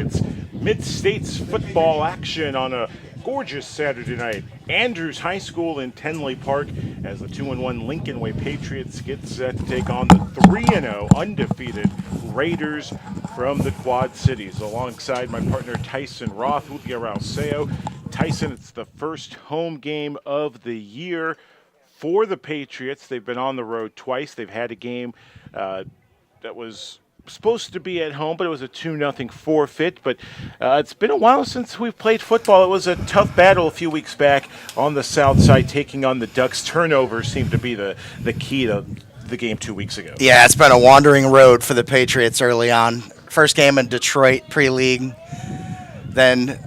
It's mid-states football action on a gorgeous Saturday night. Andrews High School in Tenley Park as the 2-1 Lincoln Way Patriots get set to take on the 3-0 undefeated Raiders from the Quad Cities. Alongside my partner Tyson Roth, Julio Rauseo. Tyson, it's the first home game of the year for the Patriots. They've been on the road twice. They've had a game that was supposed to be at home, but it was a 2-0 forfeit. But it's been a while since we've played football. It was a tough battle a few weeks back on the south side, taking on the Ducks. Turnovers seemed to be the key to the game 2 weeks ago. Yeah, it's been a wandering road for the Patriots early on. First game in Detroit pre-league, then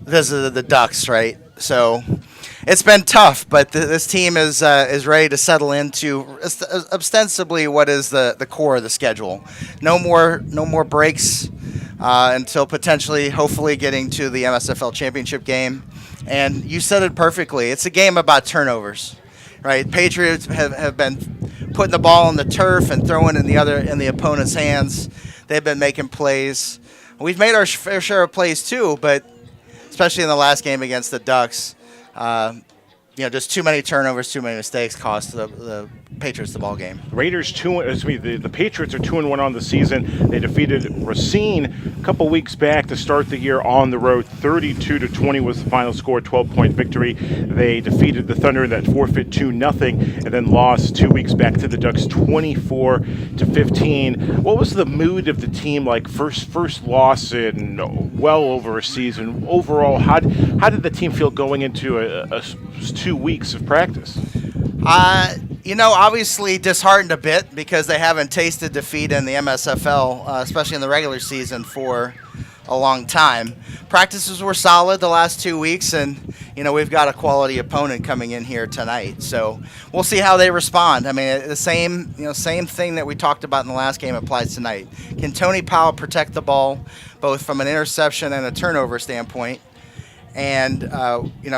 visited the Ducks, right? So it's been tough, but this team is ready to settle into ostensibly what is the core of the schedule. No more breaks until potentially, hopefully, getting to the MSFL championship game. And you said it perfectly. It's a game about turnovers, right? Patriots have been putting the ball on the turf and throwing in the opponent's hands. They've been making plays. We've made our fair share of plays too, but especially in the last game against the Ducks, just too many turnovers, too many mistakes cost the Patriots the ball game. The Patriots are 2-1 on the season. They defeated Racine a couple weeks back to start the year on the road. 32-20 was the final score, 12-point victory. They defeated the Thunder in that forfeit 2-0, and then lost 2 weeks back to the Ducks 24-15. What was the mood of the team like? First loss in well over a season. Overall, how did the team feel going into a 2 weeks of practice? Obviously disheartened a bit because they haven't tasted defeat in the MSFL, especially in the regular season, for a long time. Practices were solid the last 2 weeks, and we've got a quality opponent coming in here tonight. So we'll see how they respond. I mean, the same thing that we talked about in the last game applies tonight. Can Tony Powell protect the ball, both from an interception and a turnover standpoint? And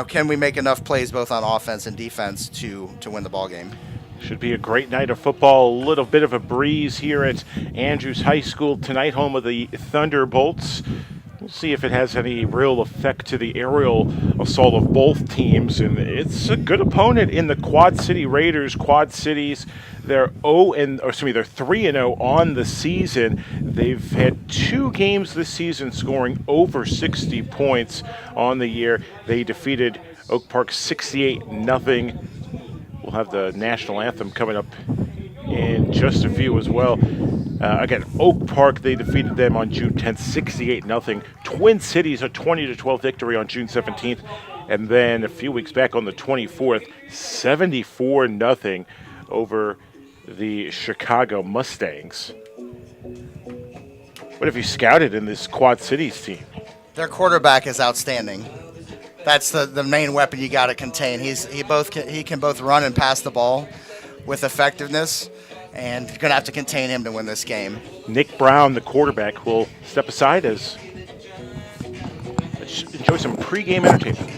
can we make enough plays both on offense and defense to win the ball game? Should be a great night of football. A little bit of a breeze here at Andrews High School tonight, home of the Thunderbolts. We'll see if it has any real effect to the aerial assault of both teams. And it's a good opponent in the Quad City Raiders. Quad Cities, they're 3-0 on the season. They've had 2 games this season scoring over 60 points on the year. They defeated Oak Park 68-0. We'll have the national anthem coming up in just a few as well. Again, Oak Park, they defeated them on June 10th, 68-0. Twin Cities, a 20-12 victory on June 17th. And then a few weeks back on the 24th, 74-0 over the Chicago Mustangs. What have you scouted in this Quad Cities team? Their quarterback is outstanding. That's the main weapon you got to contain. He can both run and pass the ball with effectiveness, and you're going to have to contain him to win this game. Nick Brown, the quarterback, will step aside as let's enjoy some pregame entertainment.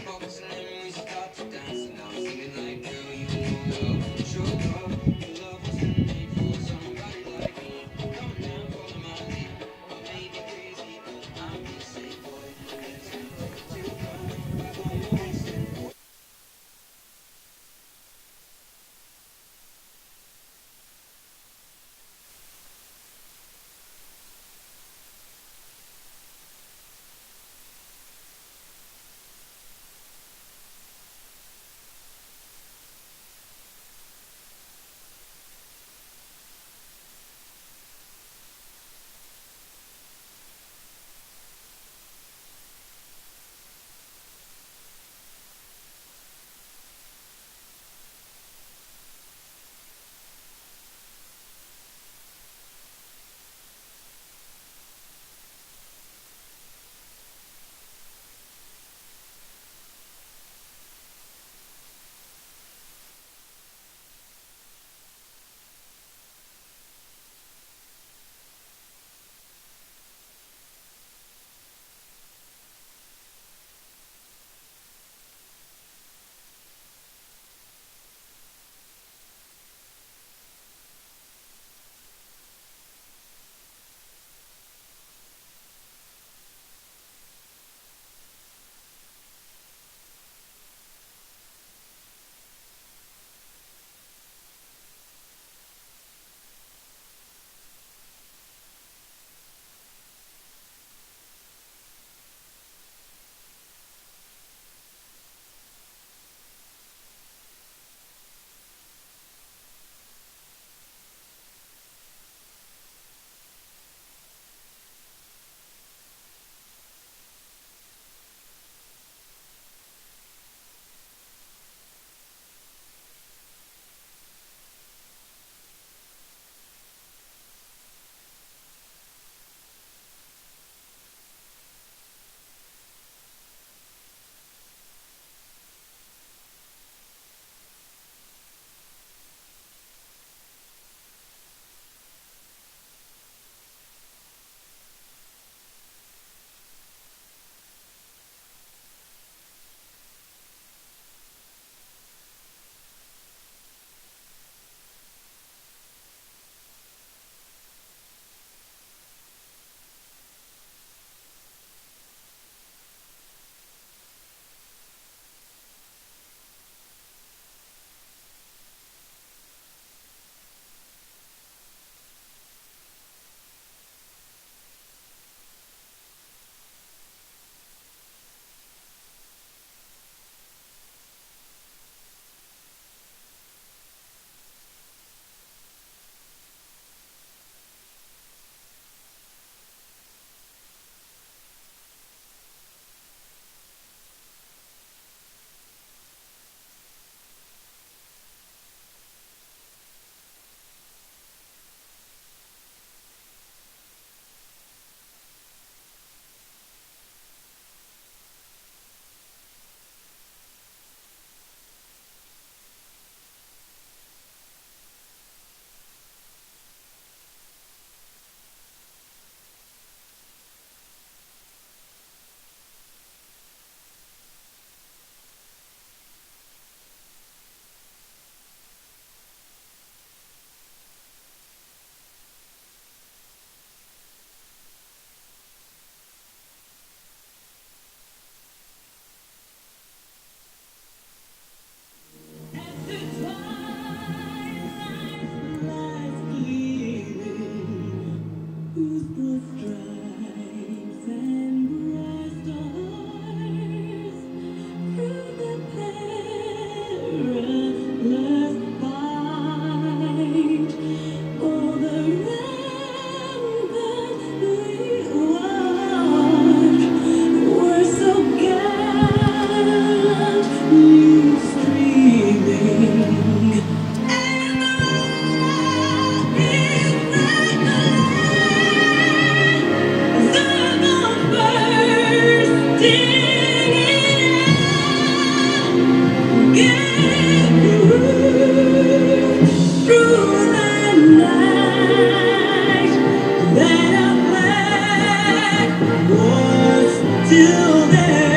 Till then,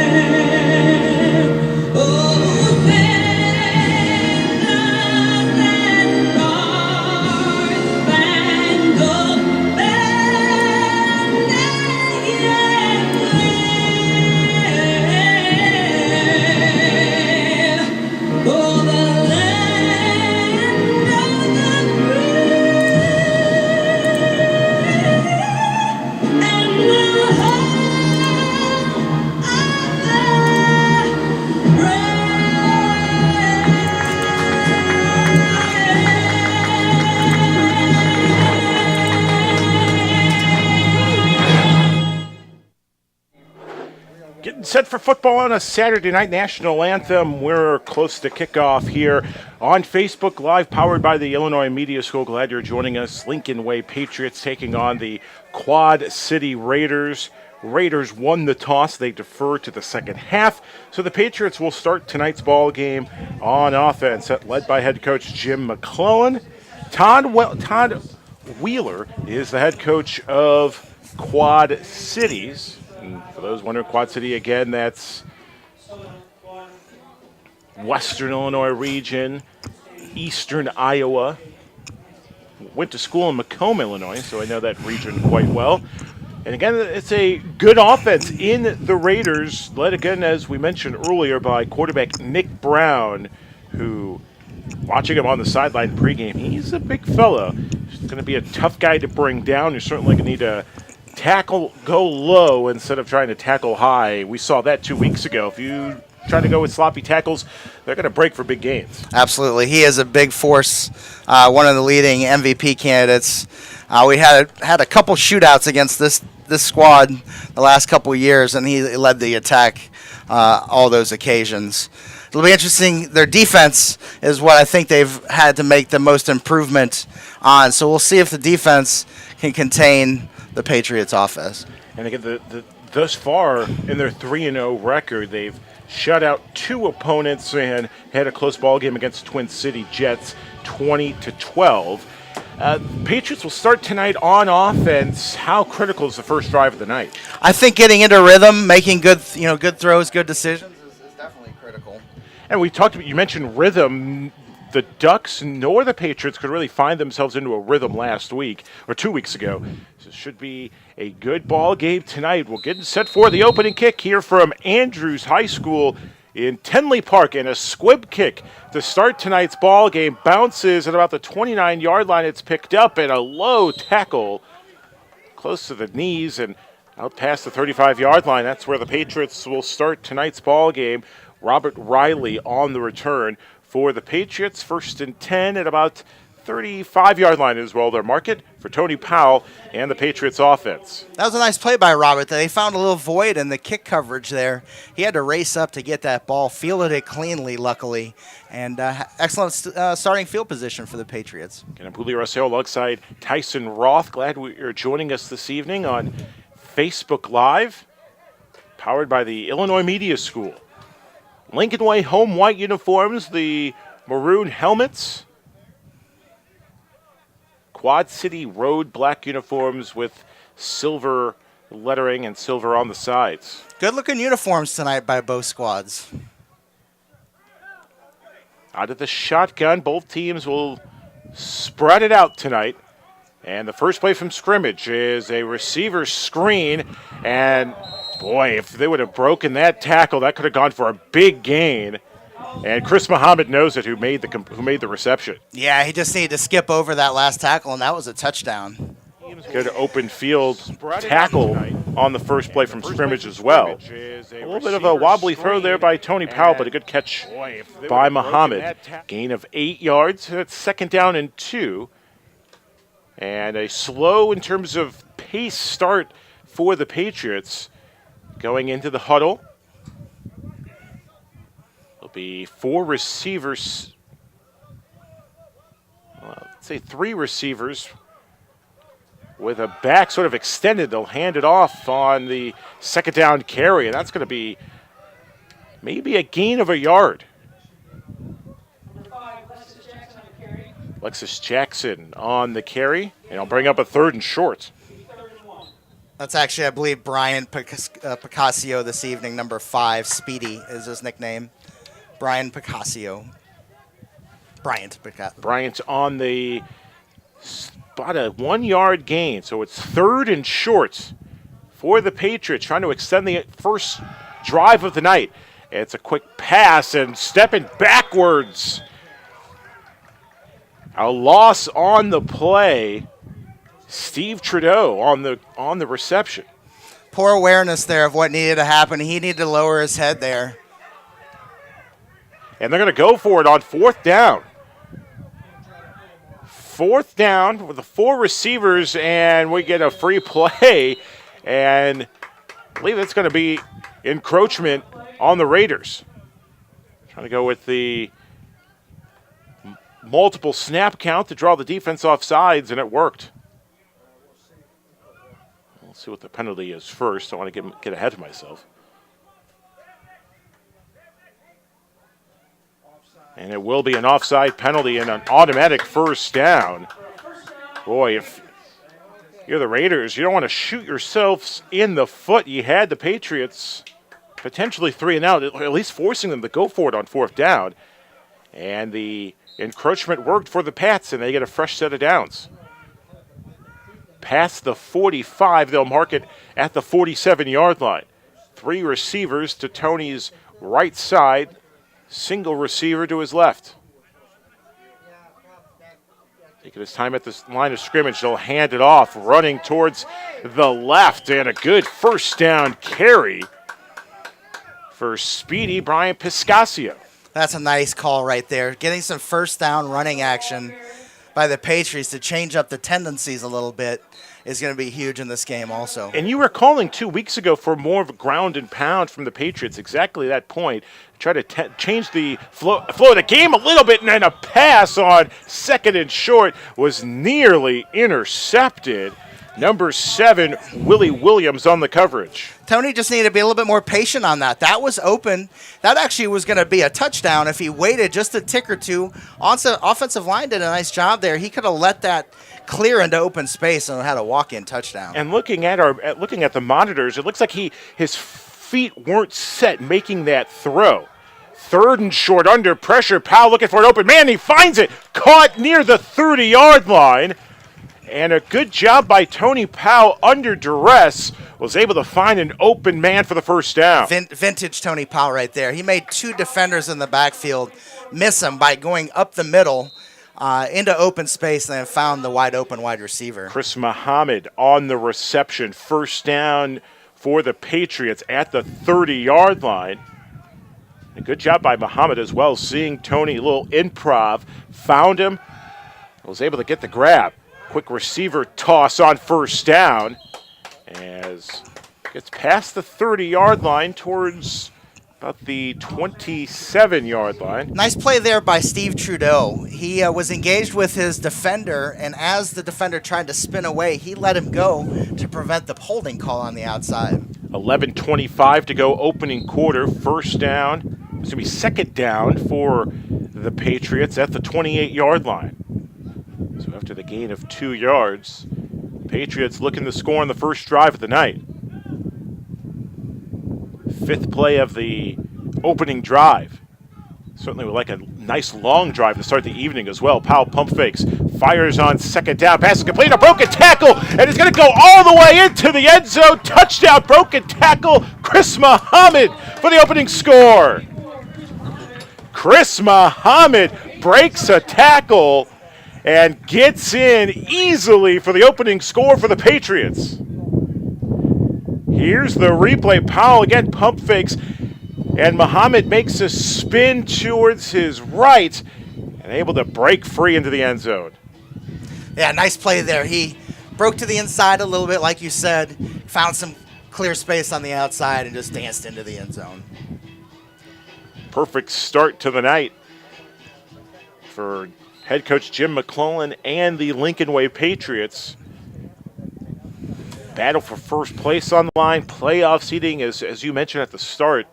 oh, then and spangled banner, oh, the land of the free and the Getting set for football on a Saturday night national anthem. We're close to kickoff here on Facebook Live, powered by the Illinois Media School. Glad you're joining us. Lincoln Way Patriots taking on the Quad City Raiders. Raiders won the toss. They defer to the second half. So the Patriots will start tonight's ball game on offense, led by head coach Jim McClellan. Todd Wheeler is the head coach of Quad Cities. And for those wondering, Quad City, again, that's Western Illinois region, Eastern Iowa. Went to school in Macomb, Illinois, so I know that region quite well. And again, it's a good offense in the Raiders, led again, as we mentioned earlier, by quarterback Nick Brown, who, watching him on the sideline pregame, he's a big fella. He's going to be a tough guy to bring down. You're certainly going to need to go low instead of trying to tackle high. We saw that 2 weeks ago. If you try to go with sloppy tackles, they're going to break for big gains. Absolutely. He is a big force, one of the leading MVP candidates. We had a couple shootouts against this squad the last couple years, and he led the attack all those occasions. It'll be interesting. Their defense is what I think they've had to make the most improvement on. So we'll see if the defense can contain the Patriots' offense. And again, thus far in their 3-0 record, they've shut out two opponents and had a close ball game against Twin City Jets, 20-12. Patriots will start tonight on offense. How critical is the first drive of the night? I think getting into rhythm, making good throws, good decisions is definitely critical. And we talked about, you mentioned rhythm. The Ducks nor the Patriots could really find themselves into a rhythm last week or 2 weeks ago. So it should be a good ball game tonight. We'll get set for the opening kick here from Andrews High School in Tenley Park, and a squib kick to start tonight's ball game. Bounces at about the 29-yard line. It's picked up, and a low tackle close to the knees and out past the 35-yard line. That's where the Patriots will start tonight's ball game. Robert Riley on the return for the Patriots. 1st and 10 at about 35-yard line as well. Their market for Tony Powell and the Patriots offense. That was a nice play by Robert. They found a little void in the kick coverage there. He had to race up to get that ball, fielded it cleanly, luckily, and excellent starting field position for the Patriots. Julio Rossell alongside Tyson Roth. Glad you're joining us this evening on Facebook Live, powered by the Illinois Media School. Lincoln Way home white uniforms, the maroon helmets. Quad City Road black uniforms with silver lettering and silver on the sides. Good-looking uniforms tonight by both squads. Out of the shotgun, both teams will spread it out tonight. And the first play from scrimmage is a receiver screen. And, boy, if they would have broken that tackle, that could have gone for a big gain. And Chris Muhammad knows it, who made the reception. Yeah, he just needed to skip over that last tackle, and that was a touchdown. Good open field tackle on the first play from scrimmage as well. A little bit of a wobbly throw there by Tony Powell, but a good catch by Muhammad. Gain of 8 yards. That's 2nd down and 2. And a slow, in terms of pace, start for the Patriots going into the huddle. There'll be 4 receivers. Well, let's say 3 receivers. with a back sort of extended. They'll hand it off on the second down carry, and that's going to be maybe a gain of a yard. Alexis Jackson on the carry, and I'll bring up a 3rd and short. That's actually, I believe, Brian Picasso this evening, number 5. Speedy is his nickname. Brian Picasso. Bryant Picasso. Bryant on the spot, a 1-yard gain, so it's 3rd and short for the Patriots, trying to extend the first drive of the night. It's a quick pass and stepping backwards. A loss on the play. Steve Trudeau on the reception. Poor awareness there of what needed to happen. He needed to lower his head there. And they're going to go for it on 4th down. 4th down with the 4 receivers, and we get a free play. And I believe that's going to be encroachment on the Raiders. Trying to go with the multiple snap count to draw the defense off sides, and it worked. We'll see what the penalty is first. I want to get ahead of myself. And it will be an offside penalty and an automatic first down. Boy, if you're the Raiders, you don't want to shoot yourselves in the foot. You had the Patriots potentially 3 and out, at least forcing them to go for it on 4th down. And the encroachment worked for the Pats, and they get a fresh set of downs. Past the 45, they'll mark it at the 47-yard line. 3 receivers to Tony's right side, single receiver to his left. Taking his time at this line of scrimmage, they'll hand it off, running towards the left, and a good first down carry for speedy Brian Piscasio. That's a nice call right there. Getting some first down running action by the Patriots to change up the tendencies a little bit is going to be huge in this game also. And you were calling 2 weeks ago for more of a ground and pound from the Patriots, exactly that point. Try to change the flow of the game a little bit, and then a pass on 2nd and short was nearly intercepted. Number 7, Willie Williams on the coverage. Tony just needed to be a little bit more patient on that. That was open. That actually was going to be a touchdown if he waited just a tick or two. Offensive line did a nice job there. He could have let that clear into open space and had a walk-in touchdown. And looking at the monitors, it looks like his feet weren't set making that throw. 3rd and short under pressure. Powell looking for an open man. He finds it. Caught near the 30-yard line. And a good job by Tony Powell under duress, was able to find an open man for the first down. Vintage Tony Powell right there. He made 2 defenders in the backfield miss him by going up the middle into open space and then found the wide open wide receiver. Chris Muhammad on the reception. First down for the Patriots at the 30-yard line. A good job by Muhammad as well, seeing Tony, a little improv, found him, was able to get the grab. Quick receiver toss on first down as gets past the 30-yard line towards about the 27-yard line. Nice play there by Steve Trudeau. He was engaged with his defender, and as the defender tried to spin away, he let him go to prevent the holding call on the outside. 11:25 to go, opening quarter. First down. It's going to be second down for the Patriots at the 28-yard line. So after the gain of 2 yards, Patriots looking to score on the first drive of the night. 5th play of the opening drive. Certainly would like a nice long drive to start the evening as well. Powell pump fakes, fires on second down, pass is complete, a broken tackle, and it's going to go all the way into the end zone. Touchdown, broken tackle, Chris Muhammad for the opening score. Chris Muhammad breaks a tackle and gets in easily for the opening score for the Patriots. Here's the replay. Powell again pump fakes, and Muhammad makes a spin towards his right and able to break free into the end zone. Yeah, nice play there. He broke to the inside a little bit, like you said, found some clear space on the outside, and just danced into the end zone. Perfect start to the night for head coach Jim McClellan and the Lincoln Way Patriots. Battle for first place on the line. Playoff seeding, as you mentioned at the start,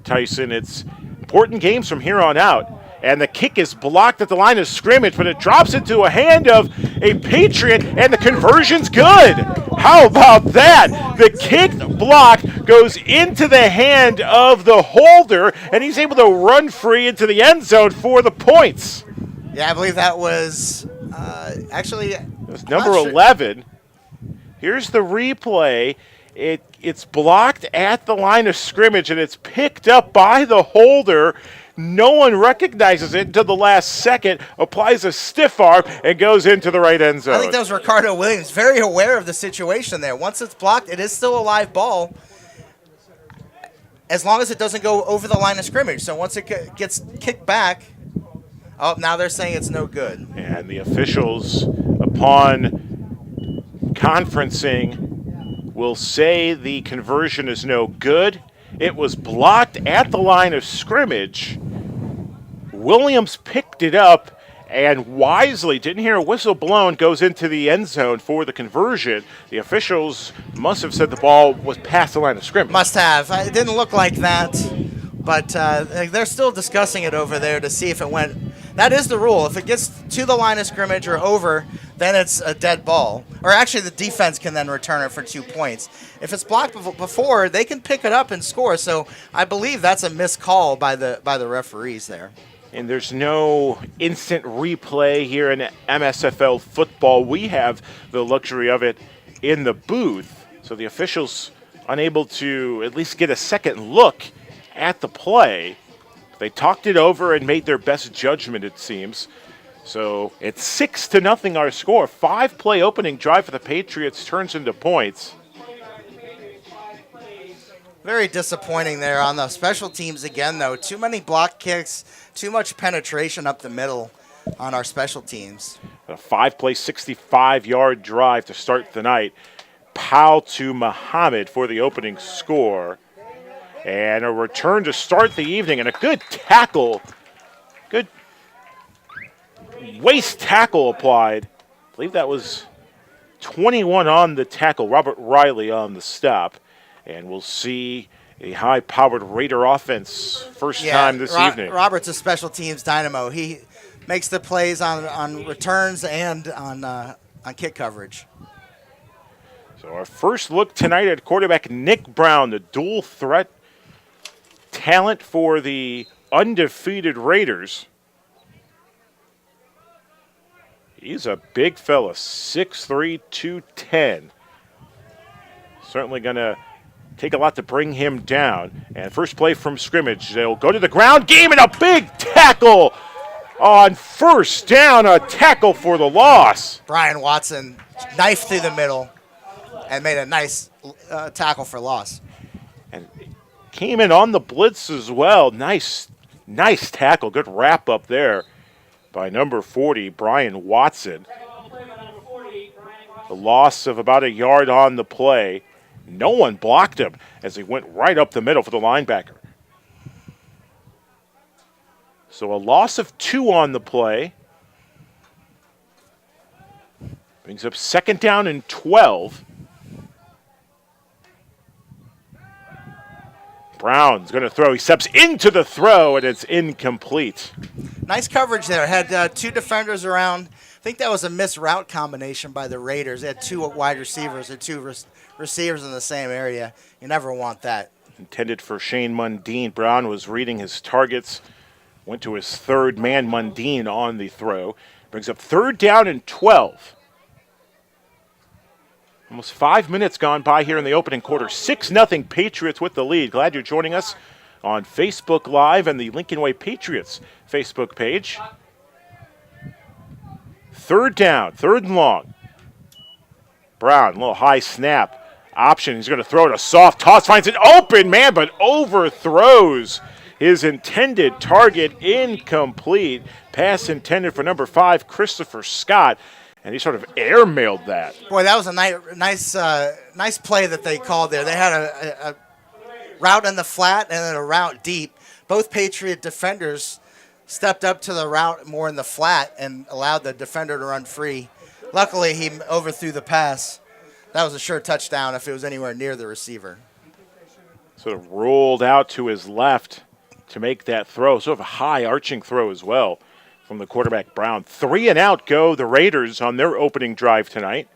Tyson. It's important games from here on out. And the kick is blocked at the line of scrimmage, but it drops into a hand of a Patriot, and the conversion's good. How about that? The kick block goes into the hand of the holder, and he's able to run free into the end zone for the points. Yeah, I believe that was actually It was number 11. Here's the replay. It's blocked at the line of scrimmage, and it's picked up by the holder. No one recognizes it until the last second, applies a stiff arm, and goes into the right end zone. I think that was Ricardo Williams, very aware of the situation there. Once it's blocked, it is still a live ball, as long as it doesn't go over the line of scrimmage. So once it gets kicked back, oh, now they're saying it's no good. And the officials, upon conferencing, will say the conversion is no good. It was blocked at the line of scrimmage. Williams picked it up and wisely, didn't hear a whistle blown, goes into the end zone for the conversion. The officials must have said the ball was past the line of scrimmage. Must have. It didn't look like that, but they're still discussing it over there to see if it went. That is the rule. If it gets to the line of scrimmage or over, then it's a dead ball. Or actually, the defense can then return it for 2 points. If it's blocked before, they can pick it up and score. So I believe that's a missed call by the referees there. And there's no instant replay here in MSFL football. We have the luxury of it in the booth. So the officials unable to at least get a second look at the play. They talked it over and made their best judgment, it seems. So it's 6-0 our score. 5-play opening drive for the Patriots turns into points. Very disappointing there on the special teams again, though. Too many block kicks, too much penetration up the middle on our special teams. A 5-play, 65-yard drive to start the night. Powell to Muhammad for the opening score. And a return to start the evening, and a good tackle. Good waist tackle applied. I believe that was 21 on the tackle. Robert Riley on the stop. And we'll see a high-powered Raider offense first time this evening. Robert's a special teams dynamo. He makes the plays on returns and on kick coverage. So our first look tonight at quarterback Nick Brown, the dual threat talent for the undefeated Raiders. He's a big fella, 6'3", 210. Certainly going to take a lot to bring him down. And first play from scrimmage, they'll go to the ground game, and a big tackle on first down, a tackle for the loss. Brian Watson knifed through the middle and made a nice tackle for loss. And came in on the blitz as well. Nice tackle. Good wrap up there by number 40, Brian Watson. The loss of about a yard on the play. No one blocked him as he went right up the middle for the linebacker. So a loss of 2 on the play. Brings up second down and 12. Brown's going to throw. He steps into the throw, and it's incomplete. Nice coverage there. Had 2 defenders around. I think that was a missed route combination by the Raiders. They had 2 wide receivers and 2 receivers in the same area. You never want that. Intended for Shane Mundine. Brown was reading his targets. Went to his third man, Mundine, on the throw. Brings up third down and 12. Almost 5 minutes gone by here in the opening quarter. 6-0 Patriots with the lead. Glad you're joining us on Facebook Live and the Lincoln Way Patriots Facebook page. Third down, third and long. Brown, a little high snap. Option, he's going to throw it a soft toss. Finds an open man, but overthrows his intended target. Incomplete. Pass intended for number 5, Christopher Scott. And he sort of airmailed that. Boy, that was a nice play that they called there. They had a route in the flat and then a route deep. Both Patriot defenders stepped up to the route more in the flat and allowed the defender to run free. Luckily, he overthrew the pass. That was a sure touchdown if it was anywhere near the receiver. Sort of rolled out to his left to make that throw. Sort of a high arching throw as well from the quarterback Brown. 3 and out go the Raiders on their opening drive tonight.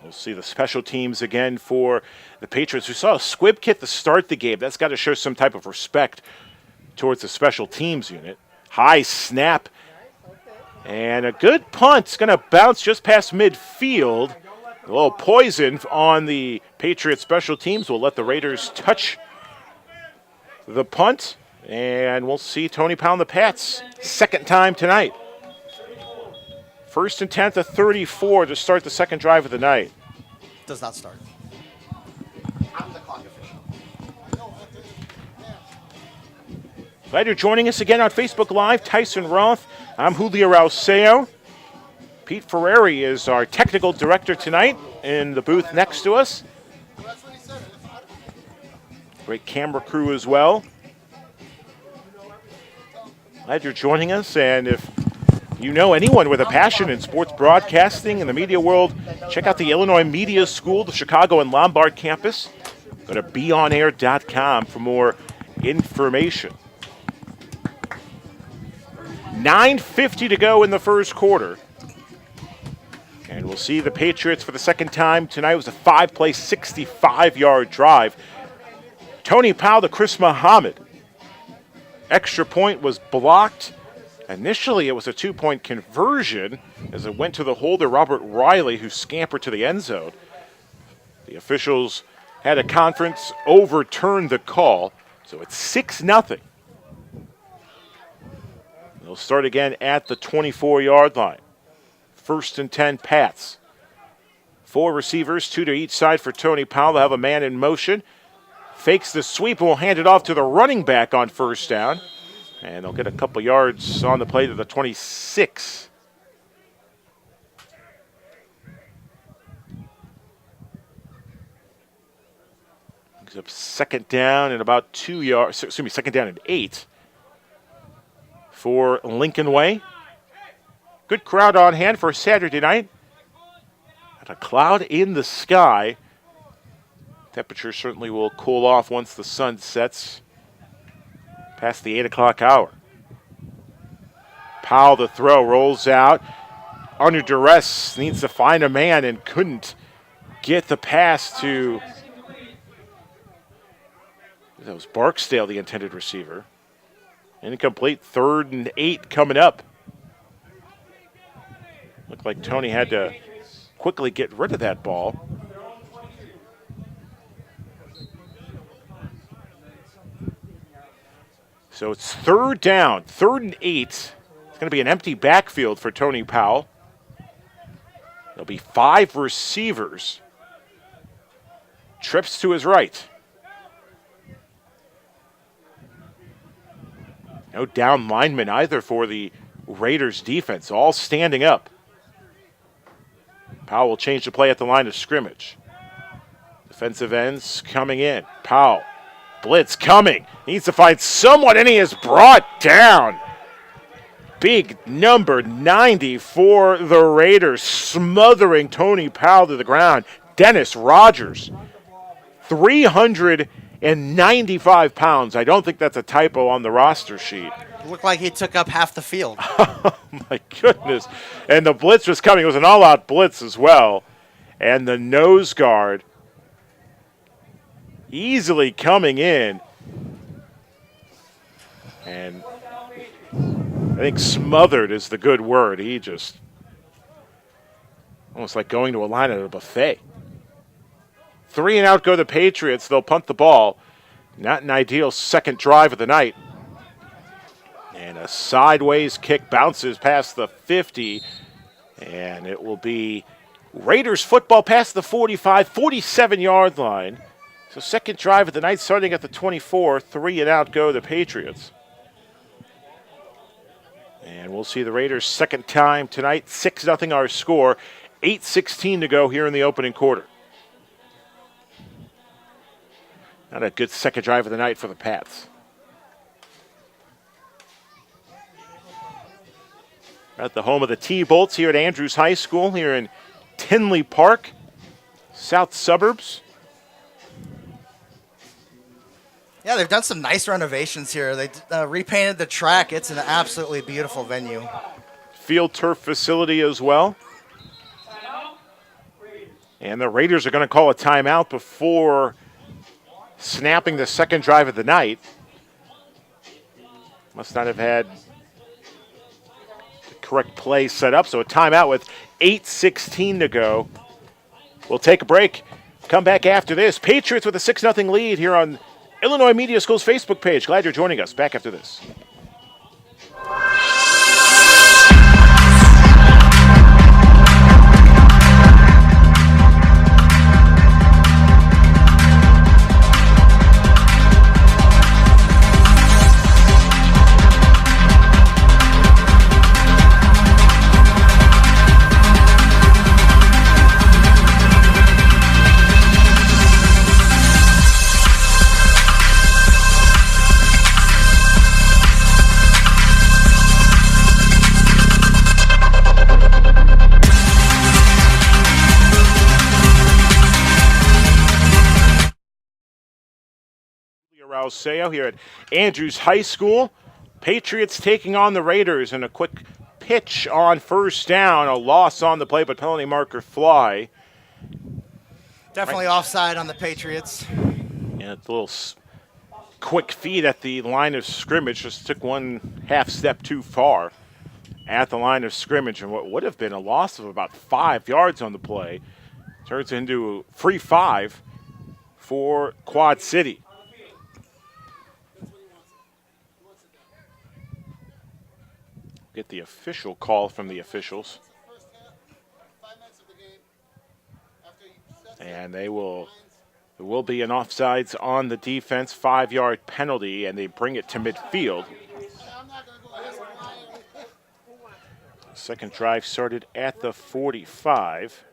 We'll see the special teams again for the Patriots. We saw a squib kick to start the game. That's got to show some type of respect towards the special teams unit. High snap. And a good punt. It's going to bounce just past midfield. A little poison on the Patriots special teams will let the Raiders touch the punt. And we'll see Tony pound the Pats. Second time tonight. 1st and 10 to 34 to start the second drive of the night. Does not start. I'm the clock official. Glad you're joining us again on Facebook Live. Tyson Roth. I'm Julio Rauseo. Pete Ferreri is our technical director tonight in the booth next to us. Great camera crew as well. Glad you're joining us, and if you know anyone with a passion in sports broadcasting in the media world, check out the Illinois Media School, the Chicago and Lombard campus. Go to beonair.com for more information. 9:50 to go in the first quarter. And we'll see the Patriots for the second time tonight. It was a 5-play, 65-yard drive. Tony Powell to Chris Muhammad. Extra point was blocked. Initially, it was a 2-point conversion as it went to the holder, Robert Riley, who scampered to the end zone. The officials had a conference, overturned the call, so it's 6-0. They'll start again at the 24-yard line. 1st and 10, Pats. 4 receivers, 2 to each side for Tony Powell. They'll have a man in motion. Fakes the sweep and will hand it off to the running back on first down. And they'll get a couple yards on the play to the 26. Brings up second down and about 2 yards. Excuse me, second down and 8 for Lincoln Way. Good crowd on hand for Saturday night. Got a cloud in the sky. Temperature certainly will cool off once the sun sets past the 8 o'clock hour. Powell, the throw, rolls out. Under duress, needs to find a man and couldn't get the pass to... That was Barksdale, the intended receiver. Incomplete, 3rd and 8 coming up. Looked like Tony had to quickly get rid of that ball. So it's 3rd down, 3rd and 8. It's going to be an empty backfield for Tony Powell. There'll be 5 receivers. Trips to his right. No down linemen either for the Raiders defense, all standing up. Powell will change the play at the line of scrimmage. Defensive ends coming in. Powell, blitz coming. Needs to find someone, and he is brought down. Big number 90 for the Raiders, smothering Tony Powell to the ground. Dennis Rogers, 395 pounds. I don't think that's a typo on the roster sheet. Looked like he took up half the field. Oh, my goodness. And the blitz was coming. It was an all-out blitz as well. And the nose guard easily coming in. And I think smothered is the good word. He just almost like going to a line at a buffet. 3 and out go the Patriots. They'll punt the ball. Not an ideal second drive of the night. And a sideways kick bounces past the 50. And it will be Raiders football past the 45, 47-yard line. So second drive of the night starting at the 24. 3 and out go the Patriots. And we'll see the Raiders second time tonight. 6-0 our score. 8:16 to go here in the opening quarter. Not a good second drive of the night for the Pats. We're at the home of the T-Bolts here at Andrews High School here in Tinley Park, south suburbs. Yeah, they've done some nice renovations here. They repainted the track. It's an absolutely beautiful venue. Field turf facility as well. And the Raiders are going to call a timeout before snapping the second drive of the night. Must not have had the correct play set up, so a timeout with 8:16 to go. We'll take a break. Come back after this. Patriots with a 6-0 lead here on Illinois Media School's Facebook page. Glad you're joining us. Back after this. Seo here at Andrews High School. Patriots taking on the Raiders, and a quick pitch on first down, a loss on the play, but penalty marker fly. Definitely offside on the Patriots. And a little quick feed at the line of scrimmage, just took one half step too far at the line of scrimmage, and what would have been a loss of about 5 yards on the play turns into a free 5 for Quad City. Get the official call from the officials. And there will be an offsides on the defense, 5-yard penalty, and they bring it to midfield. Second drive started at the 45.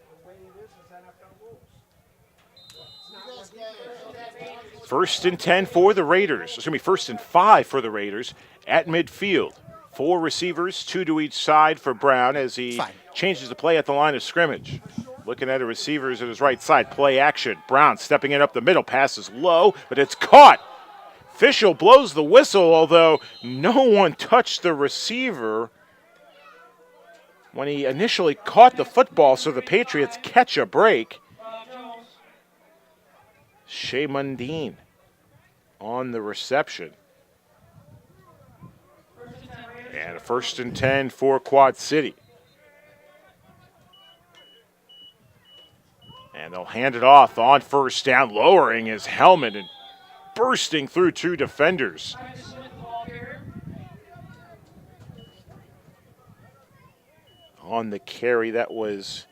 First and 10 for the Raiders. Excuse me, first and 5 for the Raiders at midfield. 4 receivers, 2 to each side for Brown as he changes the play at the line of scrimmage. Looking at the receivers at his right side, play action. Brown stepping in up the middle, passes low, but it's caught. Official blows the whistle, although no one touched the receiver when he initially caught the football, so the Patriots catch a break. Shea Mundine on the reception. And a first and 10 for Quad City. And they'll hand it off on first down, lowering his helmet and bursting through 2 defenders. On the carry, that was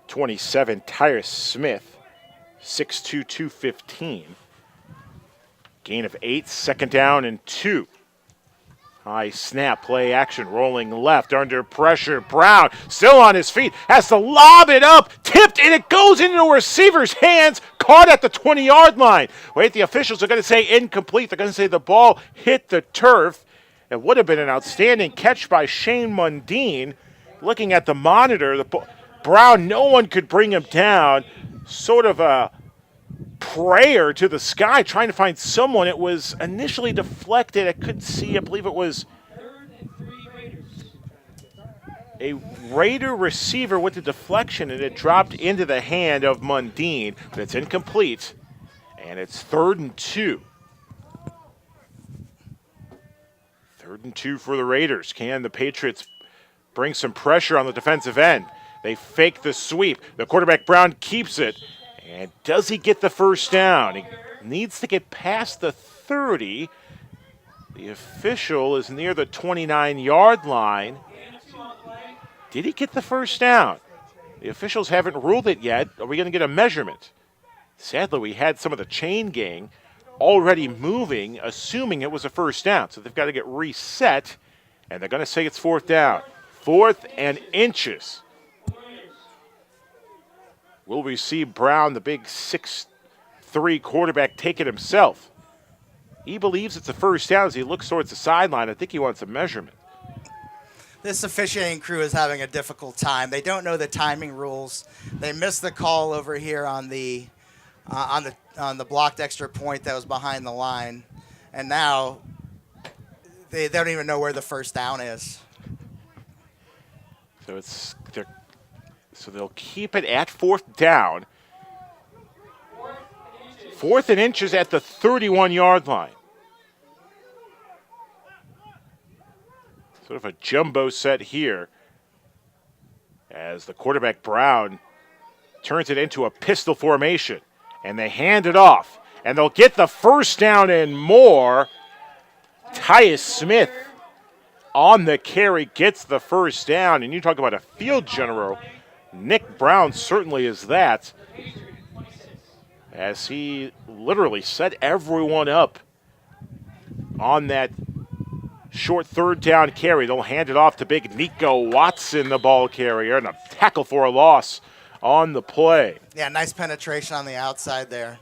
27, Tyrus Smith, 6'2", 215. Gain of 8, second down and 2. High snap, play action, rolling left, under pressure. Brown, still on his feet, has to lob it up, tipped, and it goes into a receiver's hands, caught at the 20-yard line. Wait, the officials are going to say incomplete. They're going to say the ball hit the turf. It would have been an outstanding catch by Shane Mundine. Looking at the monitor, Brown, no one could bring him down. Sort of a prayer to the sky, trying to find someone. It was initially deflected. I couldn't see. I believe it was a Raider receiver with the deflection, and it dropped into the hand of Mundine, but it's incomplete, and it's 3rd and 2. 3rd and 2 for the Raiders. Can the Patriots bring some pressure on the defensive end? They fake the sweep. The quarterback, Brown, keeps it. And does he get the first down? He needs to get past the 30. The official is near the 29-yard line. Did he get the first down? The officials haven't ruled it yet. Are we going to get a measurement? Sadly, we had some of the chain gang already moving, assuming it was a first down. So they've got to get reset, and they're going to say it's 4th down. 4th and inches. Will we see Brown, the big 6'3" quarterback, take it himself? He believes it's a first down as he looks towards the sideline. I think he wants a measurement. This officiating crew is having a difficult time. They don't know the timing rules. They missed the call over here on the blocked extra point that was behind the line, and now they don't even know where the first down is. So they'll keep it at 4th down. 4th and inches at the 31-yard line. Sort of a jumbo set here as the quarterback Brown turns it into a pistol formation, and they hand it off, and they'll get the first down and more. Tyus Smith on the carry gets the first down, and you talk about a field general. Nick Brown certainly is that, as he literally set everyone up on that short 3rd down carry. They'll hand it off to big Nico Watson, the ball carrier, and a tackle for a loss on the play. Yeah, nice penetration on the outside there.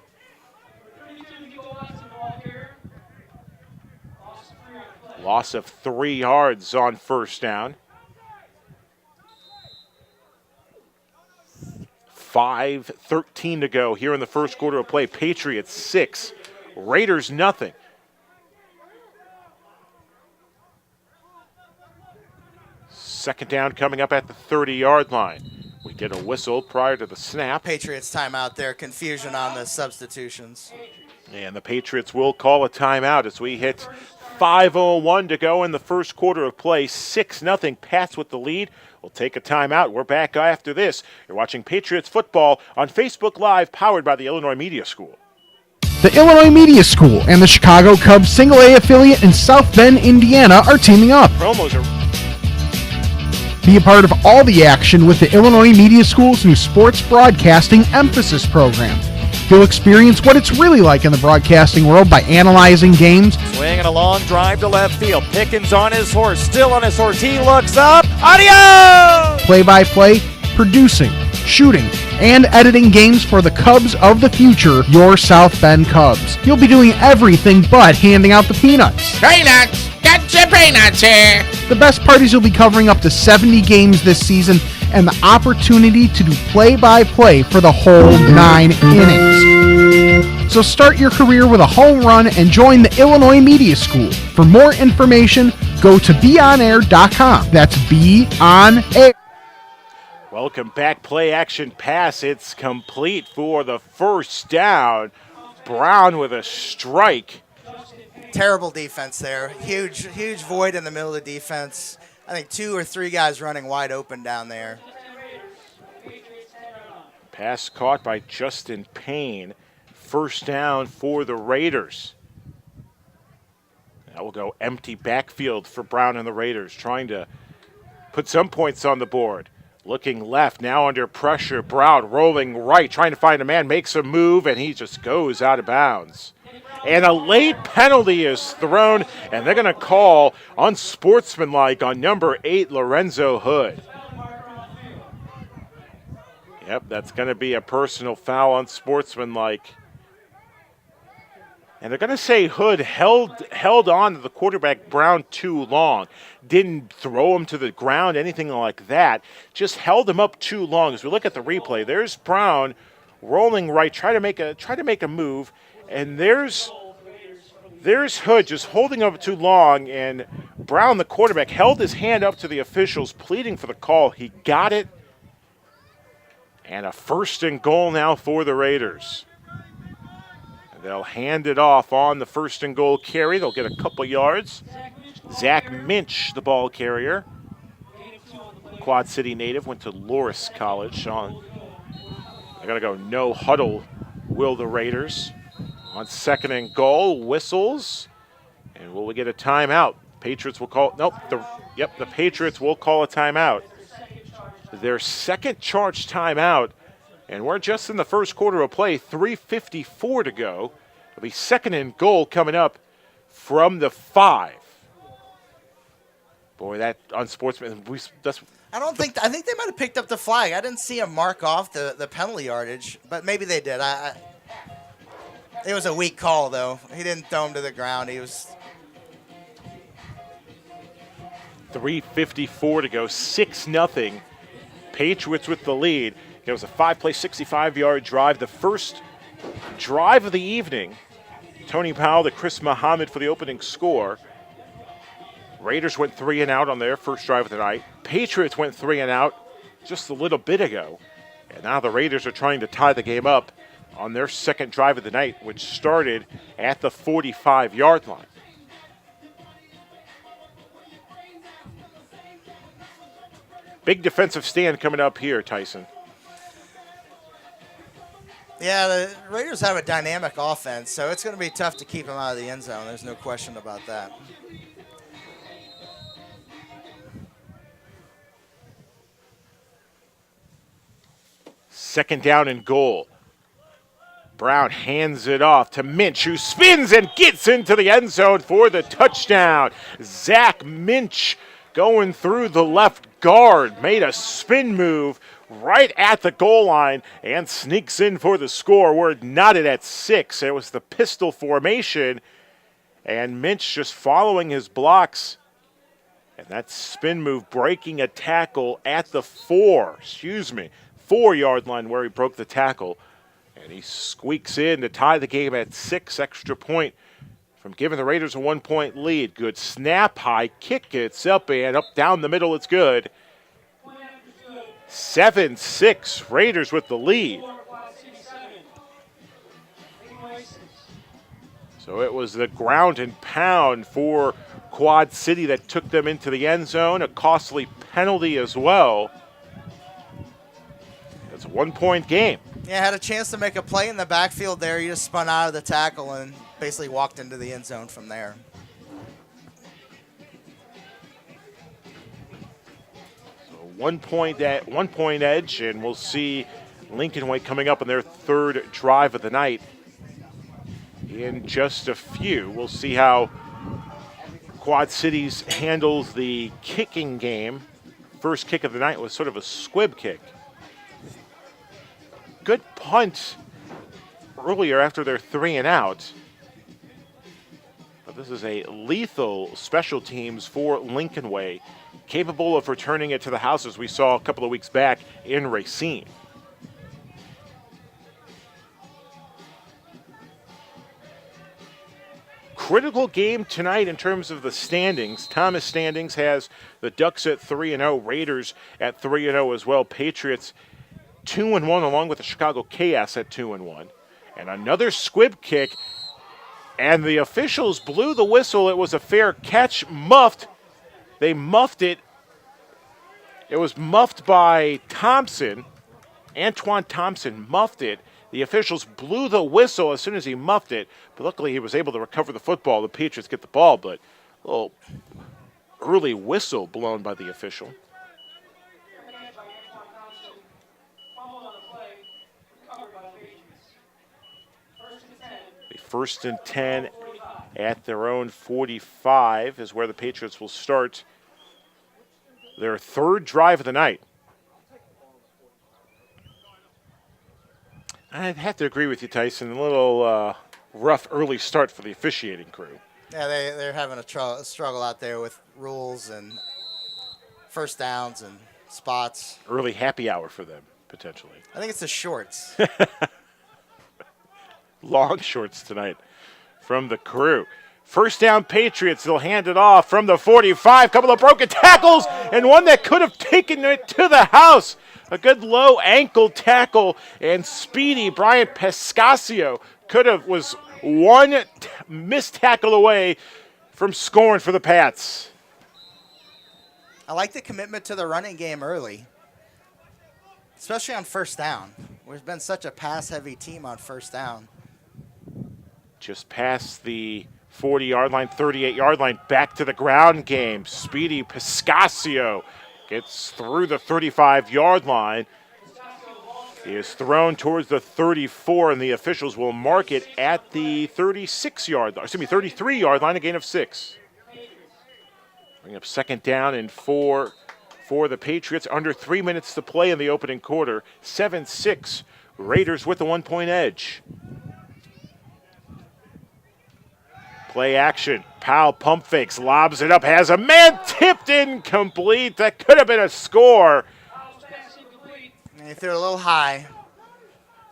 Loss of 3 yards on first down. 5:13 to go here in the first quarter of play. Patriots 6, Raiders nothing. Second down coming up at the 30-yard line. We get a whistle prior to the snap. Patriots timeout there. Confusion on the substitutions. And the Patriots will call a timeout as we hit 5:01 to go in the first quarter of play. 6-0 Pats with the lead. We'll take a timeout. We're back after this. You're watching Patriots football on Facebook Live, powered by the Illinois Media School. The Illinois Media School and the Chicago Cubs Single A affiliate in South Bend, Indiana are teaming up. Promos are... Be a part of all the action with the Illinois Media School's new sports broadcasting emphasis program. You'll experience what it's really like in the broadcasting world by analyzing games. Swinging a long drive to left field. Pickens on his horse, still on his horse. He looks up. Adios! Play-by-play, producing, shooting, and editing games for the Cubs of the future, your South Bend Cubs. You'll be doing everything but handing out the peanuts. Peanuts! Get your peanuts here! The best part is you'll be covering up to 70 games this season and the opportunity to do play-by-play for the whole 9 innings. So start your career with a home run and join the Illinois Media School. For more information, go to beonair.com. That's Be On Air. Welcome back. Play action pass. It's complete for the first down. Brown with a strike. Terrible defense there. Huge void in the middle of the defense. I think 2 or 3 guys running wide open down there. Pass caught by Justin Payne. First down for the Raiders. That will go empty backfield for Brown and the Raiders, trying to put some points on the board. Looking left, now under pressure. Brown rolling right, trying to find a man, makes a move, and he just goes out of bounds. And a late penalty is thrown, and they're going to call unsportsmanlike on number 8, Lorenzo Hood. Yep, that's going to be a personal foul, unsportsmanlike. And they're going to say Hood held on to the quarterback Brown too long. Didn't throw him to the ground, anything like that. Just held him up too long. As we look at the replay, there's Brown rolling right, try to make a move, and there's Hood just holding up too long, and Brown, the quarterback, held his hand up to the officials, pleading for the call. He got it, and a 1st and goal now for the Raiders. They'll hand it off on the 1st and goal carry. They'll get a couple yards. Zach Minch, the ball carrier. Quad City native, went to Loris College. They're going to go no huddle, will the Raiders. On 2nd and goal, whistles. And will we get a timeout? Patriots will call, nope, the Patriots will call a timeout. Their second charged timeout. And we're just in the first quarter of play, 3:54 to go. It'll be 2nd and goal coming up from the 5. Boy, that unsportsman. I think they might have picked up the flag. I didn't see him mark off the penalty yardage, but maybe they did. It was a weak call, though. He didn't throw him to the ground. He was 3:54 to go, 6-0. Patriots with the lead. It was a 5-play, 65-yard drive. The first drive of the evening. Tony Powell to Chris Muhammad for the opening score. Raiders went 3 and out on their first drive of the night. Patriots went 3 and out just a little bit ago. And now the Raiders are trying to tie the game up on their second drive of the night, which started at the 45-yard line. Big defensive stand coming up here, Tyson. Yeah, the Raiders have a dynamic offense, so it's going to be tough to keep them out of the end zone. There's no question about that. Second down and goal. Brown hands it off to Minch, who spins and gets into the end zone for the touchdown. Zach Minch going through the left guard, made a spin move right at the goal line and sneaks in for the score. We're knotted at 6. It was the pistol formation, and Minch just following his blocks. And that spin move breaking a tackle at the 4-yard line where he broke the tackle. And he squeaks in to tie the game at 6. Extra point from giving the Raiders a 1-point lead. Good snap, high kick, it's up and up down the middle, it's good. 7-6, Raiders with the lead. So it was the ground and pound for Quad City that took them into the end zone. A costly penalty as well. It's a 1-point game. Yeah, had a chance to make a play in the backfield there. You just spun out of the tackle and basically walked into the end zone from there. So 1 point edge, and we'll see Lincoln Way coming up on their third drive of the night in just a few. We'll see how Quad Cities handles the kicking game. First kick of the night was sort of a squib kick. Good punt earlier after their 3 and out. But this is a lethal special teams for Lincoln Way, capable of returning it to the house as we saw a couple of weeks back in Racine. Critical game tonight in terms of the standings. Thomas Standings has the Ducks at 3-0, Raiders at 3-0 as well. Patriots 2-1 along with the Chicago Chaos at 2-1. And another squib kick, and the officials blew the whistle. It was a fair catch, muffed. They muffed it. It was muffed by Thompson. Antoine Thompson muffed it. The officials blew the whistle as soon as he muffed it, but luckily he was able to recover the football. The Patriots get the ball, but a little early whistle blown by the official. First and 10 at their own 45 is where the Patriots will start their third drive of the night. I'd have to agree with you, Tyson. A little rough early start for the officiating crew. Yeah, they're having a struggle out there with rules and first downs and spots. Early happy hour for them, potentially. I think it's the shorts. Long shorts tonight from the crew. First down, Patriots. They'll hand it off from the 45. Couple of broken tackles and one that could have taken it to the house. A good low ankle tackle, and speedy Brian Pescasio was one missed tackle away from scoring for the Pats. I like the commitment to the running game early, especially on first down. We've been such a pass-heavy team on first down. Just past the 40-yard line, 38-yard line, back to the ground game. Speedy Pescasio gets through the 35-yard line. He is thrown towards the 34, and the officials will mark it at the 33-yard line, a gain of 6. Bring up second down and 4 for the Patriots. Under 3 minutes to play in the opening quarter. 7-6, Raiders with the 1-point edge. Play action. Powell pump fakes, lobs it up, has a man tipped incomplete. That could have been a score. And he threw it a little high.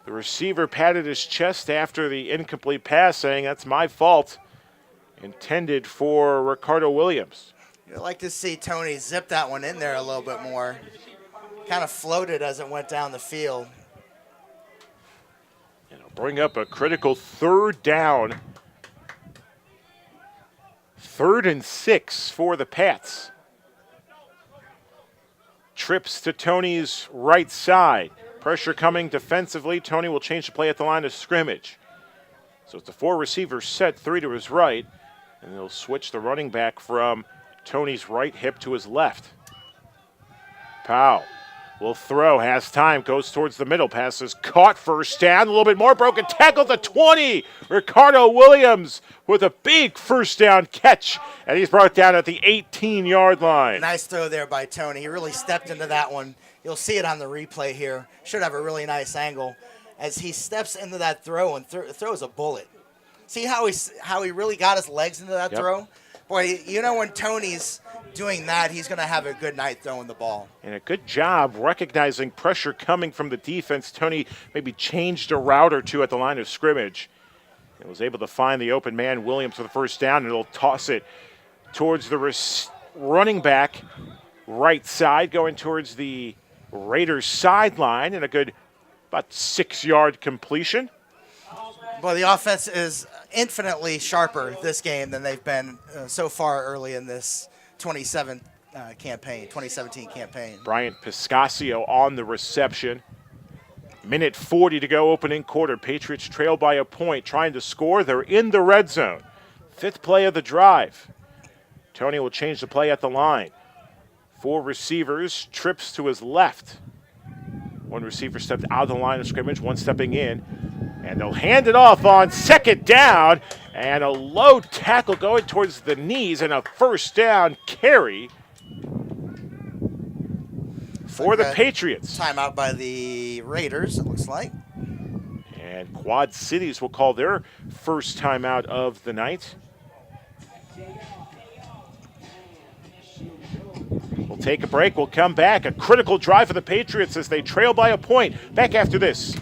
The receiver patted his chest after the incomplete pass, saying, "That's my fault." Intended for Ricardo Williams. You'd like to see Tony zip that one in there a little bit more. Kind of floated as it went down the field. It'll bring up a critical third down. 3rd and 6 for the Pats. Trips to Tony's right side. Pressure coming defensively. Tony will change the play at the line of scrimmage. So it's the 4 receivers set, 3 to his right, and they'll switch the running back from Tony's right hip to his left. Powell will throw, has time, goes towards the middle, passes caught, first down, a little bit more, broken tackle to 20. Ricardo Williams with a big first down catch, and he's brought down at the 18-yard line. Nice throw there by Tony. He really stepped into that one. You'll see it on the replay here. Should have a really nice angle as he steps into that throw and throws a bullet. See how he really got his legs into that throw? Boy, you know when Tony's doing that, he's going to have a good night throwing the ball. And a good job recognizing pressure coming from the defense. Tony maybe changed a route or two at the line of scrimmage and was able to find the open man, Williams, for the first down, and he'll toss it towards the running back right side, going towards the Raiders sideline, and a good about 6-yard completion. Well, the offense is infinitely sharper this game than they've been so far early in this 2017 campaign. Bryant Piscasio on the reception. Minute 40 to go, opening quarter. Patriots trail by a point, trying to score. They're in the red zone. 5th play of the drive. Tony will change the play at the line. 4 receivers, trips to his left. 1 receiver stepped out of the line of scrimmage, 1 stepping in. And they'll hand it off on 2nd down. And a low tackle going towards the knees and a first down carry for the Patriots. Timeout by the Raiders, it looks like. And Quad Cities will call their first timeout of the night. We'll take a break. We'll come back. A critical drive for the Patriots as they trail by a point. Back after this.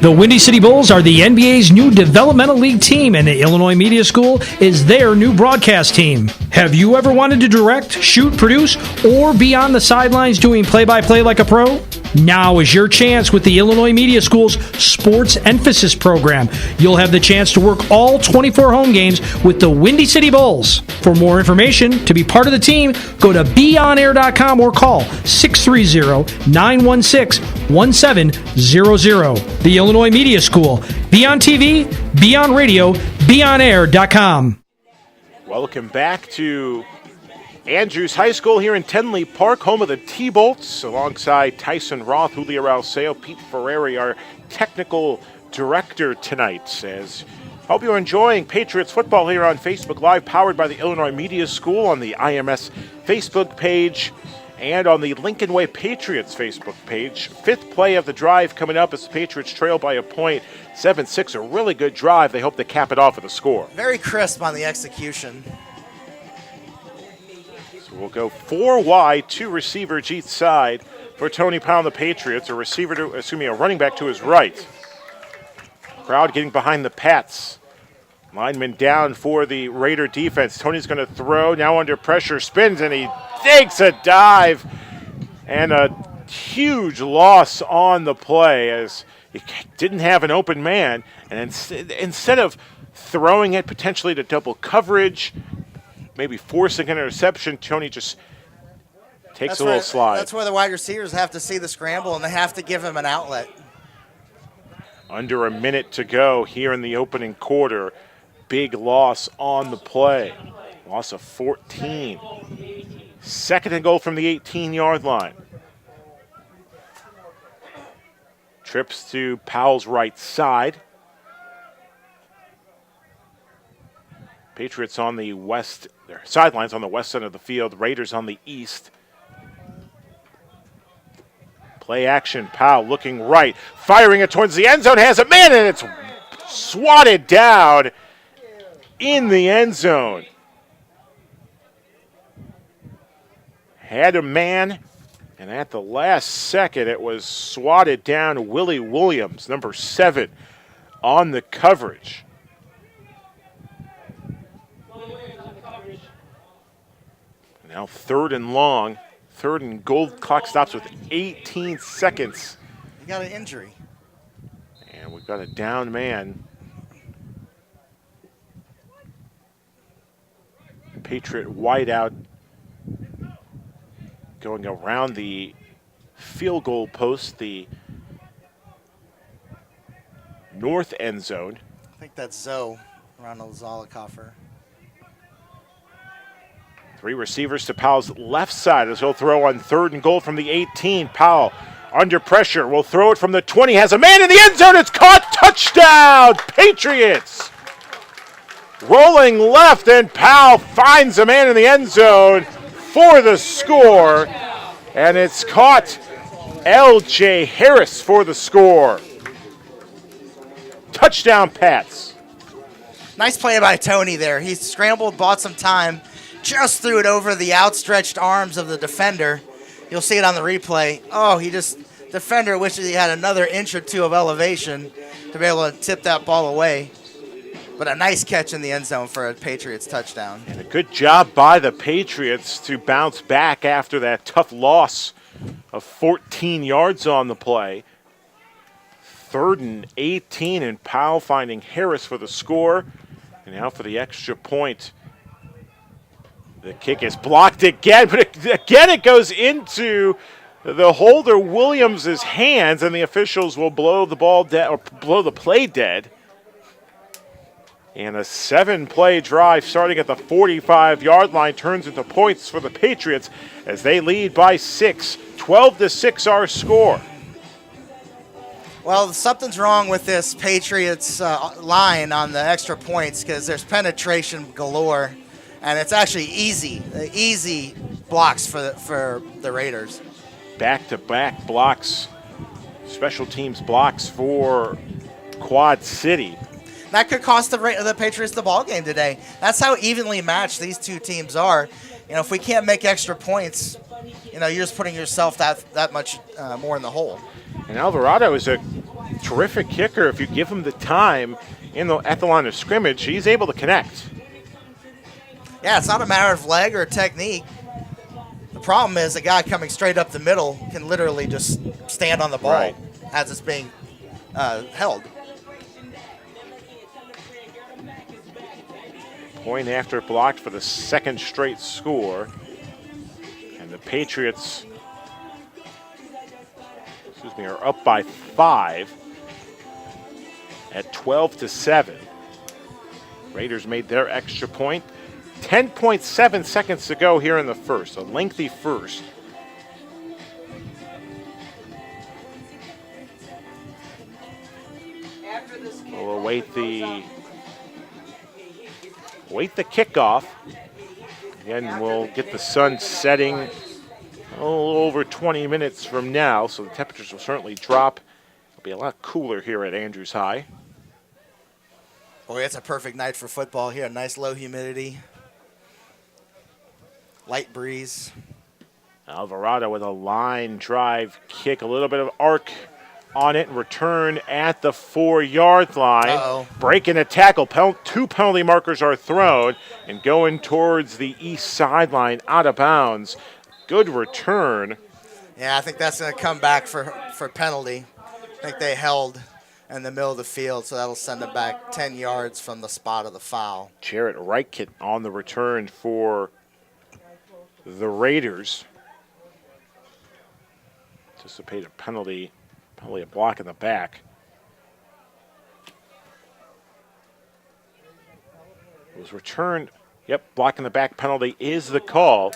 The Windy City Bulls are the NBA's new developmental league team, and the Illinois Media School is their new broadcast team. Have you ever wanted to direct, shoot, produce, or be on the sidelines doing play-by-play like a pro? Now is your chance with the Illinois Media School's Sports Emphasis program. You'll have the chance to work all 24 home games with the Windy City Bulls. For more information, to be part of the team, go to beonair.com or call 630-916-1700. The Illinois Media School. Be on TV, be on radio, beonair.com. Welcome back to Andrews High School here in Tenley Park, home of the T-Bolts, alongside Tyson Roth, Julio Ralseo, Pete Ferreri, our technical director tonight. As hope you're enjoying Patriots football here on Facebook Live, powered by the Illinois Media School on the IMS Facebook page and on the Lincoln Way Patriots Facebook page. 5th play of the drive coming up as the Patriots trail by a point, 7-6, a really good drive. They hope to cap it off with a score. Very crisp on the execution. We'll go 4 wide, 2 receivers each side for Tony Powell and the Patriots. A running back to his right. Crowd getting behind the Pats. Lineman down for the Raider defense. Tony's going to throw, now under pressure, spins, and he takes a dive. And a huge loss on the play as he didn't have an open man. And instead of throwing it potentially to double coverage, maybe forcing an interception, Tony just takes a little slide. That's where the wide receivers have to see the scramble, and they have to give him an outlet. Under a minute to go here in the opening quarter. Big loss on the play. Loss of 14. 2nd and goal from the 18-yard line. Trips to Powell's right side. Patriots on the west, their sidelines on the west side of the field, Raiders on the east. Play action, Powell looking right, firing it towards the end zone, has a man, and it's swatted down in the end zone. Had a man, and at the last second, it was swatted down. Willie Williams, number 7, on the coverage. Now 3rd and long. 3rd and goal. Clock stops with 18 seconds. He got an injury. And we've got a down man. Patriot wideout going around the field goal post, the north end zone. I think that's Zoe, Ronald Zollicoffer. 3 receivers to Powell's left side as he'll throw on 3rd and goal from the 18. Powell under pressure will throw it from the 20. Has a man in the end zone. It's caught. Touchdown, Patriots. Rolling left, and Powell finds a man in the end zone for the score. And it's caught. L.J. Harris for the score. Touchdown, Pats. Nice play by Tony there. He scrambled, bought some time, just threw it over the outstretched arms of the defender. You'll see it on the replay. Oh, defender wishes he had another inch or 2 of elevation to be able to tip that ball away. But a nice catch in the end zone for a Patriots touchdown. And a good job by the Patriots to bounce back after that tough loss of 14 yards on the play. 3rd and 18, and Powell finding Harris for the score. And now for the extra point. The kick is blocked again, but again it goes into the holder Williams' hands, and the officials will blow the ball dead, or blow the play dead. And a 7-play drive starting at the 45-yard line turns into points for the Patriots as they lead by 6. 12-6 our score. Well, something's wrong with this Patriots line on the extra points because there's penetration galore, and it's actually easy blocks for the Raiders. Back-to-back blocks, special teams blocks for Quad City. That could cost the Patriots the ball game today. That's how evenly matched these two teams are. You know, if we can't make extra points, you know, you're just putting yourself that much more in the hole. And Alvarado is a terrific kicker. If you give him the time at the line of scrimmage, he's able to connect. Yeah, it's not a matter of leg or technique. The problem is a guy coming straight up the middle can literally just stand on the ball as it's being held. Point after blocked for the 2nd straight score. And the Patriots, are up by 5 at 12-7. Raiders made their extra point. 10.7 seconds to go here in the first, a lengthy first. We'll await the kickoff. Again, we'll get the sun setting a little over 20 minutes from now, so the temperatures will certainly drop. It'll be a lot cooler here at Andrews High. Boy, it's a perfect night for football here. Nice low humidity, light breeze. Alvarado with a line drive kick, a little bit of arc on it, and return at the 4-yard line. Breaking a tackle. 2 penalty markers are thrown and going towards the east sideline, out of bounds. Good return. Yeah, I think that's going to come back for penalty. I think they held in the middle of the field, so that'll send it back 10 yards from the spot of the foul. Jarrett Reichert on the return for the Raiders. Anticipate a penalty. Probably a block in the back. It was returned. Yep, block in the back penalty is the call.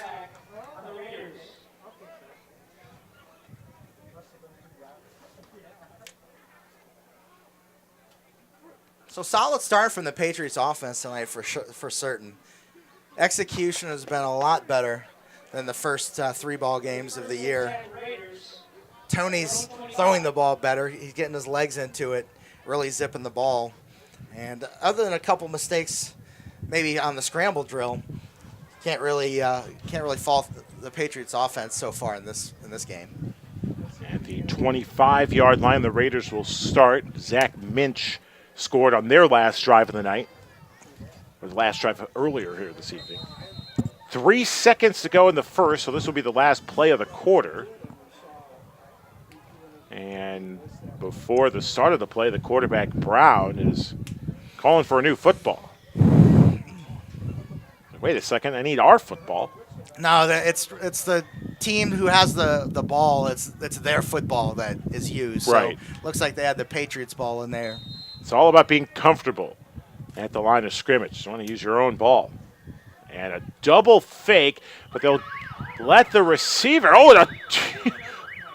So solid start from the Patriots offense tonight for certain. Execution has been a lot better than the first 3 ball games of the year. Tony's throwing the ball better. He's getting his legs into it, really zipping the ball. And other than a couple mistakes maybe on the scramble drill, can't really fault the Patriots offense so far in this game. At the 25-yard line, the Raiders will start. Zach Minch scored on their last drive of the night, or the last drive earlier here this evening. 3 seconds to go in the first, so this will be the last play of the quarter. And before the start of the play, the quarterback, Brown, is calling for a new football. Wait a second, I need our football. No, it's the team who has the ball. It's their football that is used. Right. So looks like they had the Patriots ball in there. It's all about being comfortable at the line of scrimmage. You want to use your own ball. And a double fake, but they'll let the receiver,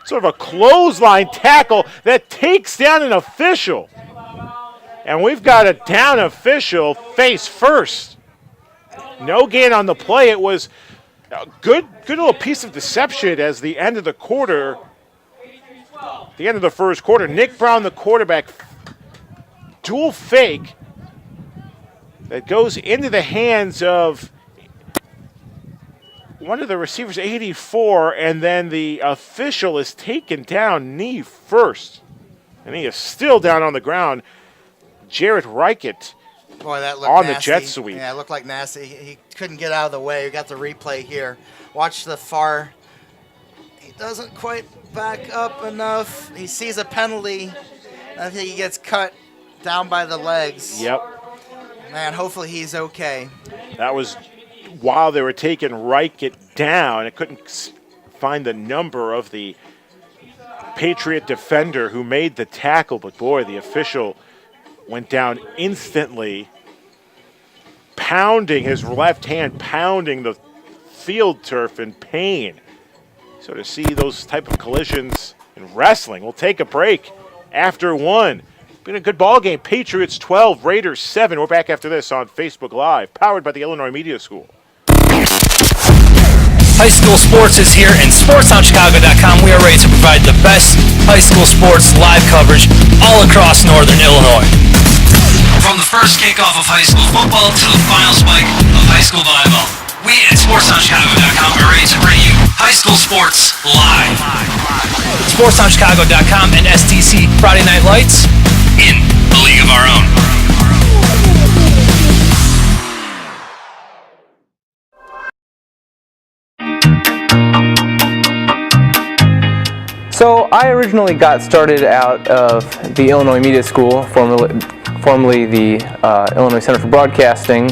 sort of a clothesline tackle that takes down an official. And we've got a down official face first. No gain on the play. It was a good little piece of deception as the end of the first quarter. Nick Brown, the quarterback, dual fake that goes into the hands of one of the receivers, 84, and then the official is taken down knee first. And he is still down on the ground. Jarrett Reichert Boy, that looked on nasty. the jet sweep. Yeah, it looked like nasty. He couldn't get out of the way. We got the replay here. Watch the far. He doesn't quite back up enough. He sees a penalty. I think he gets cut down by the legs. Yep. Man, hopefully he's okay. That was while they were taking Reichert down. I couldn't find the number of the Patriot defender who made the tackle, but boy, the official went down instantly, pounding his left hand, pounding the field turf in pain. So to see those type of collisions in wrestling, we'll take a break after one. Been a good ball game. Patriots 12, Raiders 7. We're back after this on Facebook Live, powered by the Illinois Media School. High school sports is here, and SportsOnChicago.com. We are ready to provide the best high school sports live coverage all across Northern Illinois. From the first kickoff of high school football to the final spike of high school volleyball, we at SportsOnChicago.com are ready to bring you high school sports live. SportsOnChicago.com and STC Friday Night Lights in a league of our own. So I originally got started out of the Illinois Media School, formerly the Illinois Center for Broadcasting,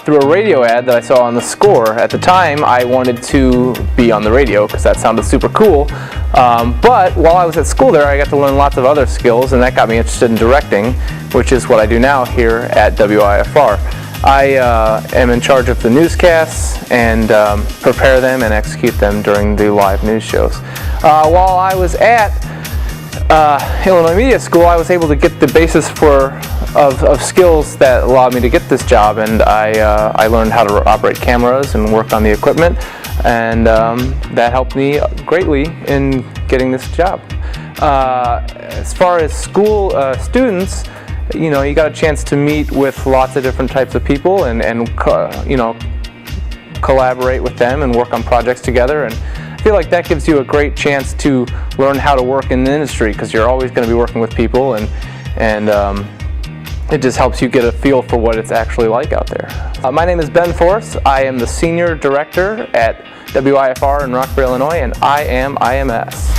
through a radio ad that I saw on the Score. At the time, I wanted to be on the radio because that sounded super cool. But while I was at school there, I got to learn lots of other skills, and that got me interested in directing, which is what I do now here at WIFR. I am in charge of the newscasts and prepare them and execute them during the live news shows. While I was at Illinois Media School, I was able to get the basis of skills that allowed me to get this job, and I learned how to operate cameras and work on the equipment, and that helped me greatly in getting this job. As far as school students, you know, you got a chance to meet with lots of different types of people and you know, collaborate with them and work on projects together, and I feel like that gives you a great chance to learn how to work in the industry, because you're always going to be working with people, and it just helps you get a feel for what it's actually like out there. My name is Ben Force. I am the Senior Director at WIFR in Rockville, Illinois, and I am IMS.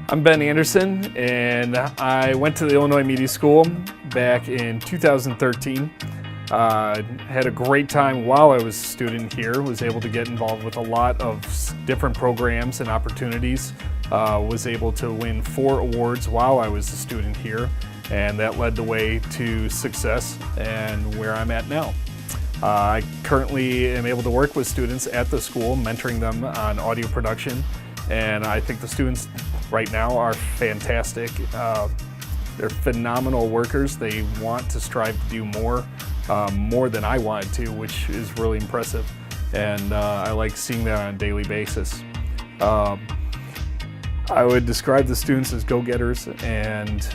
I'm Ben Anderson, and I went to the Illinois Media School back in 2013. Had a great time while I was a student here, was able to get involved with a lot of different programs and opportunities, was able to win 4 awards while I was a student here, and that led the way to success and where I'm at now. I currently am able to work with students at the school, mentoring them on audio production, and I think the students right now are fantastic. They're phenomenal workers. They want to strive to do more than I wanted to, which is really impressive. and I like seeing that on a daily basis. I would describe the students as go-getters, and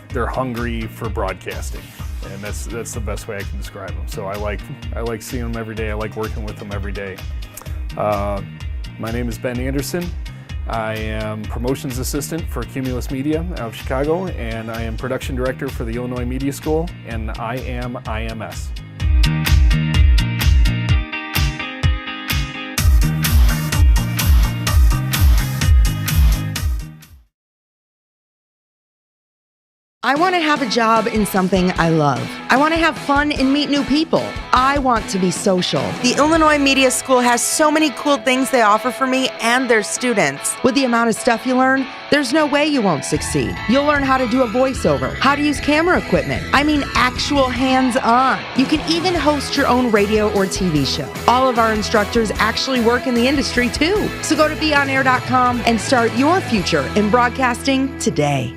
they're hungry for broadcasting, and that's the best way I can describe them. So I like seeing them every day. I like working with them every day. My name is Ben Anderson. I am promotions assistant for Cumulus Media out of Chicago, and I am production director for the Illinois Media School, and I am IMS. I want to have a job in something I love. I want to have fun and meet new people. I want to be social. The Illinois Media School has so many cool things they offer for me and their students. With the amount of stuff you learn, there's no way you won't succeed. You'll learn how to do a voiceover, how to use camera equipment. I mean actual hands-on. You can even host your own radio or TV show. All of our instructors actually work in the industry too. So go to beonair.com and start your future in broadcasting today.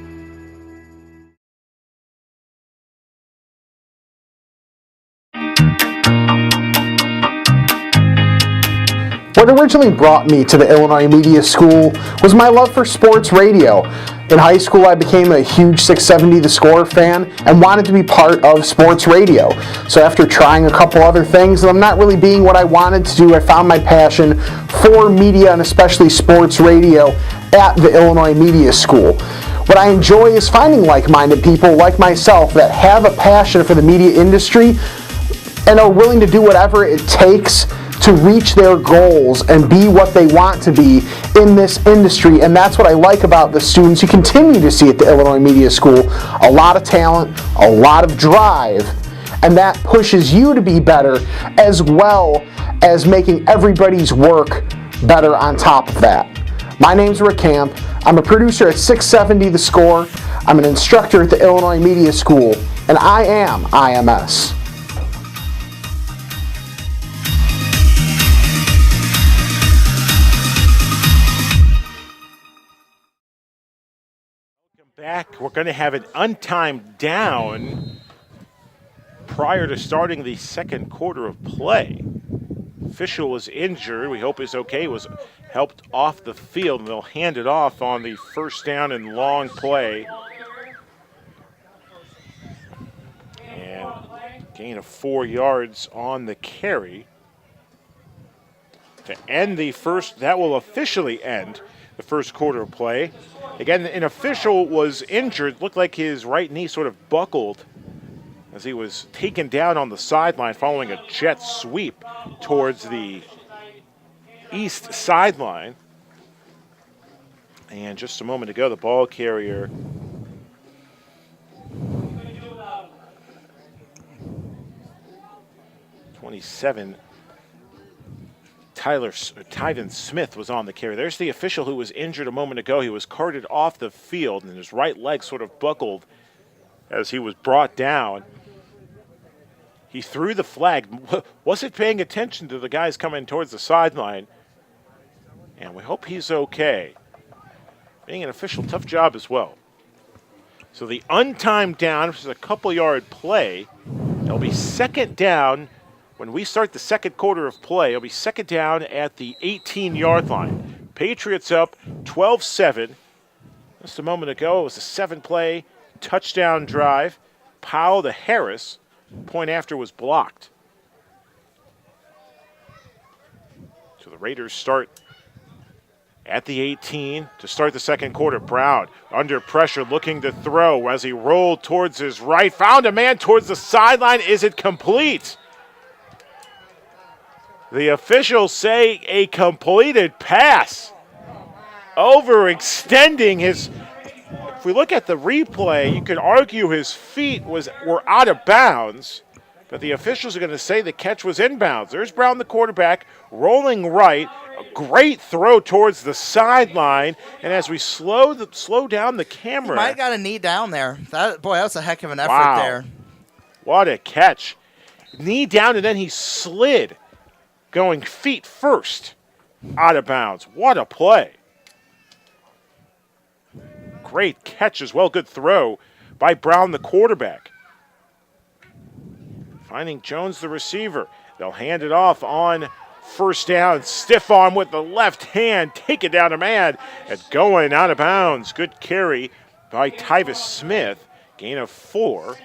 What originally brought me to the Illinois Media School was my love for sports radio. In high school, I became a huge 670 The Score fan and wanted to be part of sports radio. So after trying a couple other things and I'm not really being what I wanted to do, I found my passion for media and especially sports radio at the Illinois Media School. What I enjoy is finding like-minded people like myself that have a passion for the media industry and are willing to do whatever it takes to reach their goals and be what they want to be in this industry. And that's what I like about the students you continue to see at the Illinois Media School. A lot of talent, a lot of drive, and that pushes you to be better as well as making everybody's work better on top of that. My name's Rick Camp. I'm a producer at 670 The Score. I'm an instructor at the Illinois Media School, and I am IMS. Back, we're going to have an untimed down prior to starting the second quarter of play. Official was injured. We hope he's okay. Was helped off the field, and they'll hand it off on the first down and long play. And gain of 4 yards on the carry. To end the first, that will officially end the first quarter of play. Again, an official was injured. Looked like his right knee sort of buckled as he was taken down on the sideline following a jet sweep towards the east sideline. And just a moment ago, the ball carrier (27) Tyden Smith was on the carry. There's the official who was injured a moment ago. He was carted off the field, and his right leg sort of buckled as he was brought down. He threw the flag, wasn't paying attention to the guys coming towards the sideline, and we hope he's okay. Being an official, tough job as well. So the untimed down, which is a couple-yard play, it'll be second down. When we start the second quarter of play, it'll be second down at the 18-yard line. Patriots up 12-7. Just a moment ago, it was a 7-play touchdown drive. Powell to Harris. Point after was blocked. So the Raiders start at the 18 to start the second quarter. Brown under pressure looking to throw as he rolled towards his right. Found a man towards the sideline. Is it complete? The officials say a completed pass. Overextending his, if we look at the replay, you could argue his feet were out of bounds, but the officials are going to say the catch was inbounds. There's Brown, the quarterback, rolling right. A great throw towards the sideline, and as we slow down the camera. He might have got a knee down there. That was a heck of an effort there. What a catch. Knee down, and then he slid, going feet first out of bounds. What a play. Great catch as well. Good throw by Brown, the quarterback. Finding Jones, the receiver. They'll hand it off on first down. Stiff arm with the left hand. Take it down a man. And going out of bounds. Good carry by Tyvis Smith. Gain of 4.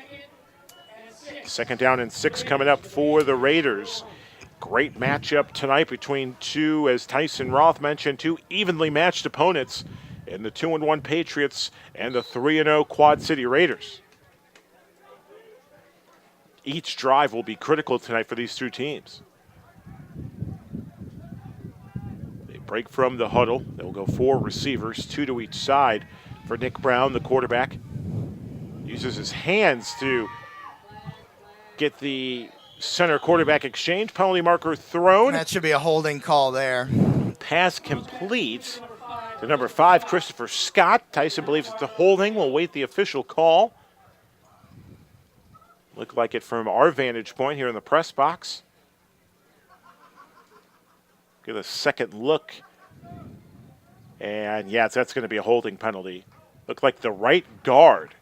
Second down and 6 coming up for the Raiders. Great matchup tonight between two, as Tyson Roth mentioned, two evenly matched opponents in the 2-1 Patriots and the 3-0 Quad City Raiders. Each drive will be critical tonight for these two teams. They break from the huddle. They'll go 4 receivers, 2 to each side for Nick Brown, the quarterback. Uses his hands to get the center quarterback exchange. Penalty marker thrown. That should be a holding call there. Pass complete to number 5, Christopher Scott. Tyson believes it's a holding. We'll wait the official call. Look like it from our vantage point here in the press box. Get a second look. And yes, that's going to be a holding penalty. Looked like the right guard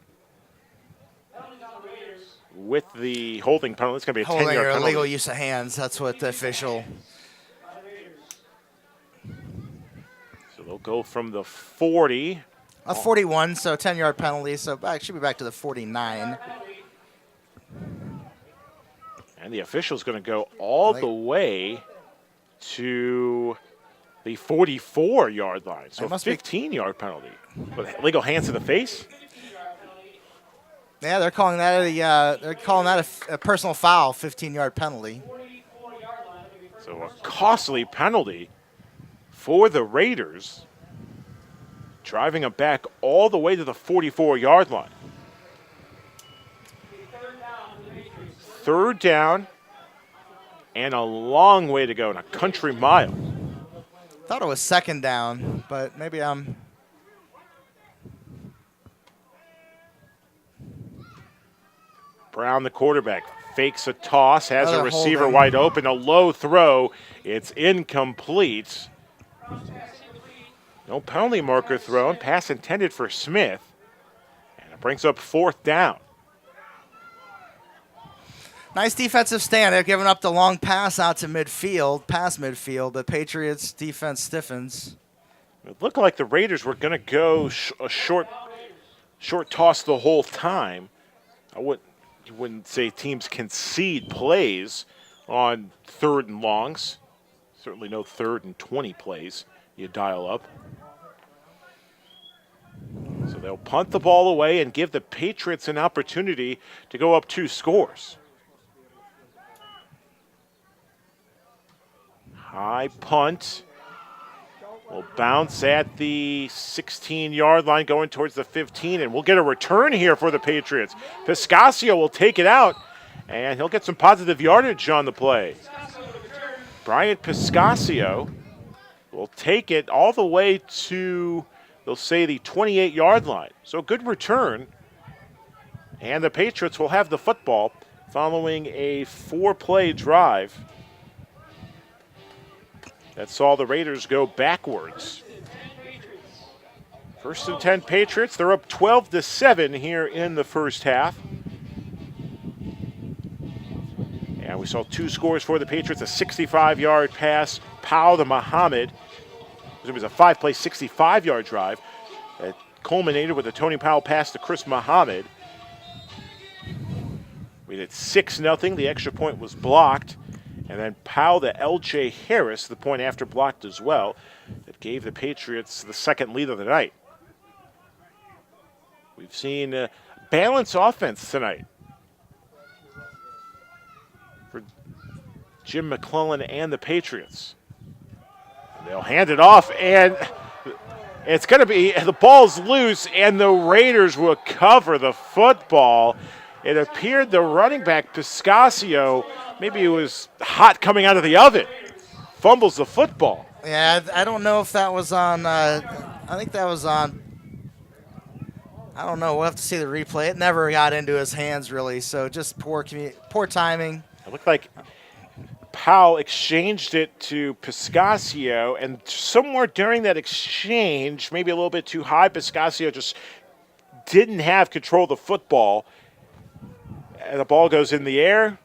with the holding penalty. It's going to be a 10-yard Holding or penalty. illegal use of hands. That's what the official. So they'll go from the 40. A 41, so 10-yard penalty. So back, should be back to the 49. And the official's going to go all the way to the 44-yard line. So a 15-yard penalty. With illegal hands to the face. Yeah, they're calling that a personal foul, 15-yard penalty. So a costly penalty for the Raiders, driving them back all the way to the 44-yard line. Third down and a long way to go, and a country mile. Thought it was second down, but maybe I'm. Brown, the quarterback, fakes a toss, has Another a receiver holding. wide open, a low throw. It's incomplete. No penalty marker thrown. Pass intended for Smith. And it brings up 4th down. Nice defensive stand. They're giving up the long pass out to midfield, past midfield. The Patriots defense stiffens. It looked like the Raiders were going to go a short toss the whole time. You wouldn't say teams concede plays on 3rd and longs. Certainly no 3rd and 20 plays you dial up. So they'll punt the ball away and give the Patriots an opportunity to go up 2 scores. High punt. Will bounce at the 16-yard line going towards the 15, and we'll get a return here for the Patriots. Piscasio will take it out, and he'll get some positive yardage on the play. Bryant Piscasio will take it all the way to, they'll say, the 28-yard line. So good return, and the Patriots will have the football following a 4-play drive that saw the Raiders go backwards. 1st and 10 Patriots. They're up 12-7 here in the first half. And we saw 2 scores for the Patriots. A 65-yard pass, Powell to Muhammad. It was a 5-play, 65-yard drive that culminated with a Tony Powell pass to Chris Muhammad. We did 6-0. The extra point was blocked. And then Powell to L.J. Harris, the point after blocked as well, that gave the Patriots the second lead of the night. We've seen a balanced offense tonight for Jim McClellan and the Patriots. And they'll hand it off, and it's going to be, the ball's loose, and the Raiders will cover the football. It appeared the running back, Piscasio, maybe it was hot coming out of the oven. Fumbles the football. Yeah, I don't know if that was on. I think that was on. I don't know. We'll have to see the replay. It never got into his hands, really, so just poor timing. It looked like Powell exchanged it to Piscasio, and somewhere during that exchange, maybe a little bit too high, Piscasio just didn't have control of the football. And the ball goes in the air,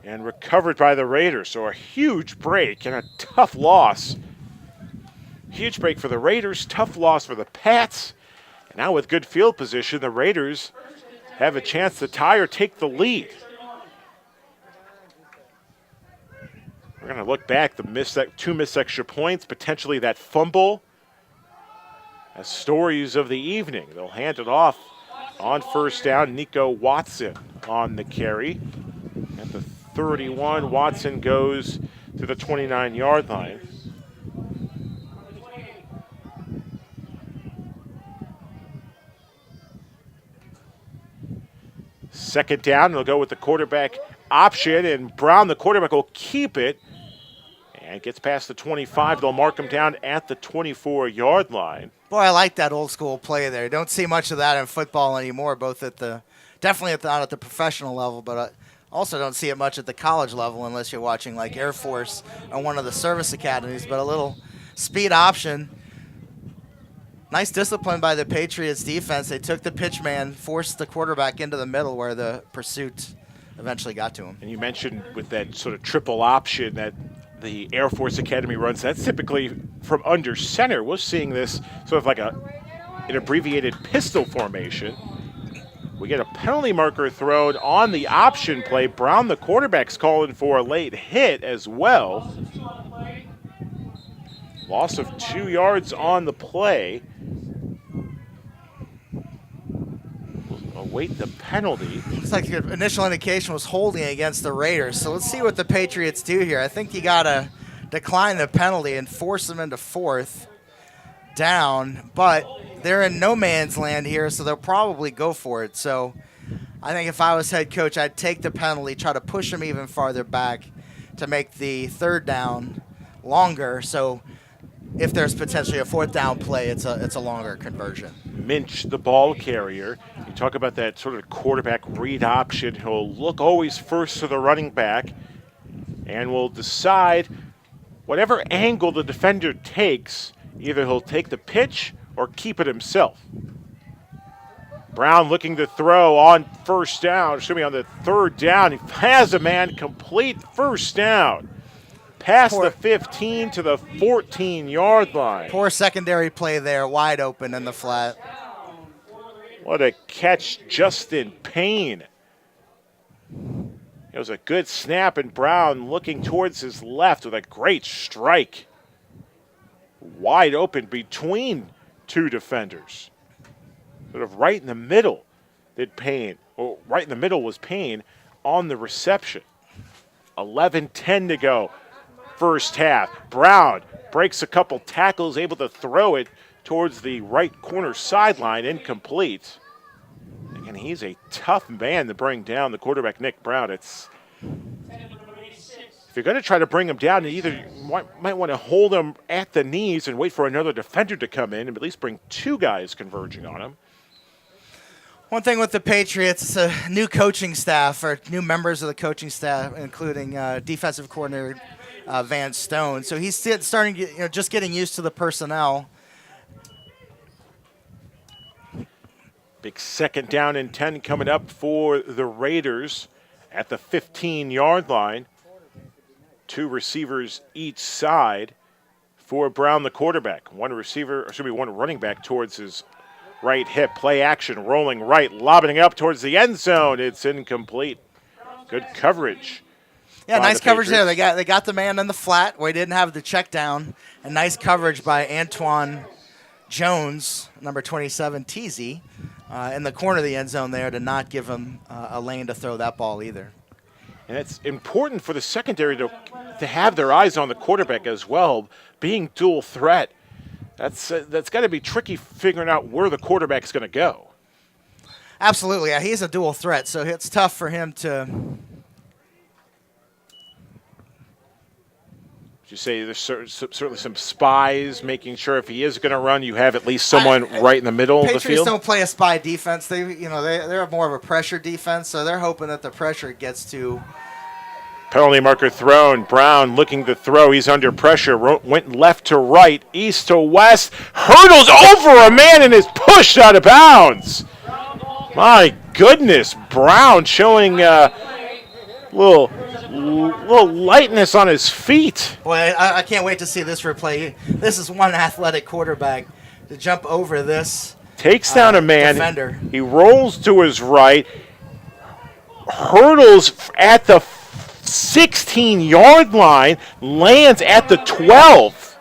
and recovered by the Raiders. So a huge break and a tough loss. Huge break for the Raiders, tough loss for the Pats. And now with good field position, the Raiders have a chance to tie or take the lead. We're going to look back, two missed extra points, potentially that fumble, as stories of the evening. They'll hand it off on first down. Nico Watson on the carry. At the 31, Watson goes to the 29-yard line. Second down, they'll go with the quarterback option, and Brown, the quarterback, will keep it. And gets past the 25. They'll mark him down at the 24-yard line. Boy, I like that old school play there. Don't see much of that in football anymore, definitely not at the professional level, but I also don't see it much at the college level unless you're watching like Air Force or one of the service academies, but a little speed option. Nice discipline by the Patriots defense. They took the pitch man, forced the quarterback into the middle where the pursuit eventually got to him. And you mentioned with that sort of triple option that the Air Force Academy runs, that's typically from under center. We're seeing this sort of like an abbreviated pistol formation. We get a penalty marker thrown on the option play. Brown, the quarterback's calling for a late hit as well. Loss of 2 yards on the play. We'll await the penalty. Looks like the initial indication was holding against the Raiders. So let's see what the Patriots do here. I think you got to decline the penalty and force them into fourth down. But they're in no man's land here, so they'll probably go for it. So I think if I was head coach, I'd take the penalty, try to push them even farther back to make the third down longer. So if there's potentially a fourth down play, it's a longer conversion. Minch, the ball carrier. You talk about that sort of quarterback read option. He'll look always first to the running back and will decide whatever angle the defender takes, either he'll take the pitch or keep it himself. Brown looking to throw on first down, on the third down. He has a man complete first down. Past the 15 to the 14-yard line. Poor secondary play there, wide open in the flat. What a catch, Justin Payne. It was a good snap, and Brown looking towards his left with a great strike. Wide open between two defenders. Sort of right in the middle did Payne, or right in the middle was Payne on the reception. 11:10 to go. First half. Brown breaks a couple tackles, able to throw it towards the right corner sideline, incomplete. Again, he's a tough man to bring down, the quarterback Nick Brown. If you're going to try to bring him down, you either might want to hold him at the knees and wait for another defender to come in and at least bring two guys converging on him. One thing with the Patriots, it's a new coaching staff, or new members of the coaching staff, including defensive coordinator Van Stone. So he's starting, just getting used to the personnel. Big second down and 10 coming up for the Raiders at the 15-yard line. Two receivers each side for Brown, the quarterback. One running back towards his right hip. Play action, rolling right, lobbing up towards the end zone. It's incomplete. Good coverage. Yeah, nice coverage there. They got the man in the flat where he didn't have the check down. And nice coverage by Antoine Jones, number 27, Teasy, in the corner of the end zone there to not give him a lane to throw that ball either. And it's important for the secondary to have their eyes on the quarterback as well, being dual threat. That's got to be tricky figuring out where the quarterback's going to go. Absolutely. Yeah, he's a dual threat, so it's tough for him to... You say there's certainly some spies making sure if he is going to run, you have at least someone right in the middle of the field. Patriots don't play a spy defense. They're more of a pressure defense, so they're hoping that the pressure gets to. Penalty marker thrown. Brown looking to throw. He's under pressure. Went left to right, east to west. Hurdles over a man and is pushed out of bounds. My goodness, Brown showing a little little lightness on his feet. Boy, I can't wait to see this replay. This is one athletic quarterback to jump over this. Takes down a man. Defender. He rolls to his right, hurdles at the 16-yard line, lands at the 12.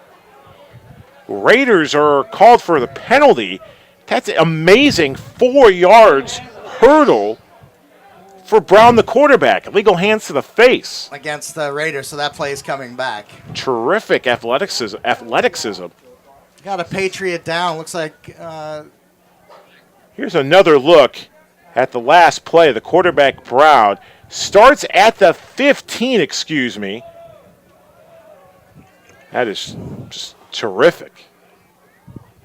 Raiders are called for the penalty. That's an amazing 4 yards hurdle for Brown, the quarterback. Illegal hands to the face. Against the Raiders, so that play is coming back. Terrific athleticism. Got a Patriot down. Looks like... Here's another look at the last play. The quarterback, Brown, starts at the 15, excuse me. That is just terrific.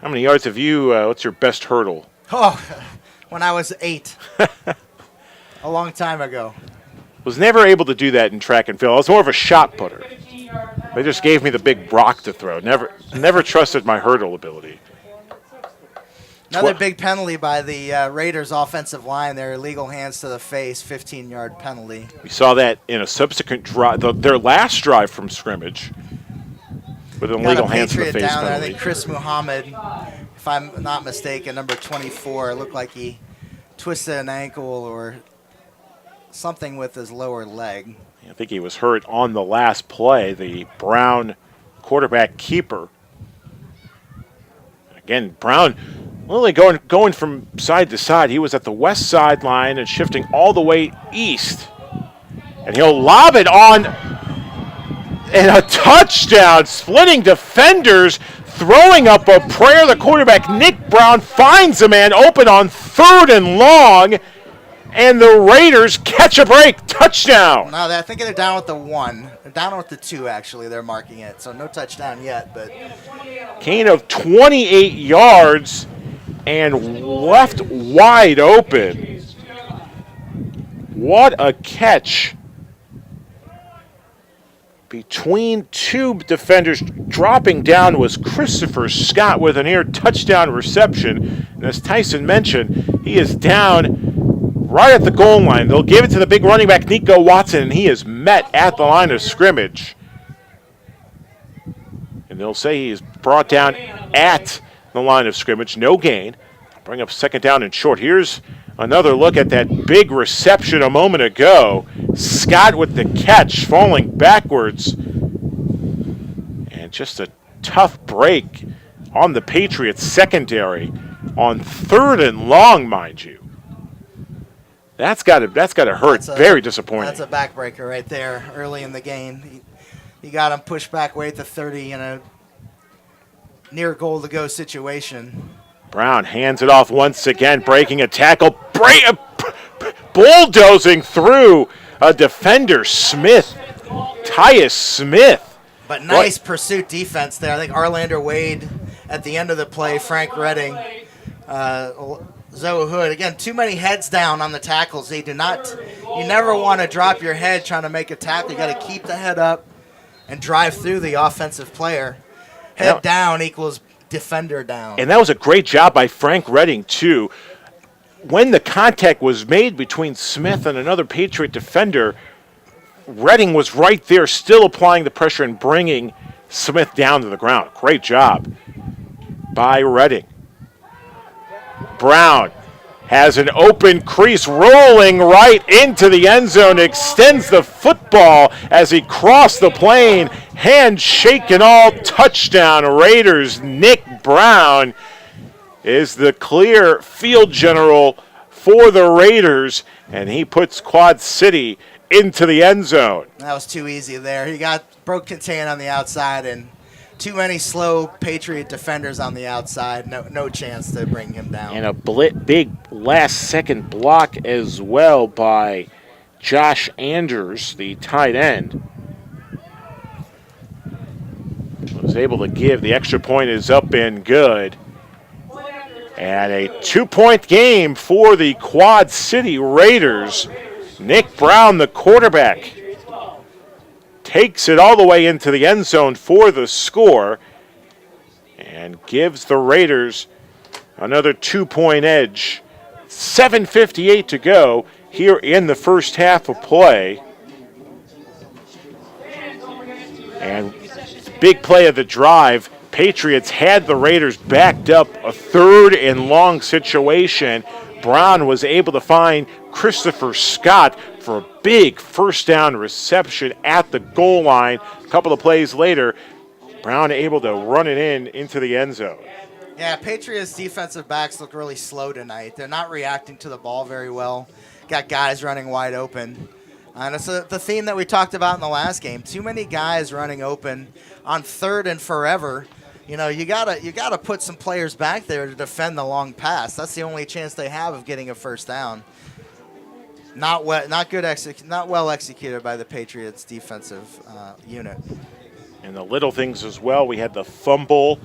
How many yards have you, what's your best hurdle? Oh, when I was 8. A long time ago. Was never able to do that in track and field. I was more of a shot putter. They just gave me the big rock to throw. Never trusted my hurdle ability. Another big penalty by the Raiders offensive line. Their illegal hands to the face, 15-yard penalty. We saw that in a subsequent drive, their last drive from scrimmage, with an illegal hands to the face down penalty. there. I think Chris Muhammad, if I'm not mistaken, number 24, looked like he twisted an ankle or something with his lower leg. I think he was hurt on the last play, the Brown quarterback keeper. Again, Brown really going from side to side. He was at the west sideline and shifting all the way east. And he'll lob it on and a touchdown, splitting defenders, throwing up a prayer. The quarterback, Nick Brown, finds a man open on 3rd and long. And the Raiders catch a break. Touchdown. No, I think they're down with the 1. They're down with the 2, actually. They're marking it. So no touchdown yet. But gain of 28 yards and left wide open. What a catch. Between 2 defenders, dropping down was Christopher Scott with a near touchdown reception. And as Tyson mentioned, he is down right at the goal line. They'll give it to the big running back, Nico Watson, and he is met at the line of scrimmage. And they'll say he is brought down at the line of scrimmage. No gain. Bring up 2nd down and short. Here's another look at that big reception a moment ago. Scott with the catch, falling backwards. And just a tough break on the Patriots secondary on 3rd and long, mind you. That's got to hurt. Very disappointing. That's a backbreaker right there early in the game. He got him pushed back way at the 30 in a near goal to go situation. Brown hands it off once again, breaking a tackle, bulldozing through a defender, Smith, Tyus Smith. But nice pursuit defense there. I think Arlander Wade at the end of the play, Frank Redding, Zoe Hood. Again, too many heads down on the tackles. You never want to drop your head trying to make a tackle. You got to keep the head up and drive through the offensive player. Head down equals defender down. And that was a great job by Frank Redding, too. When the contact was made between Smith and another Patriot defender, Redding was right there still applying the pressure and bringing Smith down to the ground. Great job by Redding. Brown has an open crease, rolling right into the end zone, extends the football as he crossed the plane, handshake and all, touchdown Raiders. Nick Brown is the clear field general for the Raiders, and he puts Quad City into the end zone. That was too easy there. He broke contain on the outside and too many slow Patriot defenders on the outside. No chance to bring him down. And a big last-second block as well by Josh Anders, the tight end. Was able to give. The extra point is up and good. And a 2-point game for the Quad City Raiders. Nick Brown, the quarterback, takes it all the way into the end zone for the score and gives the Raiders another 2-point edge. 7:58 to go here in the first half of play. And big play of the drive. Patriots had the Raiders backed up, a 3rd and long situation. Brown was able to find Christopher Scott for a big first down reception at the goal line. A couple of plays later, Brown able to run it into the end zone. Yeah, Patriots defensive backs look really slow tonight. They're not reacting to the ball very well. Got guys running wide open. And it's the theme that we talked about in the last game. Too many guys running open on 3rd and forever. You know, you gotta put some players back there to defend the long pass. That's the only chance they have of getting a first down. Not well executed by the Patriots defensive unit. And the little things as well. We had the fumble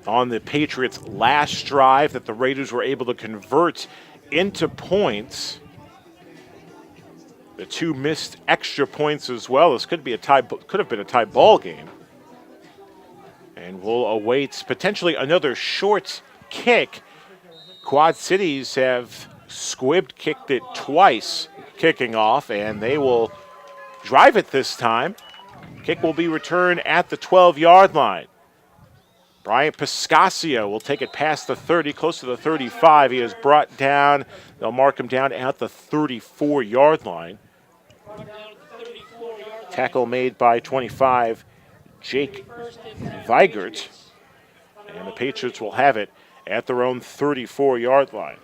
on the Patriots' last drive that the Raiders were able to convert into points. The 2 missed extra points as well. This could have been a tie ball game. And we'll await potentially another short kick. Quad Cities have kicked it twice, kicking off, and they will drive it this time. Kick will be returned at the 12-yard line. Bryant Piscasio will take it past the 30, close to the 35. He is brought down. They'll mark him down at the 34-yard line. Tackle made by 25, Jake Weigert. And the Patriots will have it at their own 34-yard line.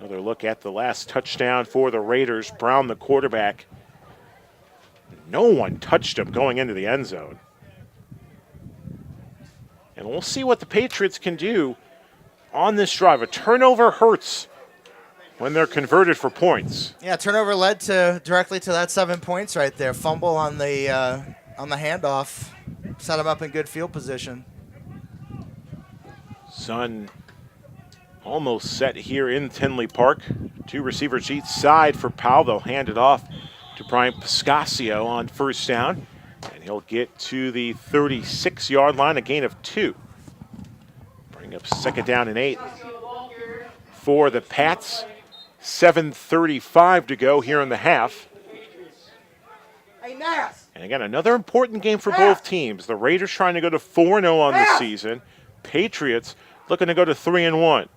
Another look at the last touchdown for the Raiders. Brown, the quarterback. No one touched him going into the end zone. And we'll see what the Patriots can do on this drive. A turnover hurts when they're converted for points. Yeah, turnover led directly to that 7 points right there. Fumble on the handoff. Set him up in good field position. Sun almost set here in Tinley Park. 2 receivers each side for Powell. They'll hand it off to Bryant Piscasio on first down. And he'll get to the 36-yard line, a gain of 2. Bring up 2nd down and 8 for the Pats. 7:35 to go here in the half. And again, another important game for both teams. The Raiders trying to go to 4-0 on the season. Patriots looking to go to 3-1.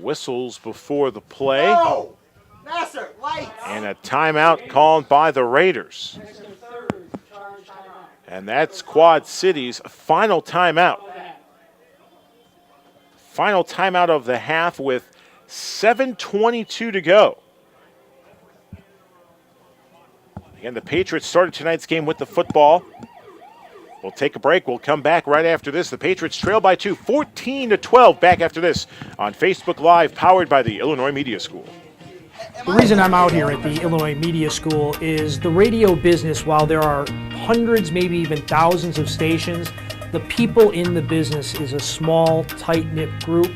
Whistles before the play. And a timeout called by the Raiders. And that's Quad City's final timeout. Final timeout of the half with 7:22 to go. Again, the Patriots started tonight's game with the football. We'll take a break. We'll come back right after this. The Patriots trail by 2, 14-12. Back after this on Facebook Live, powered by the Illinois Media School. The reason I'm out here at the Illinois Media School is the radio business, while there are hundreds, maybe even thousands of stations, the people in the business is a small, tight-knit group.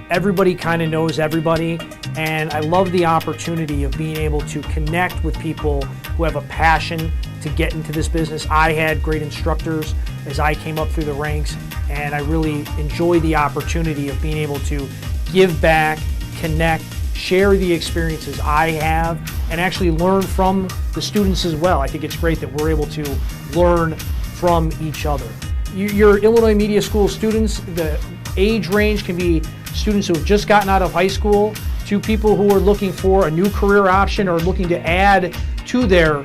Everybody kind of knows everybody, and I love the opportunity of being able to connect with people who have a passion to get into this business. I had great instructors as I came up through the ranks, and I really enjoy the opportunity of being able to give back, connect, share the experiences I have, and actually learn from the students as well. I think it's great that we're able to learn from each other. Your Illinois Media School students, the age range can be students who have just gotten out of high school to people who are looking for a new career option or looking to add to their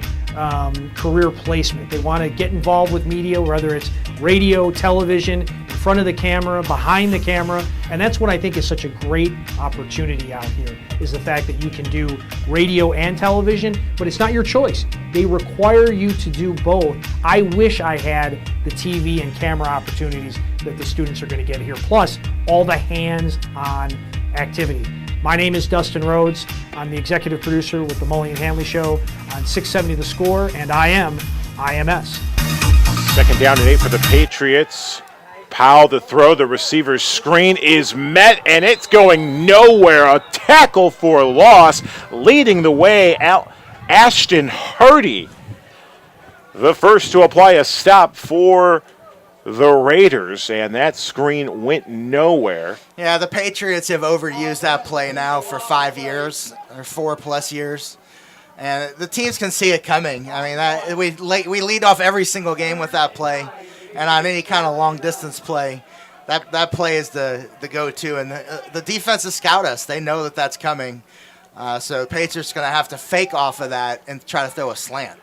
career placement. They want to get involved with media, whether it's radio, television, in front of the camera, behind the camera, and that's what I think is such a great opportunity out here, is the fact that you can do radio and television, but it's not your choice. They require you to do both. I wish I had the TV and camera opportunities that the students are going to get here, plus all the hands-on activity. My name is Dustin Rhodes. I'm the executive producer with the Mully and Hanley Show on 670 The Score, and I am IMS. 2nd down and 8 for the Patriots. Powell to throw. The receiver's screen is met, and it's going nowhere. A tackle for loss, leading the way out. Ashton Hardy, the first to apply a stop for the Raiders, and that screen went nowhere. Yeah, the Patriots have overused that play now for 5 years or 4+ years, and the teams can see it coming. I mean, we lead off every single game with that play, and on any kind of long distance play, that play is the go-to, and the defenses scout us. They know that that's coming, so the Patriots are going to have to fake off of that and try to throw a slant.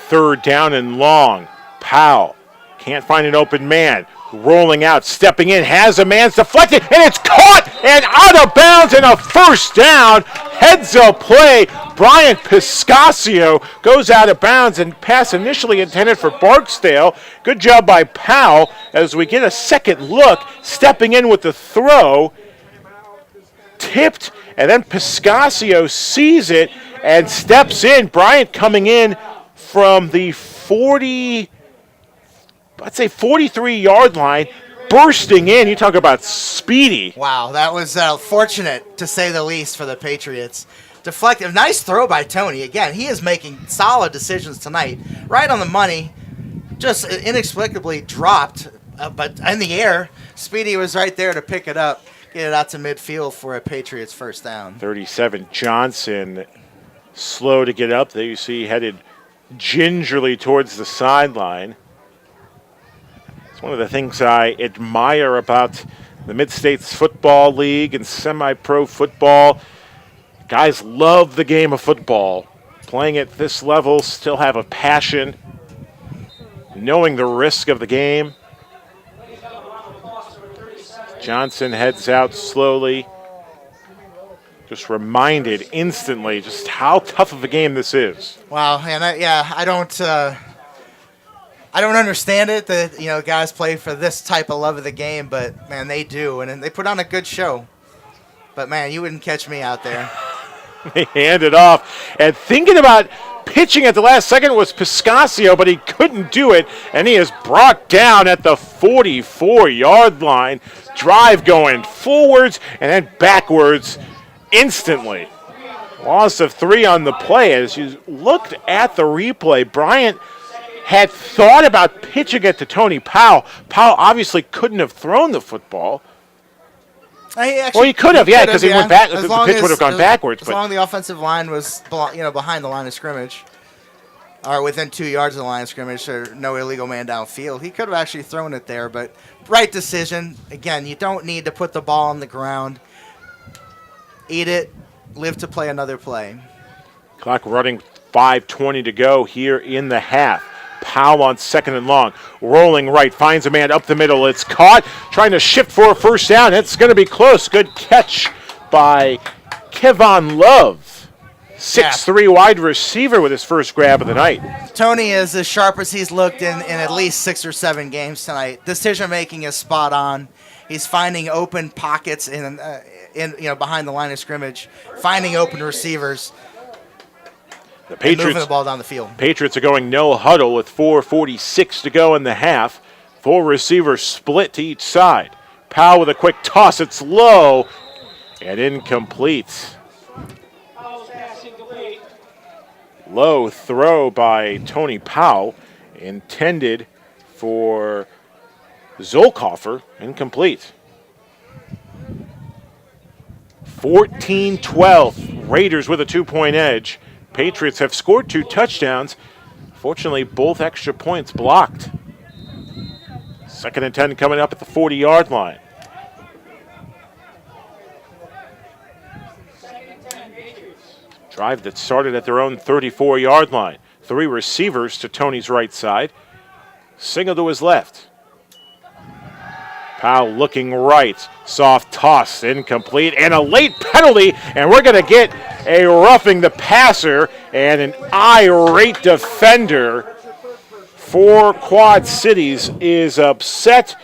3rd down and long. Powell can't find an open man. Rolling out, stepping in, has a man, deflected, and it's caught and out of bounds, and a 1st down. Heads up play. Brian Piscasio goes out of bounds, and pass initially intended for Barksdale. Good job by Powell as we get a second look, stepping in with the throw. Tipped, and then Piscasio sees it and steps in. Bryant coming in from the 43-yard line, bursting in. You talk about speedy. Wow, that was fortunate, to say the least, for the Patriots. Deflective. Nice throw by Tony. Again, he is making solid decisions tonight. Right on the money. Just inexplicably dropped, but in the air. Speedy was right there to pick it up, get it out to midfield for a Patriots 1st down. 37, Johnson, slow to get up. There you see headed gingerly towards the sideline. It's one of the things I admire about the Mid-States Football League and semi-pro football. Guys love the game of football. Playing at this level, still have a passion, knowing the risk of the game. Johnson heads out slowly. Just reminded instantly just how tough of a game this is. Wow, and I don't understand it that guys play for this type of love of the game, but man, they do, and they put on a good show. But man, you wouldn't catch me out there. They hand it off, and thinking about pitching at the last second was Piscasio, but he couldn't do it, and he is brought down at the 44-yard line. Drive going forwards and then backwards instantly. Loss of 3 on the play. As you looked at the replay, Bryant had thought about pitching it to Tony Powell. Powell obviously couldn't have thrown the football. He could have, yeah, because he went back. The pitch would have gone backwards. As long as the offensive line was, behind the line of scrimmage, or within 2 yards of the line of scrimmage, so no illegal man downfield, he could have actually thrown it there. But right decision. Again, you don't need to put the ball on the ground. Eat it. Live to play another play. Clock running, 5:20 to go here in the half. Powell on 2nd and long. Rolling right, finds a man up the middle. It's caught, trying to shift for a 1st down. It's going to be close. Good catch by Kevon Love. 6'3" wide receiver with his first grab of the night. Tony is as sharp as he's looked in at least 6 or 7 games tonight. Decision making is spot on. He's finding open pockets in behind the line of scrimmage, finding open receivers. The Patriots moving the ball down the field. Patriots are going no huddle with 4:46 to go in the half. 4 receivers split to each side. Powell with a quick toss. It's low and incomplete. Low throw by Tony Powell, intended for Zolkoffer, incomplete. 14-12, Raiders with a 2-point edge. Patriots have scored 2 touchdowns. Fortunately, both extra points blocked. 2nd and 10 coming up at the 40-yard line. Drive that started at their own 34-yard line. 3 receivers to Tony's right side. Single to his left. Powell looking right. Soft toss, incomplete, and a late penalty, and we're going to get a roughing the passer and an irate defender for Quad Cities is upset.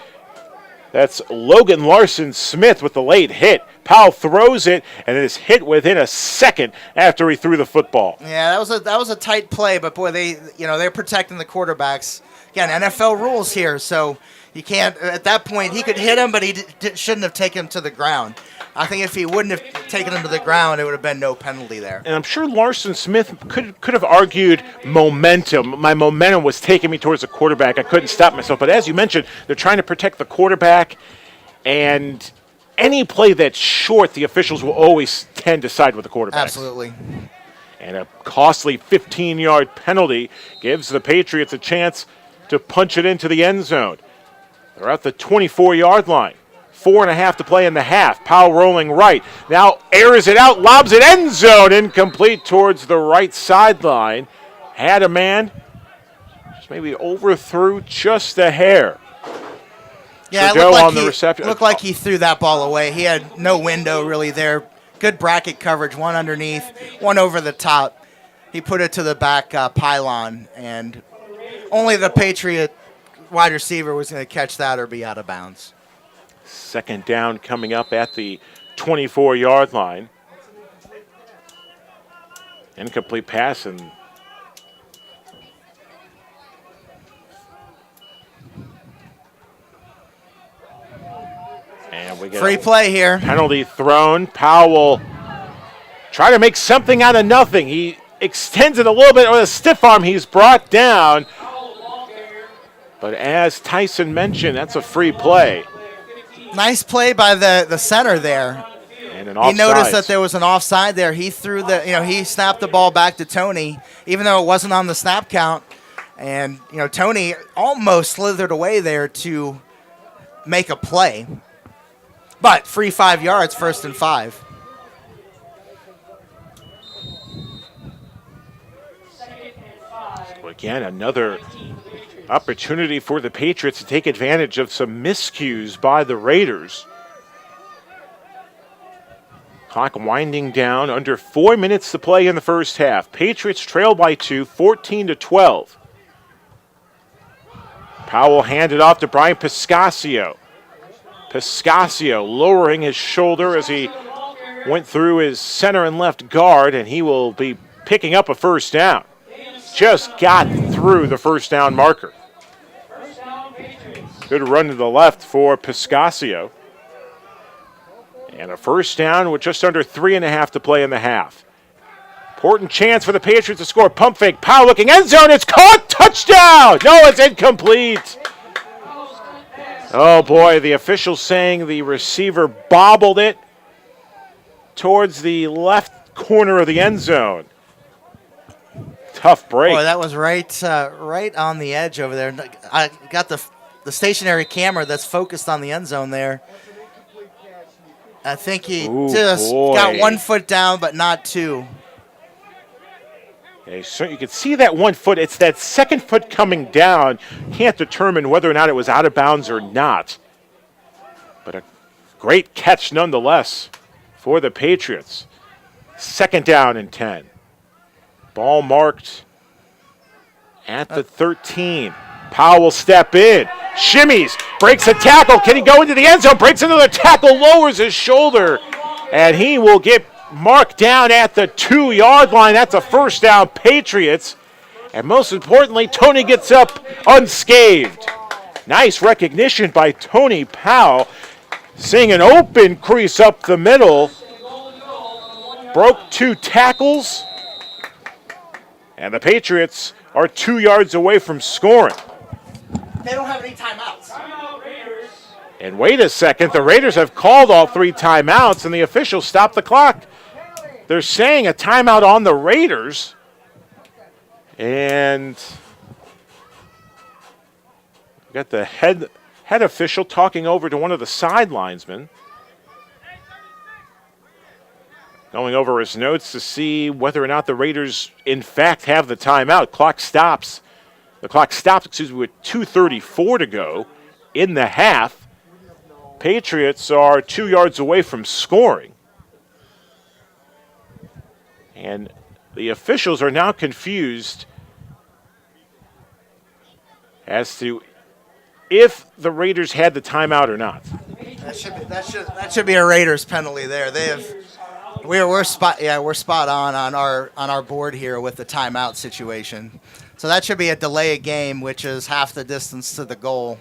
That's Logan Larson-Smith with the late hit. Powell throws it, and it is hit within a second after he threw the football. Yeah, that was a tight play, but boy, they're protecting the quarterbacks. Again, NFL rules here, so you can't. At that point, he could hit him, but he shouldn't have taken him to the ground. I think if he wouldn't have taken him to the ground, it would have been no penalty there. And I'm sure Larson Smith could have argued momentum. My momentum was taking me towards the quarterback. I couldn't stop myself. But as you mentioned, they're trying to protect the quarterback, and any play that's short, the officials will always tend to side with the quarterback. Absolutely. And a costly 15-yard penalty gives the Patriots a chance to punch it into the end zone. They're at the 24-yard line. 4.5 to play in the half. Powell rolling right. Now airs it out, lobs it end zone. Incomplete towards the right sideline. Had a man. Just maybe overthrew just a hair. Yeah, Trudeau it looked like he threw that ball away. He had no window really there. Good bracket coverage, one underneath, one over the top. He put it to the back pylon, and only the Patriot wide receiver was going to catch that or be out of bounds. Second down coming up at the 24-yard line. Incomplete pass, and we get free play here. Penalty thrown. Powell try to make something out of nothing. He extends it a little bit with a stiff arm. He's brought down. But as Tyson mentioned, that's a free play. Nice play by the center there. And an he offside. noticed that there was an offside there. He threw he snapped the ball back to Tony, even though it wasn't on the snap count. And Tony almost slithered away there to make a play. But free 5 yards, 1st and 5. So again, another opportunity for the Patriots to take advantage of some miscues by the Raiders. Clock winding down, under 4 minutes to play in the first half. Patriots trail by 2, 14-12. Powell handed off to Brian Piscasio. Piscasio lowering his shoulder as he went through his center and left guard, and he will be picking up a first down. Just got through the first down marker. Good run to the left for Piscasio. And a first down with just under 3.5 to play in the half. Important chance for the Patriots to score. Pump fake. Powell looking end zone. It's caught. Touchdown. No, it's incomplete. Oh, boy. The officials saying the receiver bobbled it towards the left corner of the end zone. Tough break. Boy, that was right on the edge over there. I got the stationary camera that's focused on the end zone there. I think he got 1 foot down, but not two. Okay, so you can see that 1 foot. It's that second foot coming down. Can't determine whether or not it was out of bounds or not. But a great catch nonetheless for the Patriots. Second down and 10. Ball marked at the 13. Powell will step in. Shimmies. Breaks a tackle. Can he go into the end zone? Breaks another tackle. Lowers his shoulder. And he will get marked down at the 2-yard line. That's a first down, Patriots. And most importantly, Tony gets up unscathed. Nice recognition by Tony Powell. Seeing an open crease up the middle. Broke 2 tackles. And the Patriots are 2 yards away from scoring. They don't have any timeouts. And wait a second, the Raiders have called all 3 timeouts, and the officials stopped the clock. They're saying a timeout on the Raiders. And we got the head official talking over to one of the sidelinesmen. Going over his notes to see whether or not the Raiders, in fact, have the timeout. Clock stops. The clock stops, with 2:34 to go in the half. Patriots are 2 yards away from scoring. And the officials are now confused as to if the Raiders had the timeout or not. That should be a Raiders penalty there. We're spot on our board here with the timeout situation. So that should be a delay of game, which is half the distance to the goal.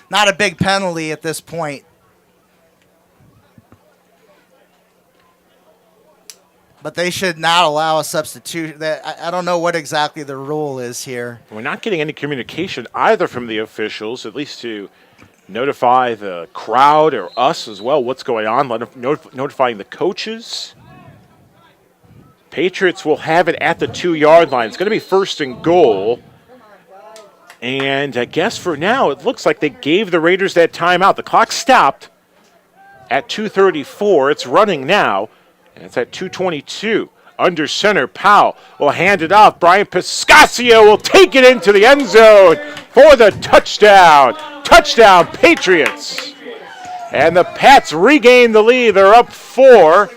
Not a big penalty at this point. But they should not allow a substitution. I don't know what exactly the rule is here. We're not getting any communication either from the officials, at least to notify the crowd or us as well what's going on, notifying the coaches. Patriots will have it at the 2-yard line. It's going to be first and goal. And I guess for now it looks like they gave the Raiders that timeout. The clock stopped at 2:34. It's running now. And it's at 2:22. Under center, Powell will hand it off. Brian Piscasio will take it into the end zone for the touchdown. Touchdown, Patriots. And the Pats regain the lead. They're up 4.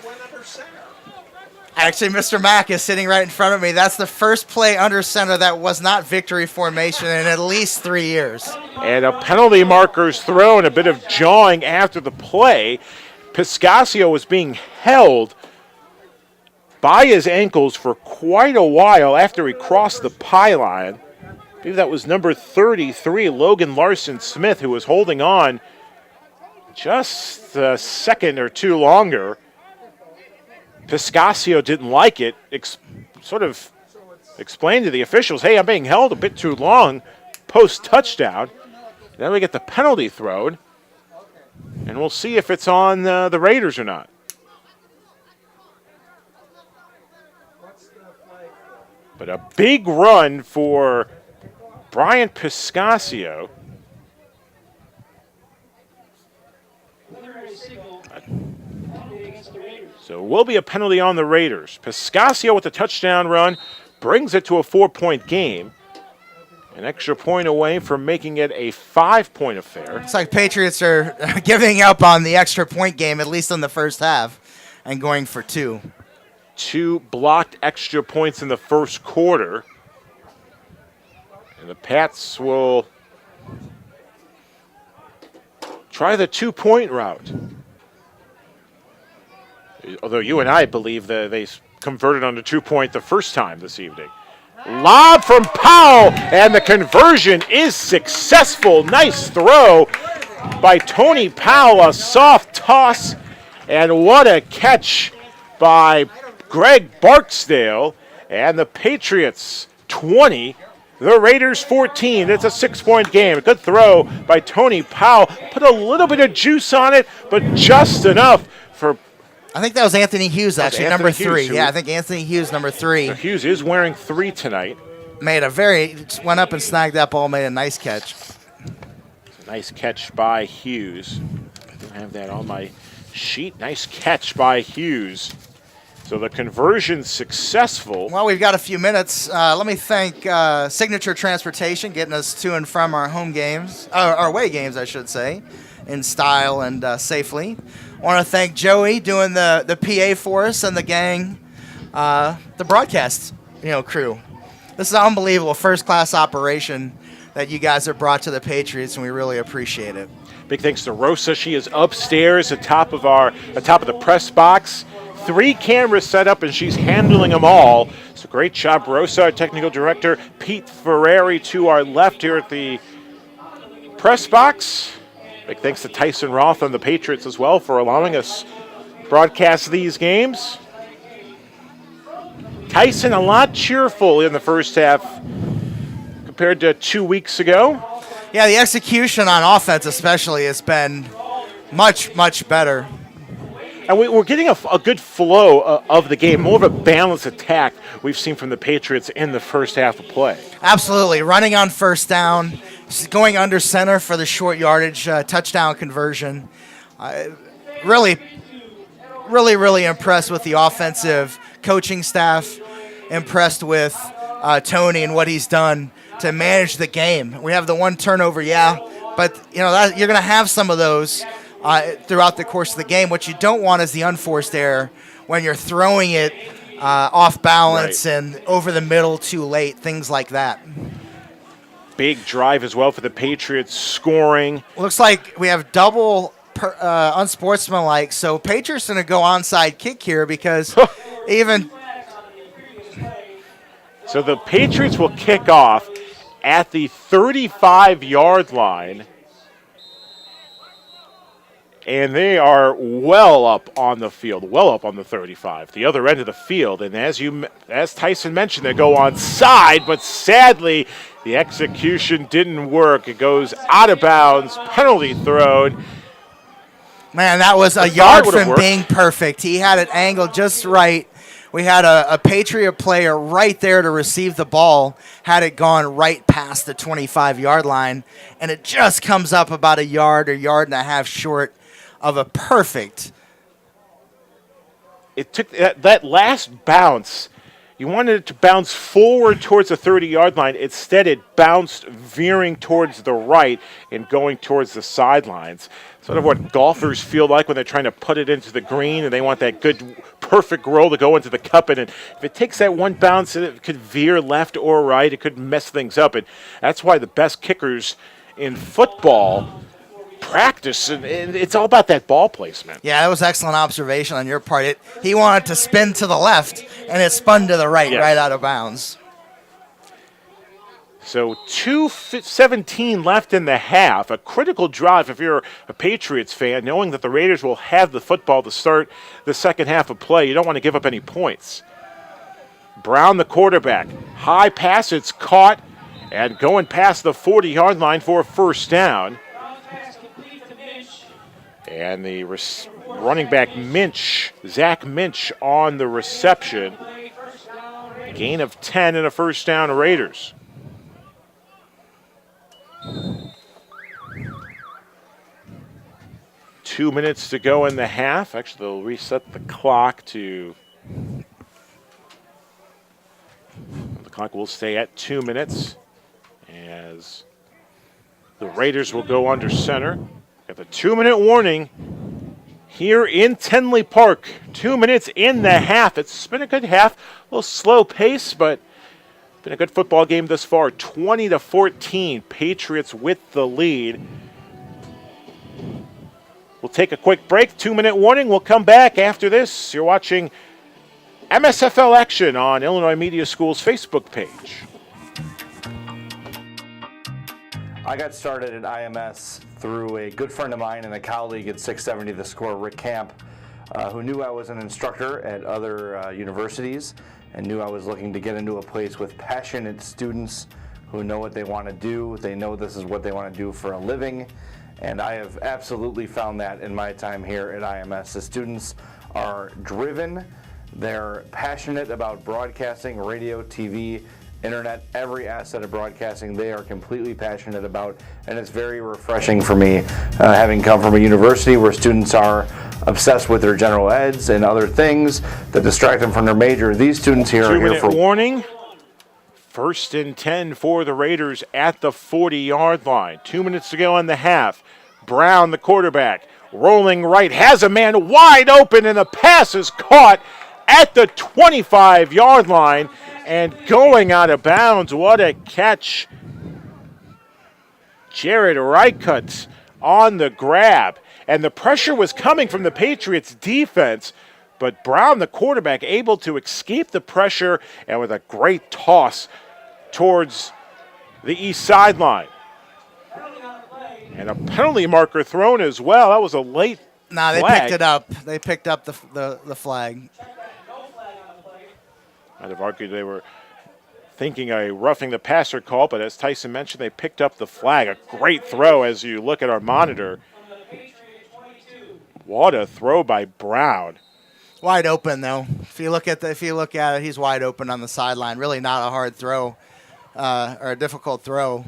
Actually, Mr. Mack is sitting right in front of me. That's the first play under center that was not victory formation in at least 3 years. And a penalty marker's thrown, a bit of jawing after the play. Piscasio was being held by his ankles for quite a while after he crossed the pylon. I believe that was number 33, Logan Larson-Smith, who was holding on just a second or two longer. Piscasio didn't like it, sort of explained to the officials, hey, I'm being held a bit too long post-touchdown. Then we get the penalty thrown, and we'll see if it's on the Raiders or not. But a big run for Brian Piscasio. So it will be a penalty on the Raiders. Piscasio with the touchdown run brings it to a 4-point game. An extra point away from making it a 5-point affair. It's like Patriots are giving up on the extra point game, at least in the first half, and going for 2. 2 blocked extra points in the first quarter. And the Pats will try the 2-point route. Although you and I believe that they converted on the 2-point the first time this evening. Lob from Powell, and the conversion is successful. Nice throw by Tony Powell, a soft toss, and what a catch by Greg Barksdale. And the Patriots 20, the Raiders 14. It's a 6-point game. A good throw by Tony Powell. Put a little bit of juice on it, but just enough for... I think that was Anthony Hughes, actually, Anthony number Hughes, 3. Yeah, I think Anthony Hughes, number 3. So Hughes is wearing 3 tonight. Went up and snagged that ball, made a nice catch. Nice catch by Hughes. I don't have that on my sheet. Nice catch by Hughes. So the conversion successful. Well, we've got a few minutes. Let me thank Signature Transportation getting us to and from our home games, our away games, I should say, in style and safely. I want to thank Joey doing the PA for us and the gang, the broadcast crew. This is an unbelievable first-class operation that you guys have brought to the Patriots, and we really appreciate it. Big thanks to Rosa. She is upstairs atop of the press box. 3 cameras set up, and she's handling them all. So great job, Rosa. Our technical director, Pete Ferrari, to our left here at the press box. Big thanks to Tyson Roth and the Patriots as well for allowing us broadcast these games. Tyson, a lot cheerful in the first half compared to 2 weeks ago. Yeah, the execution on offense especially has been much, much better. And we're getting a good flow of the game, more of a balanced attack we've seen from the Patriots in the first half of play. Absolutely. Running on first down, going under center for the short yardage touchdown conversion. Really impressed with the offensive coaching staff, impressed with Tony and what he's done to manage the game. We have the 1 turnover, but you're going to have some of those throughout the course of the game. What you don't want is the unforced error when you're throwing it off balance and over the middle too late, things like that. Big drive as well for the Patriots, scoring. Looks like we have double unsportsmanlike, so Patriots going to go onside kick here because even... So the Patriots will kick off at the 35-yard line. And they are well up on the field, well up on the 35, the other end of the field. And as Tyson mentioned, they go on side, but sadly, the execution didn't work. It goes out of bounds, penalty thrown. Man, that was a yard from being perfect. He had it angled just right. We had a Patriot player right there to receive the ball, had it gone right past the 25-yard line, and it just comes up about a yard or yard and a half short of a perfect. It took that last bounce. You wanted it to bounce forward towards the 30-yard line. Instead, it bounced veering towards the right and going towards the sidelines. Sort of what golfers feel like when they're trying to put it into the green and they want that good, perfect roll to go into the cup. And if it takes that one bounce, it could veer left or right. It could mess things up. And that's why the best kickers in football practice, and it's all about that ball placement. Yeah, that was excellent observation on your part. He wanted to spin to the left, and it spun to the right, right out of bounds. So 2:17 left in the half. A critical drive if you're a Patriots fan, knowing that the Raiders will have the football to start the second half of play. You don't want to give up any points. Brown, the quarterback. High pass, it's caught, and going past the 40-yard line for a first down. And the running back Zach Minch on the reception. Gain of 10 and a first down, Raiders. Two minutes to go in the half. Actually, they'll reset the clock to... The clock will stay at 2 minutes as the Raiders will go under center. Got the 2-minute warning here in Tinley Park. 2 minutes in the half. It's been a good half. A little slow pace, but been a good football game thus far. 20-14. Patriots with the lead. We'll take a quick break. 2-minute warning. We'll come back after this. You're watching MSFL action on Illinois Media School's Facebook page. I got started at IMS through a good friend of mine and a colleague at 670 The Score, Rick Camp, who knew I was an instructor at other universities and knew I was looking to get into a place with passionate students who know what they want to do. They know this is what they want to do for a living, and I have absolutely found that in my time here at IMS. The students are driven, they're passionate about broadcasting, radio, TV, internet, every asset of broadcasting they are completely passionate about, and it's very refreshing for me having come from a university where students are obsessed with their general eds and other things that distract them from their major. These students here are here for... 2-minute warning. First and 10 for the Raiders at the 40-yard line. 2 minutes to go in the half. Brown, the quarterback, rolling right, has a man wide open, and the pass is caught at the 25-yard line and going out of bounds. What a catch. Jared Reichert on the grab. And the pressure was coming from the Patriots defense, but Brown, the quarterback, able to escape the pressure and with a great toss towards the east sideline. And a penalty marker thrown as well. That was a late they flag. picked it up. They picked up the flag. I'd have argued they were thinking a roughing the passer call, but as Tyson mentioned, they picked up the flag. A great throw as you look at our monitor. What a throw by Brown. Wide open though. If you look at it, he's wide open on the sideline. Really not a hard throw or a difficult throw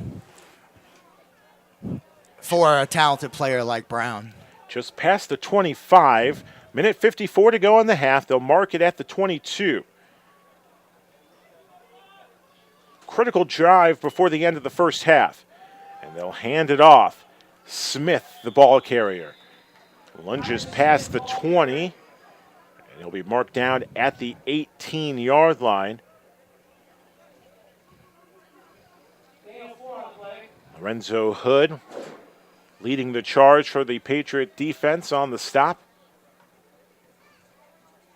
for a talented player like Brown. Just past the 25. Minute 54 to go in the half. They'll mark it at the 22. Critical drive before the end of the first half. And they'll hand it off. Smith, the ball carrier, lunges past the 20. And he'll be marked down at the 18-yard line. Lorenzo Hood leading the charge for the Patriot defense on the stop.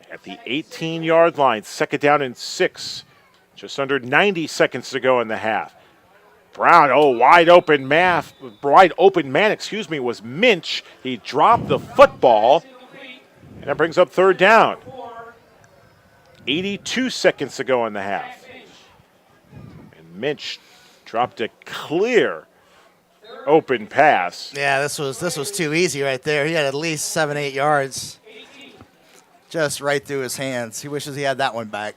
At the 18-yard line, second down and 6. Just under 90 seconds to go in the half. Brown, wide open man, was Minch. He dropped the football, and that brings up third down. 82 seconds to go in the half. And Minch dropped a clear open pass. Yeah, this was too easy right there. He had at least 7-8 yards just right through his hands. He wishes he had that one back.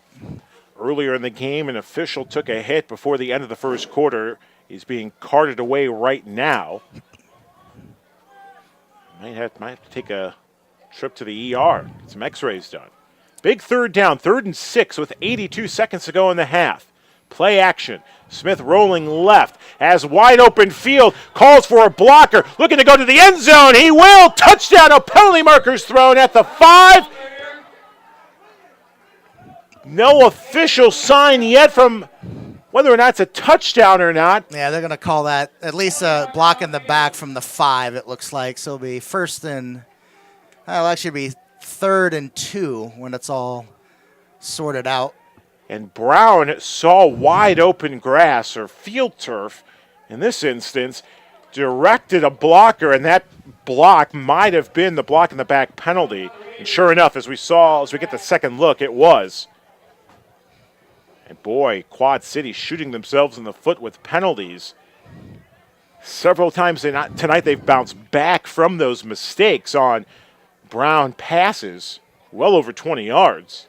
Earlier in the game, an official took a hit before the end of the first quarter. He's being carted away right now. Might have to take a trip to the ER, get some x-rays done. Big third down, 3rd and 6 with 82 seconds to go in the half. Play action. Smith rolling left, has wide open field, calls for a blocker, looking to go to the end zone. He will. Touchdown. No penalty markers thrown at the 5. No official sign yet from whether or not it's a touchdown or not. Yeah, they're going to call that at least a block in the back from the 5, it looks like. So it'll be it'll actually be 3rd and 2 when it's all sorted out. And Brown saw wide open grass or field turf in this instance, directed a blocker, and that block might have been the block in the back penalty. And sure enough, as we get the second look, it was. And boy, Quad City shooting themselves in the foot with penalties. Several times tonight they've bounced back from those mistakes on Brown passes, well over 20 yards.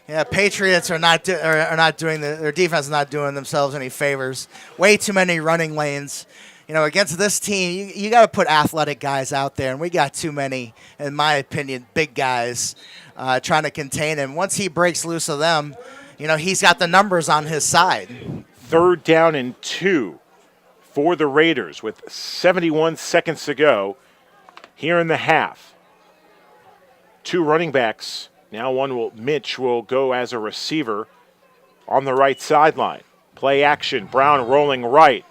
Yeah, Patriots are not doing their defense is not doing themselves any favors. Way too many running lanes. Against this team, you got to put athletic guys out there, and we got too many, in my opinion, big guys trying to contain him. Once he breaks loose of them, he's got the numbers on his side. 3rd down and 2 for the Raiders with 71 seconds to go here in the half. 2 running backs. Now Mitch will go as a receiver on the right sideline. Play action. Brown rolling right.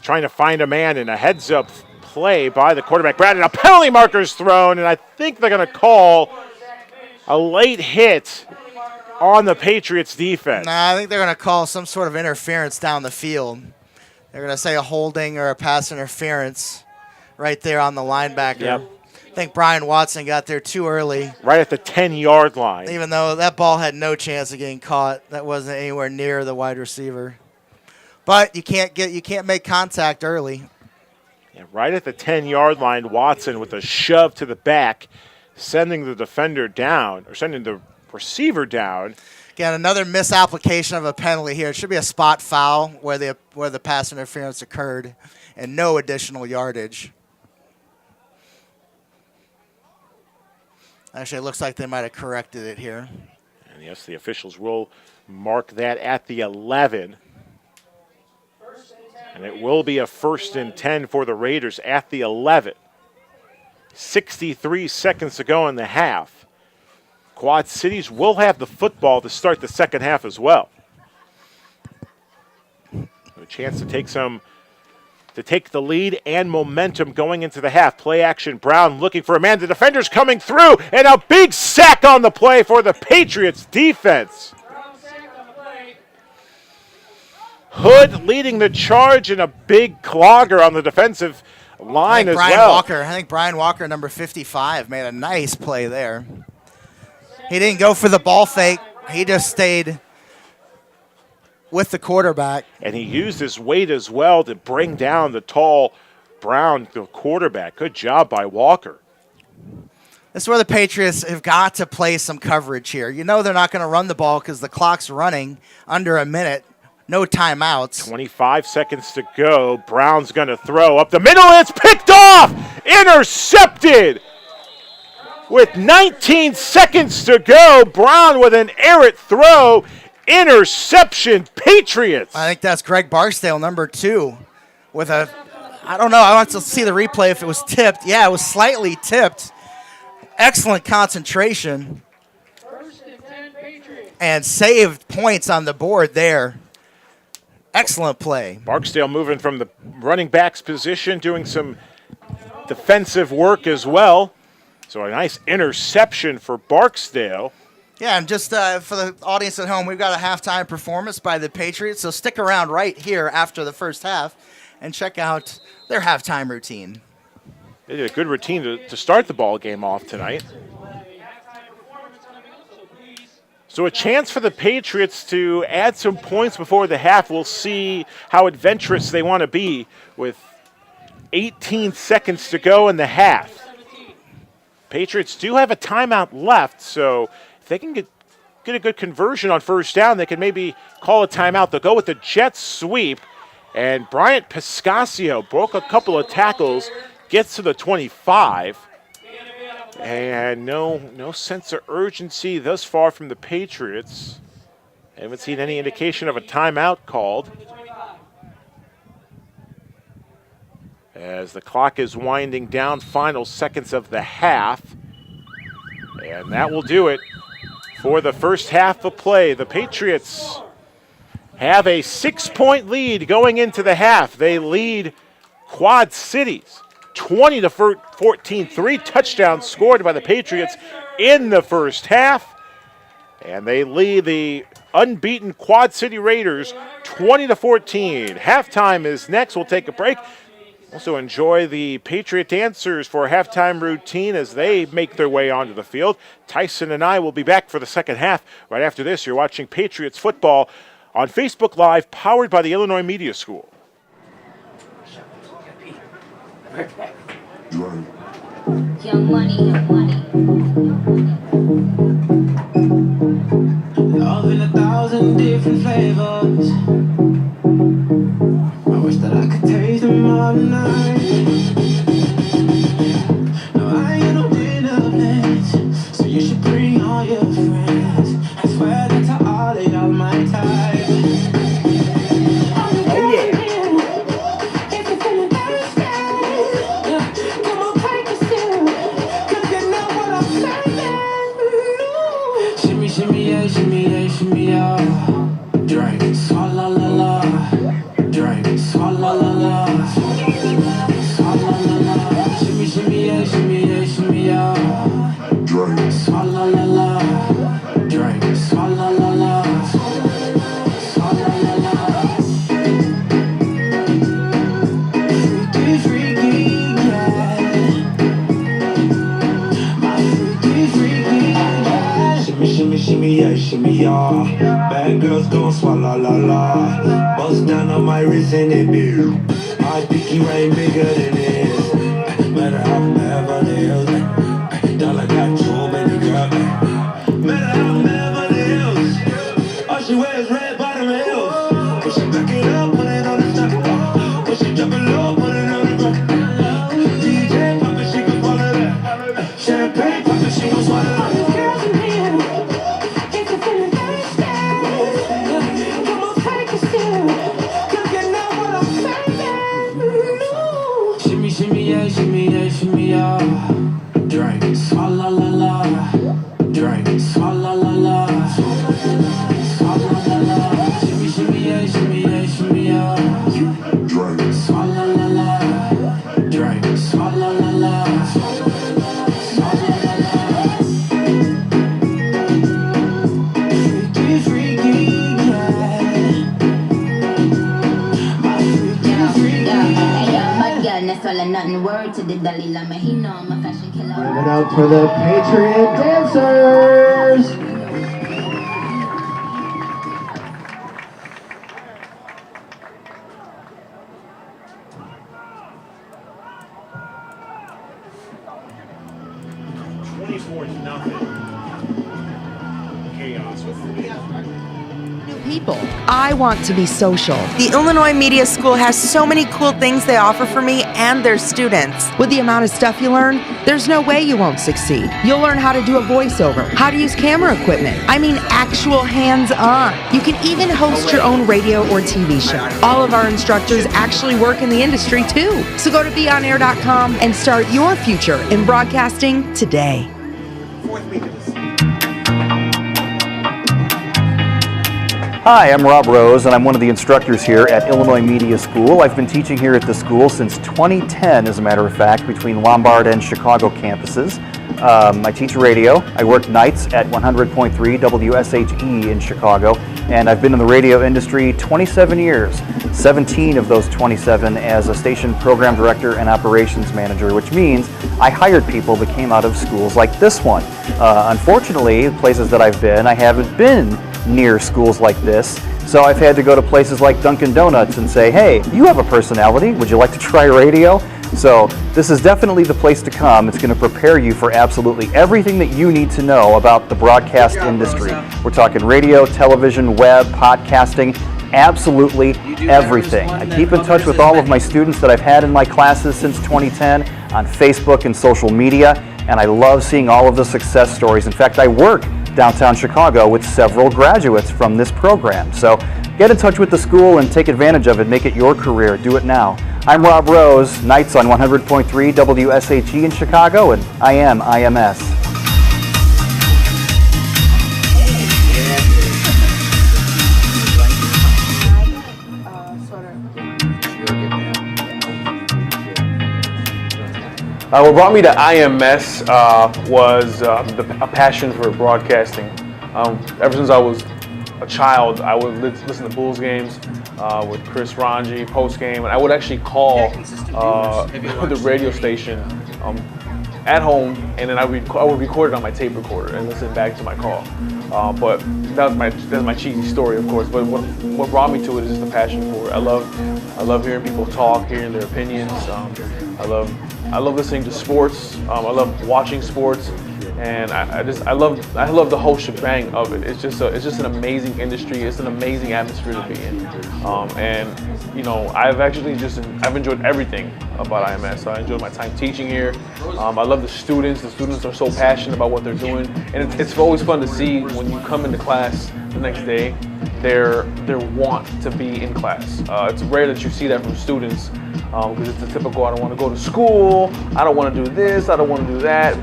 Trying to find a man in a heads-up play by the quarterback. Brown, and a penalty marker's thrown, and I think they're going to call a late hit on the Patriots defense. Nah, I think they're going to call some sort of interference down the field. They're going to say a holding or a pass interference right there on the linebacker. Yep. I think Brian Watson got there too early. Right at the 10-yard line. Even though that ball had no chance of getting caught. That wasn't anywhere near the wide receiver. But you can't make contact early. Yeah, right at the 10-yard line, Watson with a shove to the back, sending the defender down, or sending the receiver down. Again, another misapplication of a penalty here. It should be a spot foul where the pass interference occurred and no additional yardage. Actually, it looks like they might have corrected it here. And yes, the officials will mark that at the 11. And it will be a 1st and 10 for the Raiders at the 11. 63 seconds to go in the half. Quad Cities will have the football to start the second half as well. A chance to take the lead and momentum going into the half. Play action. Brown looking for a man. The defender's coming through, and a big sack on the play for the Patriots defense. Hood leading the charge, and a big clogger on the defensive line as well. I think Brian Walker, number 55, made a nice play there. He didn't go for the ball fake. He just stayed with the quarterback. And he used his weight as well to bring down the tall Brown, the quarterback. Good job by Walker. This is where the Patriots have got to play some coverage here. They're not going to run the ball because the clock's running under a minute. No timeouts. 25 seconds to go. Brown's going to throw up the middle. It's picked off. Intercepted. With 19 seconds to go, Brown with an errant throw. Interception, Patriots. I think that's Greg Barksdale, number 2, with I don't know. I want to see the replay if it was tipped. Yeah, it was slightly tipped. Excellent concentration. And saved points on the board there. Excellent play. Barksdale moving from the running back's position, doing some defensive work as well. So a nice interception for Barksdale. Yeah, and just for the audience at home, we've got a halftime performance by the Patriots, so stick around right here after the first half and check out their halftime routine. They did a good routine to start the ball game off tonight. So a chance for the Patriots to add some points before the half. We'll see how adventurous they want to be with 18 seconds to go in the half. Patriots do have a timeout left, so if they can get a good conversion on first down, they can maybe call a timeout. They'll go with the jet sweep, and Bryant Piscasio broke a couple of tackles, gets to the 25, and no sense of urgency thus far from the Patriots. I haven't seen any indication of a timeout called. As the clock is winding down, final seconds of the half. And that will do it for the first half of play. The Patriots have a 6-point lead going into the half. They lead Quad Cities 20-14. 3 touchdowns scored by the Patriots in the first half. And they lead the unbeaten Quad City Raiders 20-14. Halftime is next. We'll take a break. Also enjoy the Patriot dancers for a halftime routine as they make their way onto the field. Tyson and I will be back for the second half. Right after this, you're watching Patriots football on Facebook Live, powered by the Illinois Media School. Young money. Love in 1,000 different flavors. I wish that I could taste them all night. No, I ain't no dinner plans, so you should bring all your friends. I swear that to all they all my type. Oh yeah. If you're feeling thirsty, come on, take a sip, 'cause you know what I'm saying. Shimmy, shimmy, yeah, shimmy, yeah, shimmy, yeah. Drink, swalla la la. Drink, swalla la la. Swalla la la. Shimmy, shimmy, yeah, shimmy, yeah, shimmy, yeah. Drink, swalla la la. Drink, swalla la la. Swalla la la. Freaky, freaky, yeah. My freaky, yeah. Shimmy, shimmy, shimmy, yeah, shimmy, yeah. Bad girls gon' swalla la la. Bust down on my wrist and it be. My pinky ring bigger than this. Matter how Beverly Hills. Dollar got too many girls. Matter how Beverly Hills. All she wears red bottom heels. Push it back it up, put it on the top. Push it drop it low, put it on the ground. DJ pop it, she gon' swallow that. Champagne pop it, she gon' swallow that. Shimmy, yeah. Drink, swalla la la. Drink, swalla la la. Swalla la la. Shimmy, yeah, shimmy, yeah. Drink, swalla la la. Drink, swalla la la. Swalla la la. Freaky, freaky, yeah. My freaky, That's all or nothing. Word to the Dalai Lama. He know I'm a fashion killer. Give it up for the Patriot dancers. Chaos with People. I want to be social. The Illinois Media School has so many cool things they offer for me and their students. With the amount of stuff you learn, there's no way you won't succeed. You'll learn how to do a voiceover, how to use camera equipment. I mean actual hands-on. You can even host your own radio or TV show. All of our instructors actually work in the industry too. So go to beonair.com and start your future in broadcasting today. Hi, I'm Rob Rose, and I'm one of the instructors here at Illinois Media School. I've been teaching here at the school since 2010, as a matter of fact, between Lombard and Chicago campuses. I teach radio. I work nights at 100.3 WSHE in Chicago, and I've been in the radio industry 27 years, 17 of those 27 as a station program director and operations manager, which means I hired people that came out of schools like this one. Unfortunately, places that I've been, I haven't been near schools like this, so I've had to go to places like Dunkin' Donuts and say, hey, you have a personality, would you like to try radio? So this is definitely the place to come. It's going to prepare you for absolutely everything that you need to know about the broadcast industry. We're talking radio, television, web, podcasting, absolutely everything. I keep in touch with all of my students that I've had in my classes since 2010 on Facebook and social media, and I love seeing all of the success stories. In fact, I work downtown Chicago with several graduates from this program. So get in touch with the school and take advantage of it. Make it your career. Do it now. I'm Rob Rose, nights on 100.3 WSHE in Chicago, and I am IMS. What brought me to IMS was a passion for broadcasting. Ever since I was a child, I would listen to Bulls games with Chris Ranji post-game, and I would actually call the radio station at home, and then I would record it on my tape recorder and listen back to my call. But that's my cheesy story, of course. But what brought me to it is just the passion for it. I love hearing people talk, hearing their opinions. I love listening to sports. I love watching sports, and I love the whole shebang of it. It's just an amazing industry. It's an amazing atmosphere to be in, and you know, I've enjoyed everything about IMS. I enjoyed my time teaching here. I love the students. The students are so passionate about what they're doing, and it's always fun to see when you come into class the next day, their want to be in class. It's rare that you see that from students, because it's the typical, I don't want to go to school, I don't want to do this, I don't want to do that.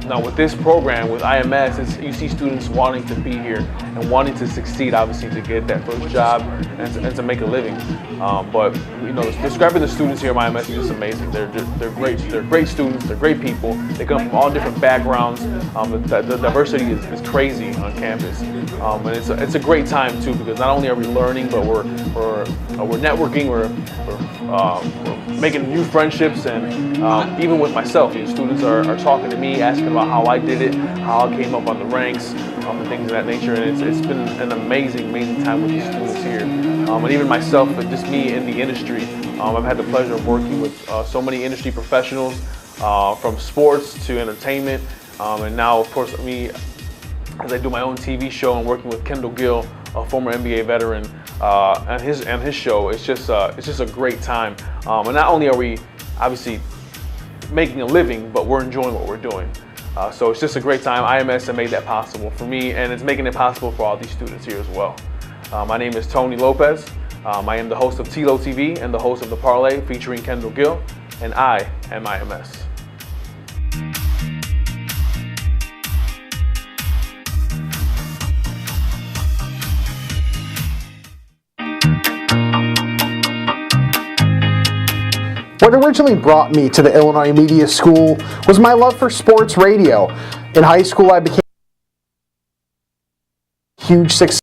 Now with this program, with IMS, you see students wanting to be here and wanting to succeed, obviously, to get that first job and to make a living. But you know, describing the students here at IMS is just amazing. They're great. They're great students. They're great people. They come from all different backgrounds. The diversity is crazy on campus, and it's a great time too, because not only are we learning, but we're networking. We're making new friendships, and even with myself, students are talking to me, asking about how I did it, how I came up on the ranks, and things of that nature. And it's been an amazing time with the students here, and even myself, just me in the industry. I've had the pleasure of working with so many industry professionals, from sports to entertainment, and now, of course, me, as I do my own TV show and working with Kendall Gill, a former NBA veteran, and his show. It's just a great time. And not only are we obviously making a living, but we're enjoying what we're doing. So it's just a great time. IMS have made that possible for me, and it's making it possible for all these students here as well. My name is Tony Lopez. I am the host of TLO TV and the host of The Parlay featuring Kendall Gill, and I am IMS. What originally brought me to the Illinois Media School was my love for sports radio. In high school, I became a huge success,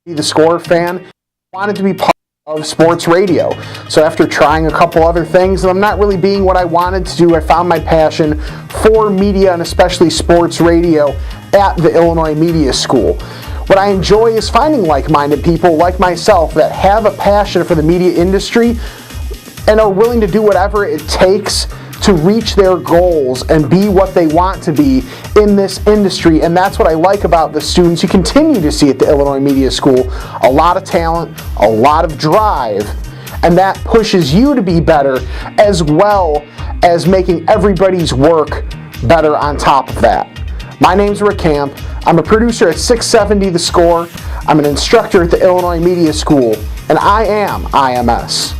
the Score fan. I wanted to be part of sports radio. So after trying a couple other things, and I'm not really being what I wanted to do, I found my passion for media and especially sports radio at the Illinois Media School. What I enjoy is finding like-minded people like myself that have a passion for the media industry and are willing to do whatever it takes to reach their goals and be what they want to be in this industry. And that's what I like about the students you continue to see at the Illinois Media School. A lot of talent, a lot of drive, and that pushes you to be better, as well as making everybody's work better on top of that. My name's Rick Camp. I'm a producer at 670 The Score. I'm an instructor at the Illinois Media School, and I am IMS.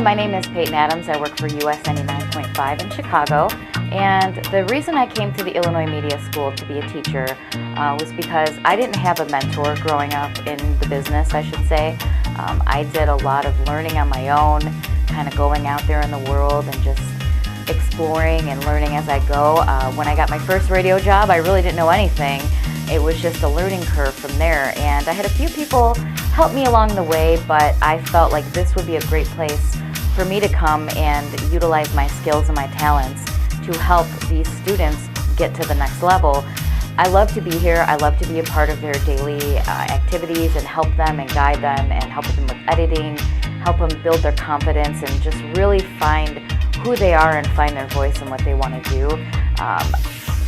my name is Peyton Adams. I work for US 99.5 in Chicago. And the reason I came to the Illinois Media School to be a teacher was because I didn't have a mentor growing up in the business, I should say. I did a lot of learning on my own, kind of going out there in the world and just exploring and learning as I go. When I got my first radio job, I really didn't know anything. It was just a learning curve from there, and I had a few people help me along the way, but I felt like this would be a great place for me to come and utilize my skills and my talents to help these students get to the next level. I love to be here. I love to be a part of their daily activities and help them and guide them and help them with editing, help them build their confidence and just really find who they are and find their voice and what they want to do.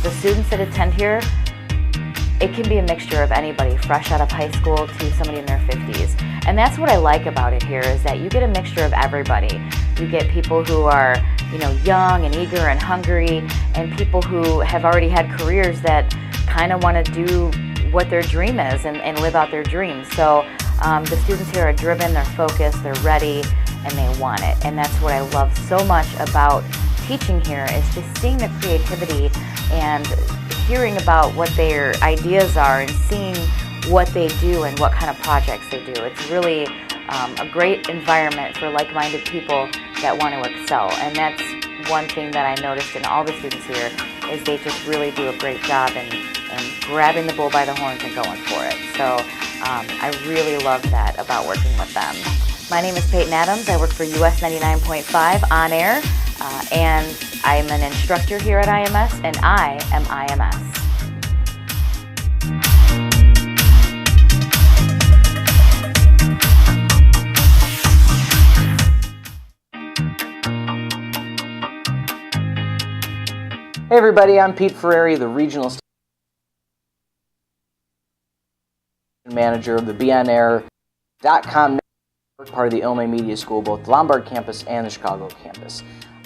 The students that attend here, it can be a mixture of anybody, fresh out of high school to somebody in their 50s. And that's what I like about it here, is that you get a mixture of everybody. You get people who are, young and eager and hungry, and people who have already had careers that kind of want to do what their dream is and live out their dreams. So the students here are driven, they're focused, they're ready, and they want it. And that's what I love so much about teaching here, is just seeing the creativity and hearing about what their ideas are and seeing what they do and what kind of projects they do. It's really a great environment for like-minded people that want to excel. And that's one thing that I noticed in all the students here, is they just really do a great job in grabbing the bull by the horns and going for it. So I really love that about working with them. My name is Peyton Adams. I work for US 99.5 on air, and I'm an instructor here at IMS, and I am IMS. Hey everybody, I'm Pete Ferrari, the Regional Station Manager of the BeOnAir.com network, part of the Illinois Media School, both the Lombard campus and the Chicago campus.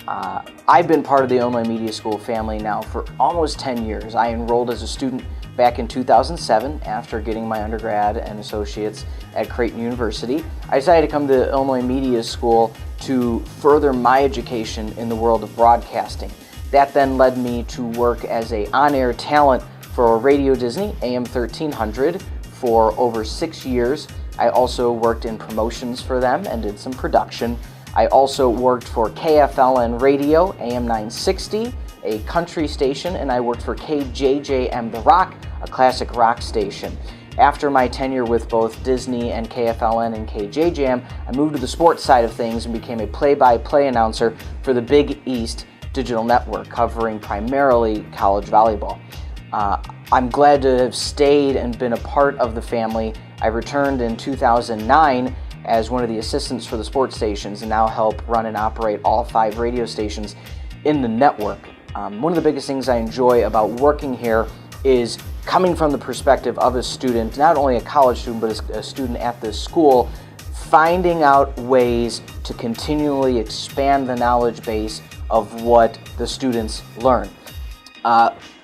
I've been part of the Illinois Media School family now for almost 10 years. I enrolled as a student back in 2007 after getting my undergrad and associates at Creighton University. I decided to come to the Illinois Media School to further my education in the world of broadcasting. That then led me to work as an on-air talent for Radio Disney, AM 1300, for over 6 years. I also worked in promotions for them and did some production. I also worked for KFLN Radio, AM 960, a country station, and I worked for KJJM The Rock, a classic rock station. After my tenure with both Disney and KFLN and KJJM, I moved to the sports side of things and became a play-by-play announcer for the Big East Digital Network, covering primarily college volleyball. I'm glad to have stayed and been a part of the family. I returned in 2009 as one of the assistants for the sports stations and now help run and operate all 5 radio stations in the network. One of the biggest things I enjoy about working here is coming from the perspective of a student, not only a college student, but a student at this school, finding out ways to continually expand the knowledge base of what the students learn.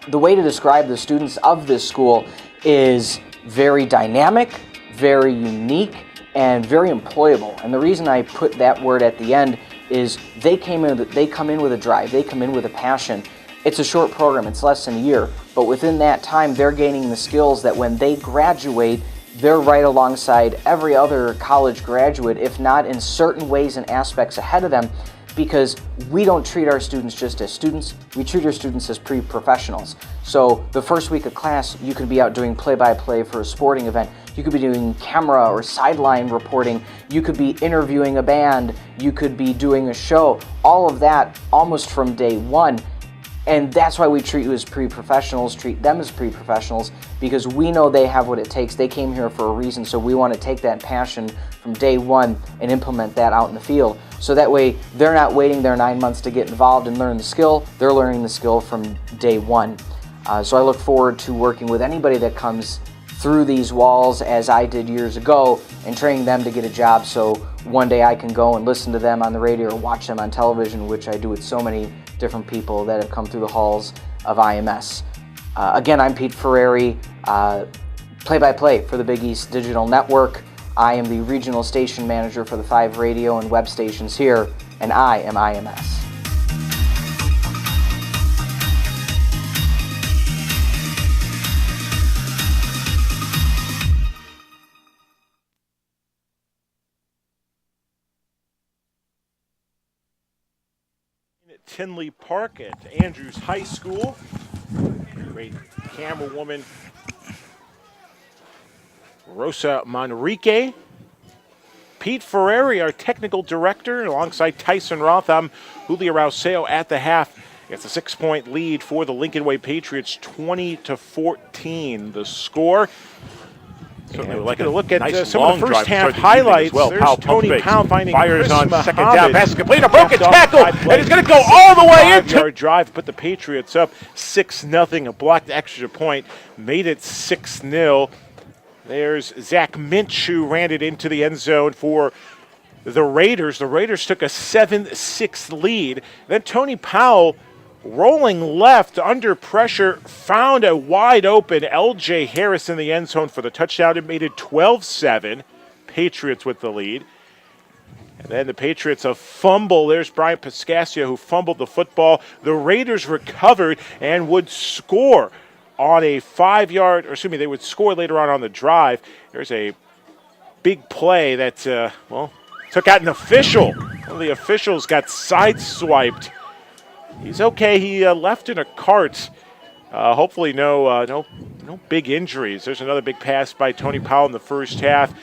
The way to describe the students of this school is very dynamic, very unique, and very employable. And the reason I put that word at the end is they come in with a drive, they come in with a passion. It's a short program, it's less than a year, but within that time they're gaining the skills that when they graduate, they're right alongside every other college graduate, if not in certain ways and aspects ahead of them, because we don't treat our students just as students, we treat our students as pre-professionals. So the first week of class, you could be out doing play-by-play for a sporting event, you could be doing camera or sideline reporting, you could be interviewing a band, you could be doing a show, all of that almost from day one. And that's why we treat you as pre-professionals, treat them as pre-professionals, because we know they have what it takes. They came here for a reason, so we want to take that passion from day one and implement that out in the field. So that way, they're not waiting their 9 months to get involved and learn the skill. They're learning the skill from day one. So I look forward to working with anybody that comes through these walls, as I did years ago, and training them to get a job so one day I can go and listen to them on the radio or watch them on television, which I do with so many different people that have come through the halls of IMS. Again, I'm Pete Ferrari, play-by-play for the Big East Digital Network. I am the regional station manager for the 5 radio and web stations here, and I am IMS. At Tinley Park at Andrews High School. Great camera woman, Rosa Manrique. Pete Ferreri, our technical director, alongside Tyson Roth. I'm Julio Rauseo at the half. It's a 6-point lead for the Lincoln Way Patriots, 20-14 the score. And we'd like to look at nice some of the first half highlights. Well. There's Tony Powell finding fires Chris on Muhammad. second down. Pass complete. A broken Kept tackle. off And he's going to go all the way into. 5-yard drive, put the Patriots up 6-0. A blocked extra point made it 6-0. There's Zach Minch, who ran it into the end zone for the Raiders. The Raiders took a 7-6 lead. Then Tony Powell, rolling left under pressure, found a wide open L.J. Harris in the end zone for the touchdown. It made it 12-7. Patriots with the lead. And then the Patriots a fumble. There's Brian Piscasio, who fumbled the football. The Raiders recovered and would score on a 5-yard, or excuse me, they would score later on the drive. There's a big play that, took out an official. One of the officials got sideswiped. He's okay. He left in a cart. Hopefully no big injuries. There's another big pass by Tony Powell in the first half.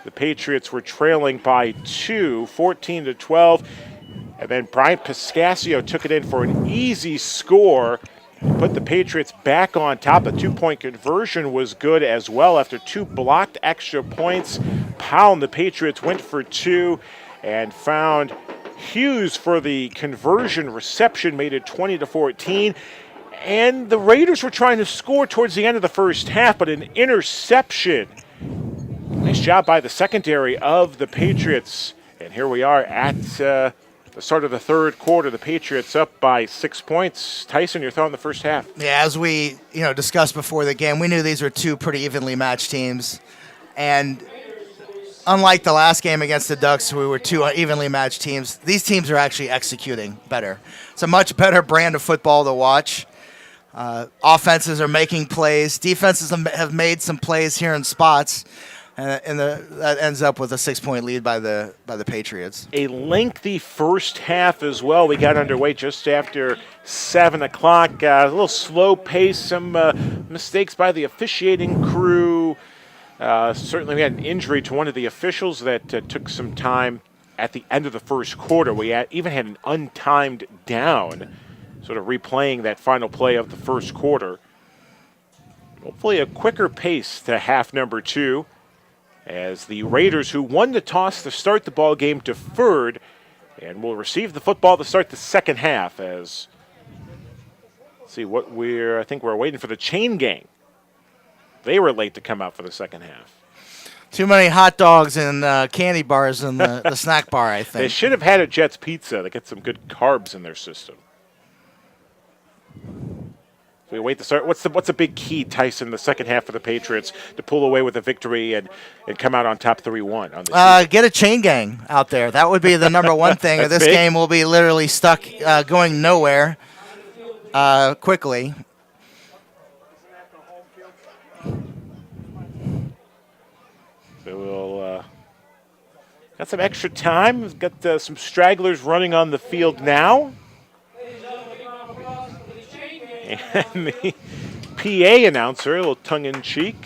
The Patriots were trailing by 2, 14-12. And then Brian Piscasio took it in for an easy score. Put the Patriots back on top. A 2-point conversion was good as well after 2 blocked extra points. Powell and the Patriots went for 2 and found Hughes for the conversion reception, made it 20-14. And the Raiders were trying to score towards the end of the first half, but an interception. Nice job by the secondary of the Patriots. And here we are at the start of the third quarter. The Patriots up by 6 points. Tyson, your thought on the first half? Yeah, as we discussed before the game, we knew these were 2 pretty evenly matched teams. And unlike the last game against the Ducks, we were 2 evenly matched teams, these teams are actually executing better. It's a much better brand of football to watch. Offenses are making plays. Defenses have made some plays here in spots. And that ends up with a 6-point lead by the Patriots. A lengthy first half as well. We got underway just after 7 o'clock. A little slow pace, some mistakes by the officiating crew. Certainly we had an injury to one of the officials that took some time at the end of the first quarter. We even had an untimed down, sort of replaying that final play of the first quarter. Hopefully a quicker pace to half number 2. As the Raiders, who won the toss to start the ball game, deferred and will receive the football to start the second half. As see what I think we're waiting for the chain gang. They were late to come out for the second half. Too many hot dogs and candy bars in the snack bar, I think. They should have had a Jets Pizza to get some good carbs in their system. We wait to start. What's a big key, Tyson, the second half for the Patriots to pull away with a victory and come out on top 3-1 on the get a chain gang out there. That would be the number one thing. This big. game will be literally stuck going nowhere quickly. So we'll got some extra time. We've got some stragglers running on the field now. And the PA announcer, a little tongue-in-cheek,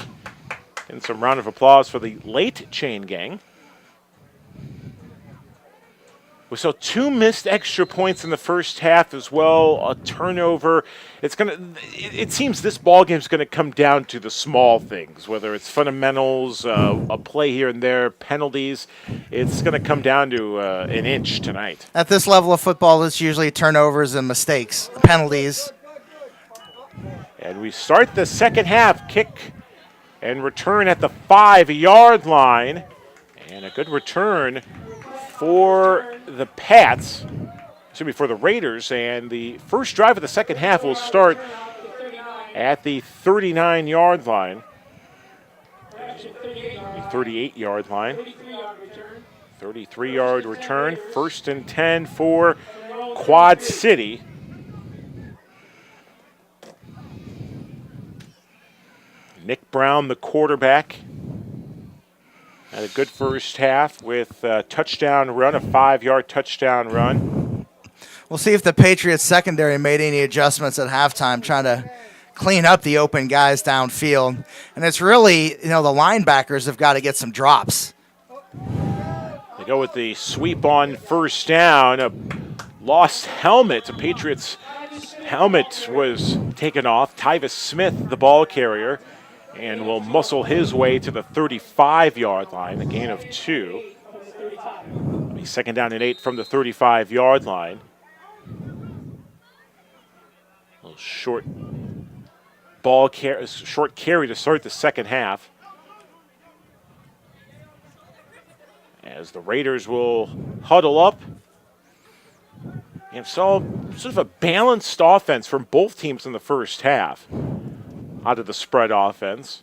and some round of applause for the late chain gang. We saw 2 missed extra points in the first half as well, a turnover. It seems this ball game is going to come down to the small things, whether it's fundamentals, a play here and there, penalties. It's going to come down to an inch tonight. At this level of football, it's usually turnovers and mistakes, penalties. And we start the second half, kick and return at the 5-yard line. And a good return for the Pats, for the Raiders. And the first drive of the second half will start at the 39-yard line. 38-yard line. 33-yard return. 1st and 10 for Quad City. Nick Brown, the quarterback, had a good first half with a touchdown run, a 5-yard touchdown run. We'll see if the Patriots secondary made any adjustments at halftime, trying to clean up the open guys downfield. And it's really, the linebackers have got to get some drops. They go with the sweep on 1st down. A lost helmet. The Patriots' helmet was taken off. Tyvis Smith, the ball carrier, and will muscle his way to the 35-yard line, a gain of 2. A 2nd down and 8 from the 35-yard line. A little short carry to start the second half. As the Raiders will huddle up. And saw sort of a balanced offense from both teams in the first half. Out of the spread offense.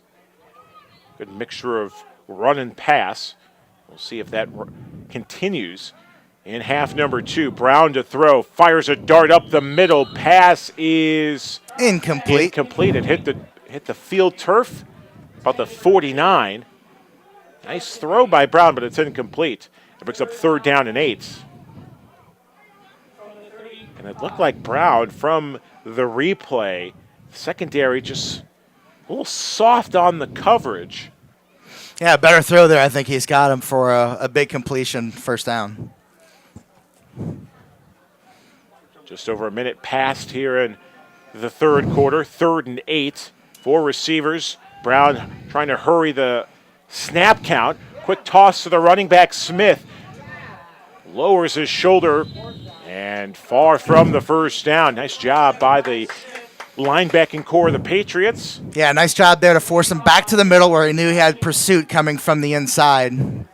Good mixture of run and pass. We'll see if that continues in half number 2. Brown to throw, fires a dart up the middle. Pass is incomplete. It hit the field turf, about the 49. Nice throw by Brown, but it's incomplete. It brings up 3rd down and 8. And it looked like Brown from the replay, secondary just a little soft on the coverage. Yeah, better throw there. I think he's got him for a big completion, 1st down. Just over a minute passed here in the 3rd quarter. 3rd and 8. 4 receivers. Brown trying to hurry the snap count. Quick toss to the running back, Smith. Lowers his shoulder and far from the 1st down. Nice job by the linebacking core of the Patriots. Yeah, nice job there to force him back to the middle where he knew he had pursuit coming from the inside.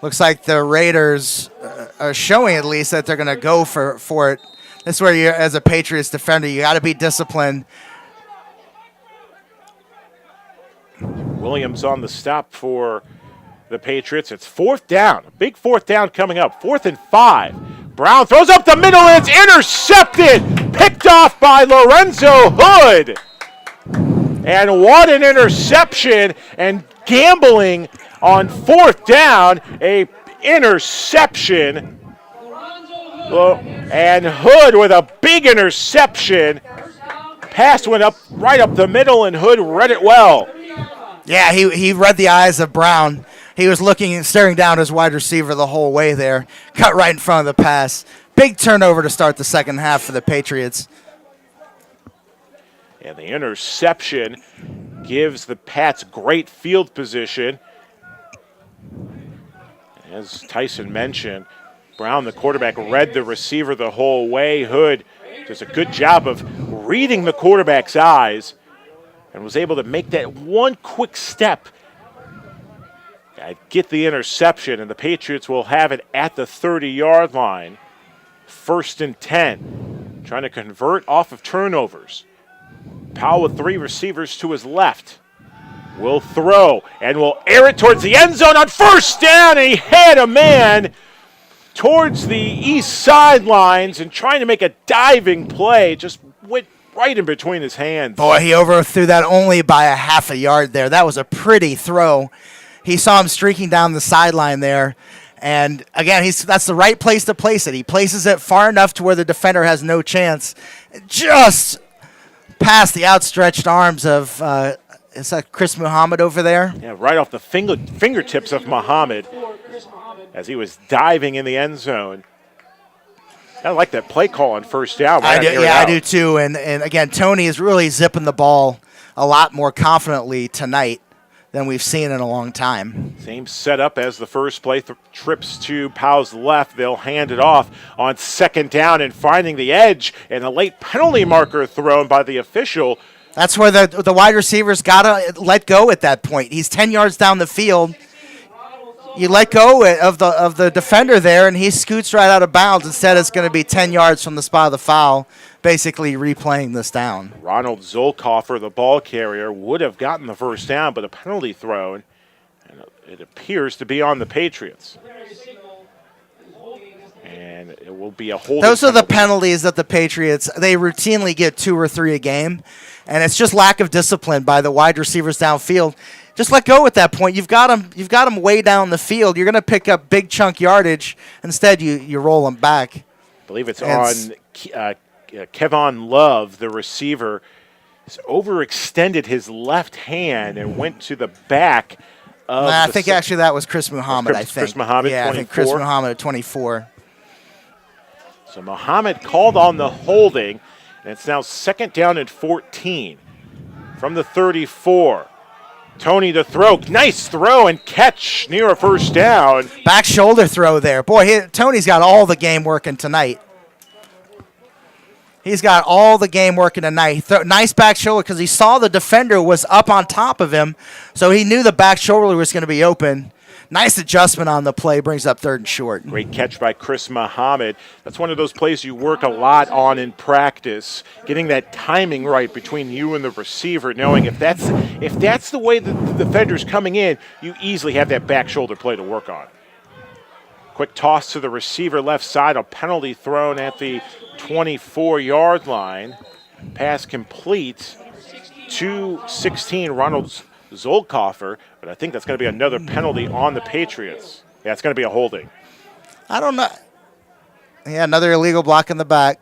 Looks like the Raiders are showing at least that they're going to go for it. This is where you, as a Patriots defender, you got to be disciplined. Williams on the stop for the Patriots. It's 4th down. A big 4th down coming up. 4th and 5. Brown throws up the middle and it's intercepted. Picked off by Lorenzo Hood. And what an interception, and gambling on 4th down, a interception. And Hood with a big interception. Pass went up right up the middle and Hood read it well. Yeah, he read the eyes of Brown. He was looking and staring down his wide receiver the whole way there. Cut right in front of the pass. Big turnover to start the second half for the Patriots. And the interception gives the Pats great field position. As Tyson mentioned, Brown, the quarterback, read the receiver the whole way. Hood does a good job of reading the quarterback's eyes and was able to make that one quick step and get the interception, and the Patriots will have it at the 30-yard line. 1st and 10, trying to convert off of turnovers. Powell with 3 receivers to his left. Will throw and will air it towards the end zone on 1st down, and he had a man towards the east sidelines and trying to make a diving play. Just went right in between his hands. Boy, he overthrew that only by a half a yard there. That was a pretty throw. He saw him streaking down the sideline there. And again, that's the right place to place it. He places it far enough to where the defender has no chance. Just past the outstretched arms of, is that Chris Muhammad over there? Yeah, right off the fingertips of Muhammad as he was diving in the end zone. I like that play call on 1st down. I do too. And again, Tony is really zipping the ball a lot more confidently tonight than we've seen in a long time. Same setup as the first play. Trips to Powell's left. They'll hand it off on 2nd down and finding the edge, and a late penalty marker thrown by the official. That's where the wide receivers got to let go at that point. He's 10 yards down the field. You let go of the defender there, and he scoots right out of bounds. Instead, it's going to be 10 yards from the spot of the foul, basically replaying this down. Ronald Zolkoffer, the ball carrier, would have gotten the 1st down, but a penalty thrown And it appears to be on the Patriots. And it will be a holding. Those are the penalties that the Patriots, they routinely get 2 or 3 a game. And it's just lack of discipline by the wide receivers downfield. Just let go at that point. You've got them way down the field. You're going to pick up big chunk yardage. Instead, you roll them back. I believe it's on Kevon Love, the receiver, has overextended his left hand and went to the back of I think actually that was Chris Muhammad, I think. Chris Muhammad, yeah, 24. I think Chris Muhammad at 24. So Muhammad called on the holding, and it's now 2nd down and 14 from the 34. Tony to throw. Nice throw and catch near a first down. Back shoulder throw there. Boy, Tony's got all the game working tonight. He's got all the game working tonight. Nice back shoulder because he saw the defender was up on top of him, so he knew the back shoulder was going to be open. Nice adjustment on the play, brings up 3rd and short. Great catch by Chris Muhammad. That's one of those plays you work a lot on in practice, getting that timing right between you and the receiver, knowing if that's the way the defender's coming in, you easily have that back shoulder play to work on. Quick toss to the receiver left side, a penalty thrown at the 24-yard line. Pass complete to 16, Ronald Zolkoffer, but I think that's going to be another penalty on the Patriots. Yeah, it's going to be a holding. I don't know. Yeah, another illegal block in the back.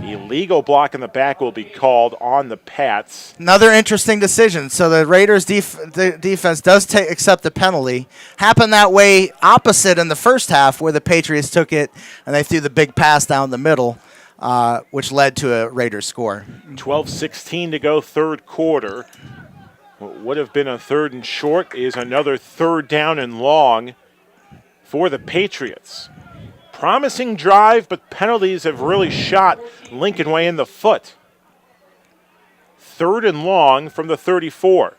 Illegal block in the back will be called on the Pats. Another interesting decision. So the Raiders' defense does accept the penalty. Happened that way opposite in the first half where the Patriots took it and they threw the big pass down the middle. Which led to a Raiders score. 12:16 to go, 3rd quarter. What would have been a 3rd and short is another 3rd down and long for the Patriots. Promising drive, but penalties have really shot Lincoln Way in the foot. 3rd and long from the 34.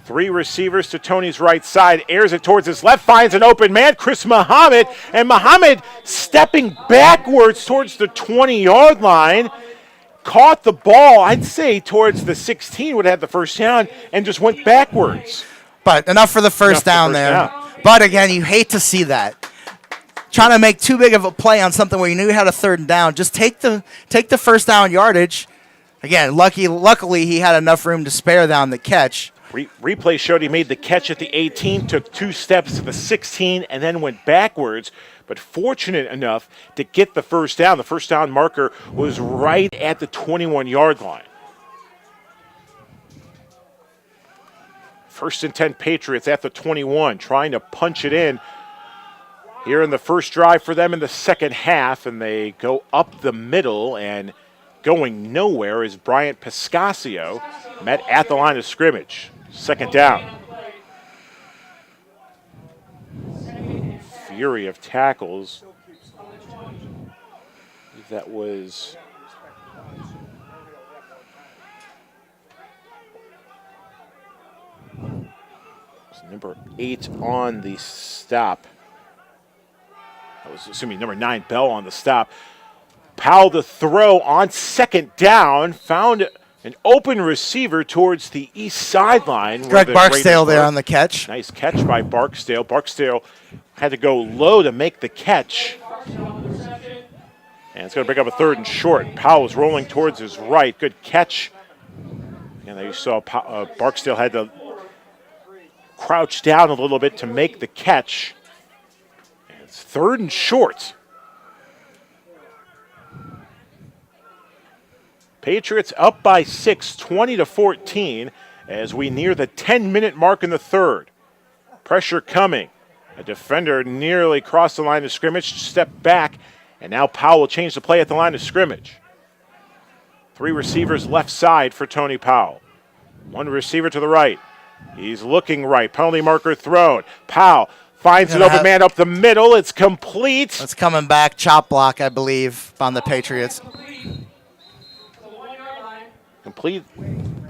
3 receivers to Tony's right side, airs it towards his left, finds an open man, Chris Muhammad, and Muhammad stepping backwards towards the 20-yard line, caught the ball, I'd say towards the 16, would have had the first down, and just went backwards. But enough for the first down there. But again, you hate to see that. Trying to make too big of a play on something where you knew you had a 3rd and down. Just take the first down yardage. Again, luckily he had enough room to spare down the catch. Replay showed he made the catch at the 18, took 2 steps to the 16, and then went backwards, but fortunate enough to get the first down. The first down marker was right at the 21-yard line. 1st and 10 Patriots at the 21, trying to punch it in here in the first drive for them in the second half, and they go up the middle, and going nowhere is Bryant Piscasio, met at the line of scrimmage. 2nd down. Fury of tackles. That was number 8 on the stop. I was assuming number 9, Bell, on the stop. Powell to throw on 2nd down, found an open receiver towards the east sideline. Greg Barksdale there on the catch. Nice catch by Barksdale. Barksdale had to go low to make the catch. And it's going to bring up a 3rd and short. Powell's rolling towards his right. Good catch. And there you saw Barksdale had to crouch down a little bit to make the catch. And it's 3rd and short. Patriots up by 6, 20-14, as we near the 10-minute mark in the 3rd. Pressure coming. A defender nearly crossed the line of scrimmage, stepped back, and now Powell will change the play at the line of scrimmage. 3 receivers left side for Tony Powell. 1 receiver to the right. He's looking right. Penalty marker thrown. Powell finds an open man up the middle. It's complete. It's coming back. Chop block, I believe, on the Patriots. Complete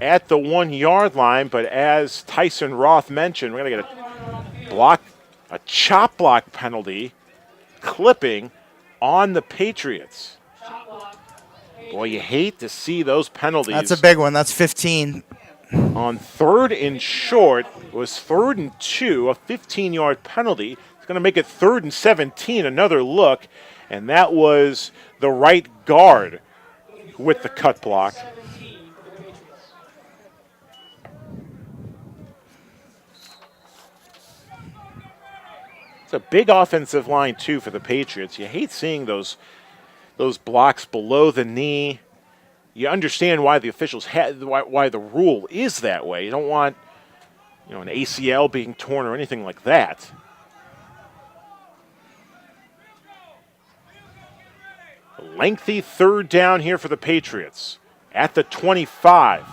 at the 1-yard line, but as Tyson Roth mentioned, we're going to get a chop block penalty, clipping on the Patriots. Boy, you hate to see those penalties. That's a big one. That's 15. on 3rd and short. It was 3rd and 2, a 15-yard penalty. It's going to make it 3rd and 17, another look, and that was the right guard with the cut block. It's a big offensive line, too, for the Patriots. You hate seeing those blocks below the knee. You understand why the officials why the rule is that way. You don't want, an ACL being torn or anything like that. A lengthy 3rd down here for the Patriots at the 25.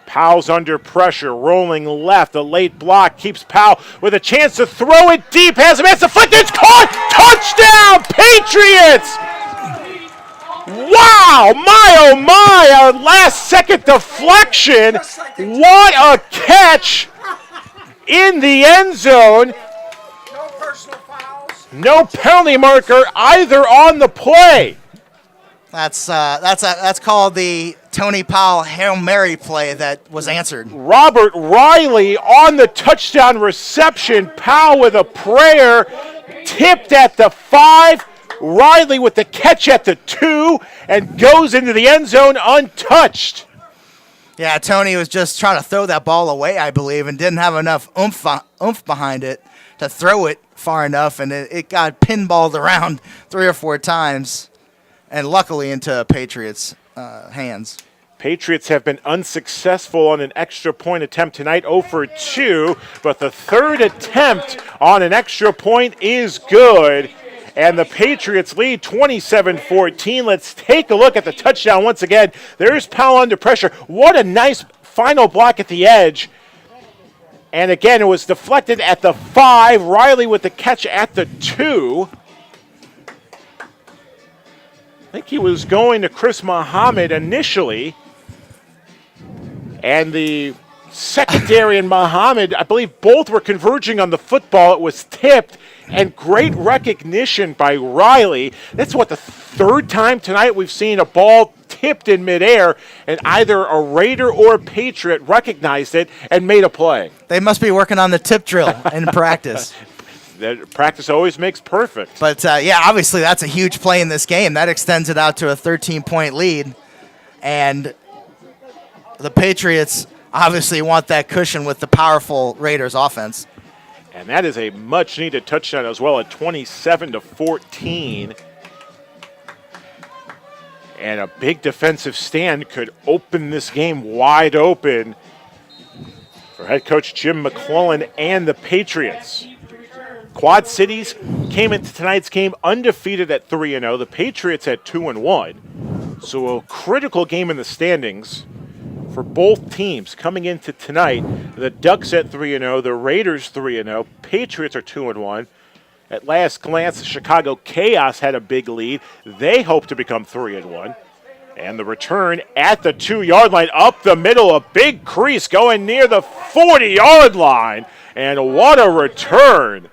Powell's under pressure, rolling left. A late block keeps Powell with a chance to throw it deep. Has a man deflected. It's caught. Touchdown, Patriots! Wow, my oh my, a last-second deflection. What a catch in the end zone. No penalty marker either on the play. That's called the Tony Powell Hail Mary play that was answered. Robert Riley on the touchdown reception. Powell with a prayer, tipped at the 5. Riley with the catch at the 2 and goes into the end zone untouched. Yeah, Tony was just trying to throw that ball away, I believe, and didn't have enough oomph behind it to throw it far enough, and it got pinballed around 3 or 4 times, and luckily into Patriots' hands. Patriots have been unsuccessful on an extra point attempt tonight, 0 for 2, but the 3rd attempt on an extra point is good. And the Patriots lead 27-14. Let's take a look at the touchdown once again. There's Powell under pressure. What a nice final block at the edge. And again, it was deflected at the 5. Riley with the catch at the 2. I think he was going to Chris Muhammad initially. And the secondary and Muhammad, I believe both were converging on the football. It was tipped. And great recognition by Riley. That's the 3rd time tonight we've seen a ball tipped in midair, and either a Raider or a Patriot recognized it and made a play. They must be working on the tip drill in practice. Practice always makes perfect. But, obviously that's a huge play in this game. That extends it out to a 13-point lead. And the Patriots obviously want that cushion with the powerful Raiders offense. And that is a much-needed touchdown as well at 27-14. And a big defensive stand could open this game wide open for head coach Jim McClellan and the Patriots. Quad Cities came into tonight's game undefeated at 3-0. The Patriots at 2-1. So a critical game in the standings for both teams coming into tonight. The Ducks at 3-0, the Raiders 3-0, Patriots are 2-1. At last glance, the Chicago Chaos had a big lead. They hope to become 3-1. And the return at the 2-yard line, up the middle, a big crease going near the 40-yard line. And what a return.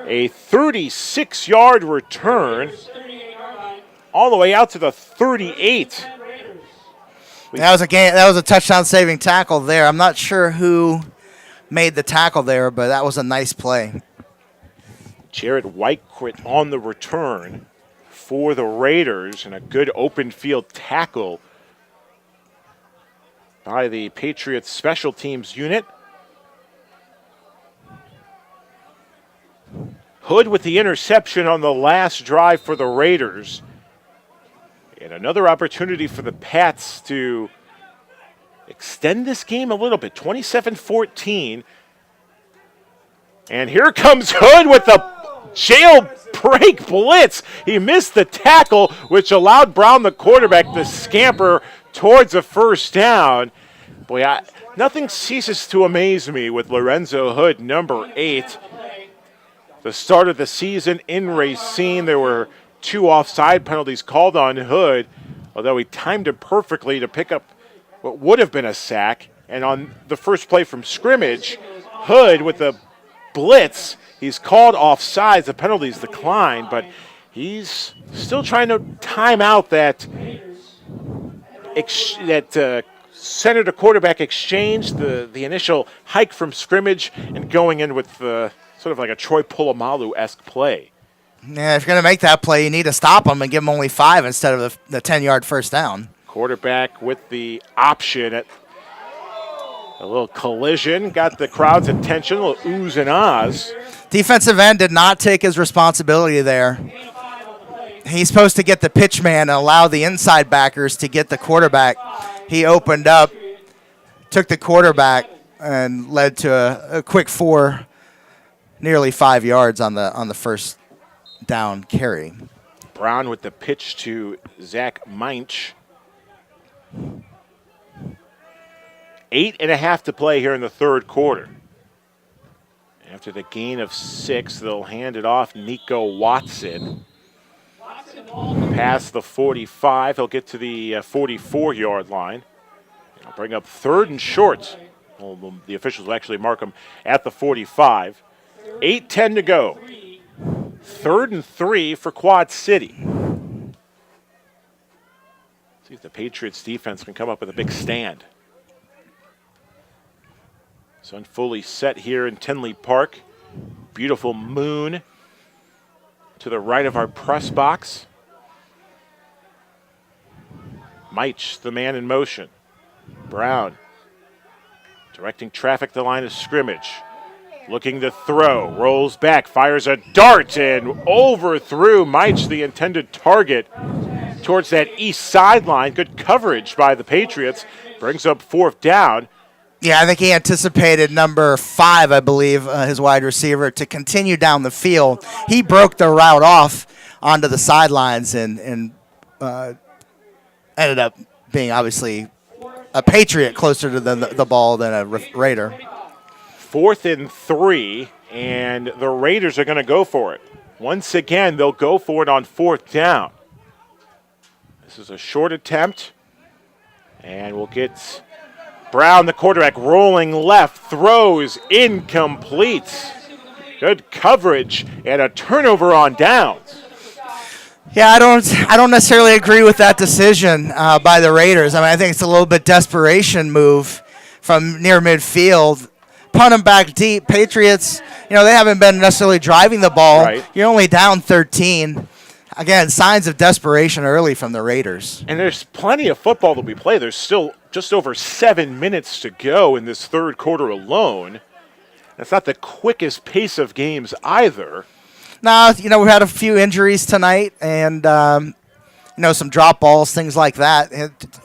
A 36-yard return. All the way out to the 38. That was a touchdown-saving tackle there. I'm not sure who made the tackle there, but that was a nice play. Jared Whitequit on the return for the Raiders, and a good open field tackle by the Patriots special teams unit. Hood with the interception on the last drive for the Raiders. And another opportunity for the Pats to extend this game a little bit, 27-14. And here comes Hood with the jailbreak blitz. He missed the tackle, which allowed Brown, the quarterback, to scamper towards a 1st down. Boy, nothing ceases to amaze me with Lorenzo Hood, number 8. The start of the season in Racine, there were 2 offside penalties called on Hood, although he timed it perfectly to pick up what would have been a sack. And on the first play from scrimmage, Hood with the blitz, he's called offsides. The penalty's declined, but he's still trying to time out that center to quarterback exchange, the initial hike from scrimmage, and going in with sort of like a Troy Polamalu-esque play. Yeah, if you're going to make that play, you need to stop them and give them only 5 instead of the 10-yard first down. Quarterback with the option at a little collision, got the crowd's attention, a little oohs and ahs. Defensive end did not take his responsibility there. He's supposed to get the pitch man and allow the inside backers to get the quarterback. He opened up, took the quarterback, and led to a quick 4, nearly 5 yards on the first down carry. Brown with the pitch to Zach Meinch. 8.5 to play here in the third quarter. After the gain of 6, they'll hand it off Nico Watson. Past the 45, he'll get to the 44-yard line. I'll bring up 3rd and short. Well, the officials will actually mark him at the 45. 8:10 to go. 3rd and 3 for Quad City. See if the Patriots defense can come up with a big stand. Sun fully set here in Tinley Park. Beautiful moon to the right of our press box. Meitch, the man in motion. Brown directing traffic to the line of scrimmage. Looking to throw, rolls back, fires a dart, and overthrew Meitch, the intended target, towards that east sideline. Good coverage by the Patriots. Brings up 4th down. Yeah, I think he anticipated number 5, I believe, his wide receiver, to continue down the field. He broke the route off onto the sidelines and ended up being obviously a Patriot closer to the ball than a Raider. 4th and 3, and the Raiders are going to go for it. Once again, they'll go for it on 4th down. This is a short attempt, and we'll get Brown, the quarterback, rolling left, throws incomplete. Good coverage and a turnover on downs. Yeah, I don't necessarily agree with that decision by the Raiders. I mean, I think it's a little bit desperation move from near midfield. Punt him back deep. Patriots, they haven't been necessarily driving the ball. Right. You're only down 13. Again, signs of desperation early from the Raiders. And there's plenty of football that we play. There's still just over 7 minutes to go in this third quarter alone. That's not the quickest pace of games either. No, we've had a few injuries tonight and, some drop balls, things like that.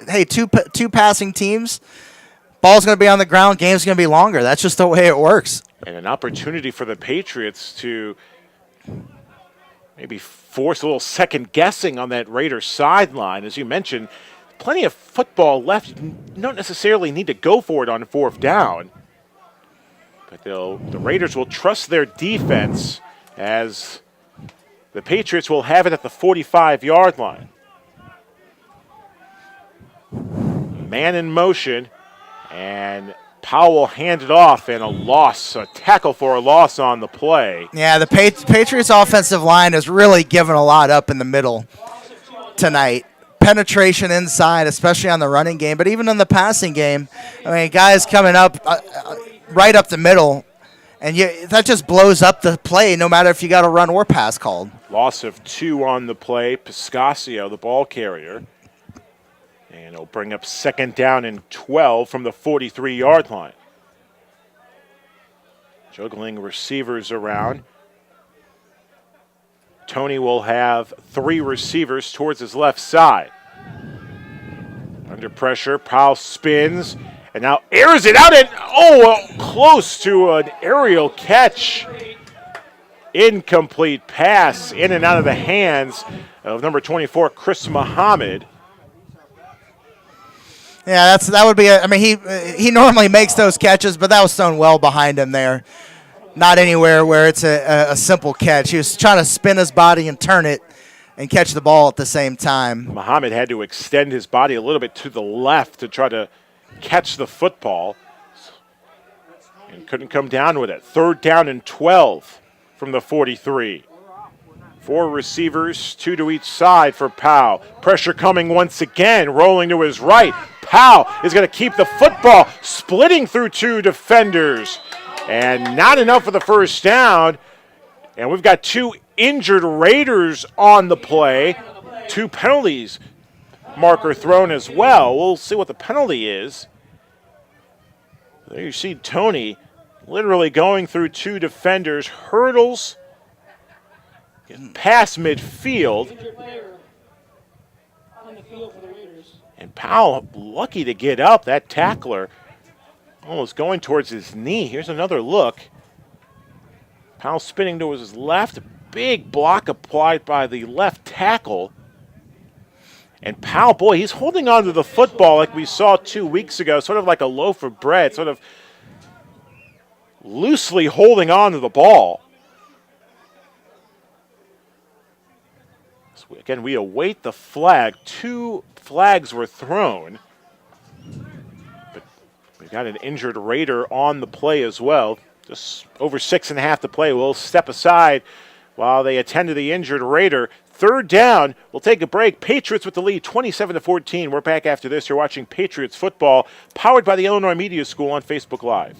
Hey, two passing teams, ball's going to be on the ground, game's going to be longer. That's just the way it works. And an opportunity for the Patriots to maybe force a little second guessing on that Raiders sideline. As you mentioned, plenty of football left. You don't necessarily need to go for it on 4th down. But the Raiders will trust their defense as the Patriots will have it at the 45-yard line. Man in motion, and Powell handed off, and a tackle for a loss on the play. Yeah, the Patriots offensive line has really given a lot up in the middle tonight. Penetration inside, especially on the running game, but even in the passing game, I mean, guys coming up right up the middle, and that just blows up the play no matter if you got a run or pass called. Loss of 2 on the play. Piscasio, the ball carrier. And it'll bring up 2nd down and 12 from the 43-yard line. Juggling receivers around. Tony will have 3 receivers towards his left side. Under pressure, Powell spins and now airs it out and close to an aerial catch. Incomplete pass in and out of the hands of number 24, Chris Muhammad. Yeah, that would be. He normally makes those catches, but that was thrown well behind him there. Not anywhere where it's a simple catch. He was trying to spin his body and turn it and catch the ball at the same time. Muhammad had to extend his body a little bit to the left to try to catch the football and couldn't come down with it. 3rd down and 12 from the 43. 4 receivers, 2 to each side for Powell. Pressure coming once again, rolling to his right. Powell is going to keep the football, splitting through 2 defenders. And not enough for the first down. And we've got 2 injured Raiders on the play. 2 penalties marker thrown as well. We'll see what the penalty is. There you see Tony literally going through 2 defenders, hurdles past midfield. And Powell lucky to get up. That tackler almost going towards his knee. Here's another look. Powell spinning towards his left. Big block applied by the left tackle. And Powell, boy, he's holding on to the football like we saw 2 weeks ago, sort of like a loaf of bread, sort of loosely holding on to the ball. So again, we await the flag. 2 flags were thrown. But we've got an injured Raider on the play as well. Just over 6.5 to play. We'll step aside while they attend to the injured Raider. 3rd down. We'll take a break. Patriots with the lead, 27-14. We're back after this. You're watching Patriots football, powered by the Illinois Media School on Facebook Live.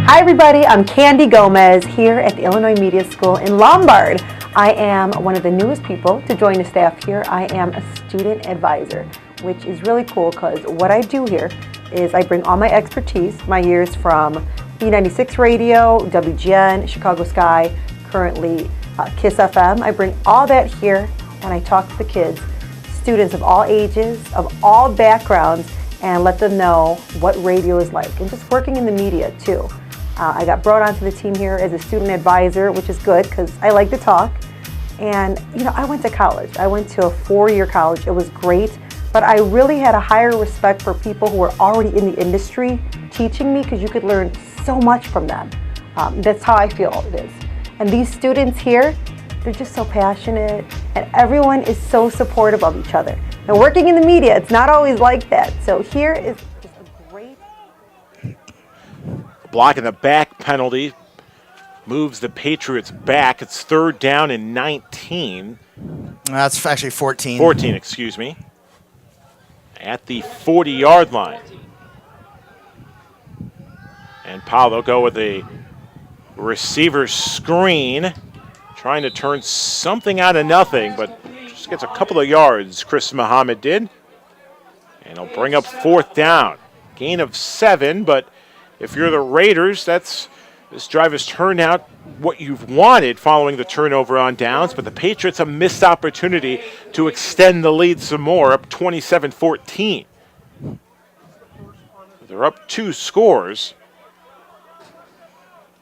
Hi, everybody. I'm Candy Gomez here at the Illinois Media School in Lombard. I am one of the newest people to join the staff here. I am a student advisor, which is really cool because what I do here is I bring all my expertise, my years from B96 Radio, WGN, Chicago Sky, currently KISS FM. I bring all that here and I talk to the kids, students of all ages, of all backgrounds, and let them know what radio is like and just working in the media too. I got brought onto the team here as a student advisor, which is good because I like to talk. And you know, I went to college. I went to a 4-year college. It was great, but I really had a higher respect for people who were already in the industry teaching me because you could learn so much from them. That's how I feel it is. And these students here, they're just so passionate and everyone is so supportive of each other. And working in the media, it's not always like that. So here is just a great... Block in the back penalty moves the Patriots back. It's 3rd down and 19. That's actually 14. 14, excuse me. At the 40-yard line. And Powell will go with a receiver screen, trying to turn something out of nothing, but just gets a couple of yards, Chris Muhammad did. And he'll bring up 4th down. Gain of 7, but if you're the Raiders, this drive has turned out what you've wanted following the turnover on downs, but the Patriots a missed opportunity to extend the lead some more, up 27-14. They're up 2 scores.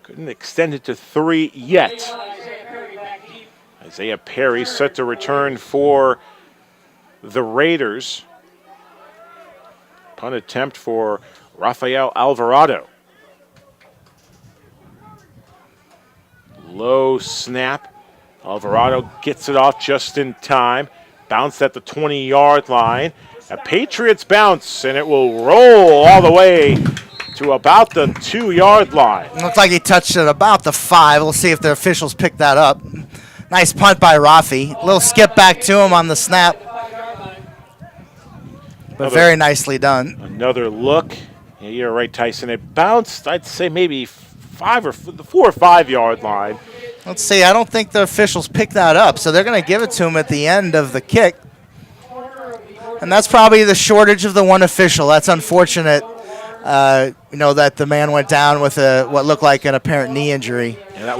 Couldn't extend it to 3 yet. Isaiah Perry set to return for the Raiders. Punt attempt for Rafael Alvarado. Low snap. Alvarado gets it off just in time. Bounced at the 20-yard line. A Patriots bounce, and it will roll all the way to about the 2-yard line. Looks like he touched it about the 5. We'll see if the officials pick that up. Nice punt by Rafi. A little skip back to him on the snap. But very nicely done. Another look. Yeah, you're right, Tyson. It bounced, I'd say maybe 4 or 5 yard line. Let's see. I don't think the officials picked that up, so they're going to give it to him at the end of the kick. And that's probably the shortage of the one official. That's unfortunate. That the man went down with what looked like an apparent knee injury.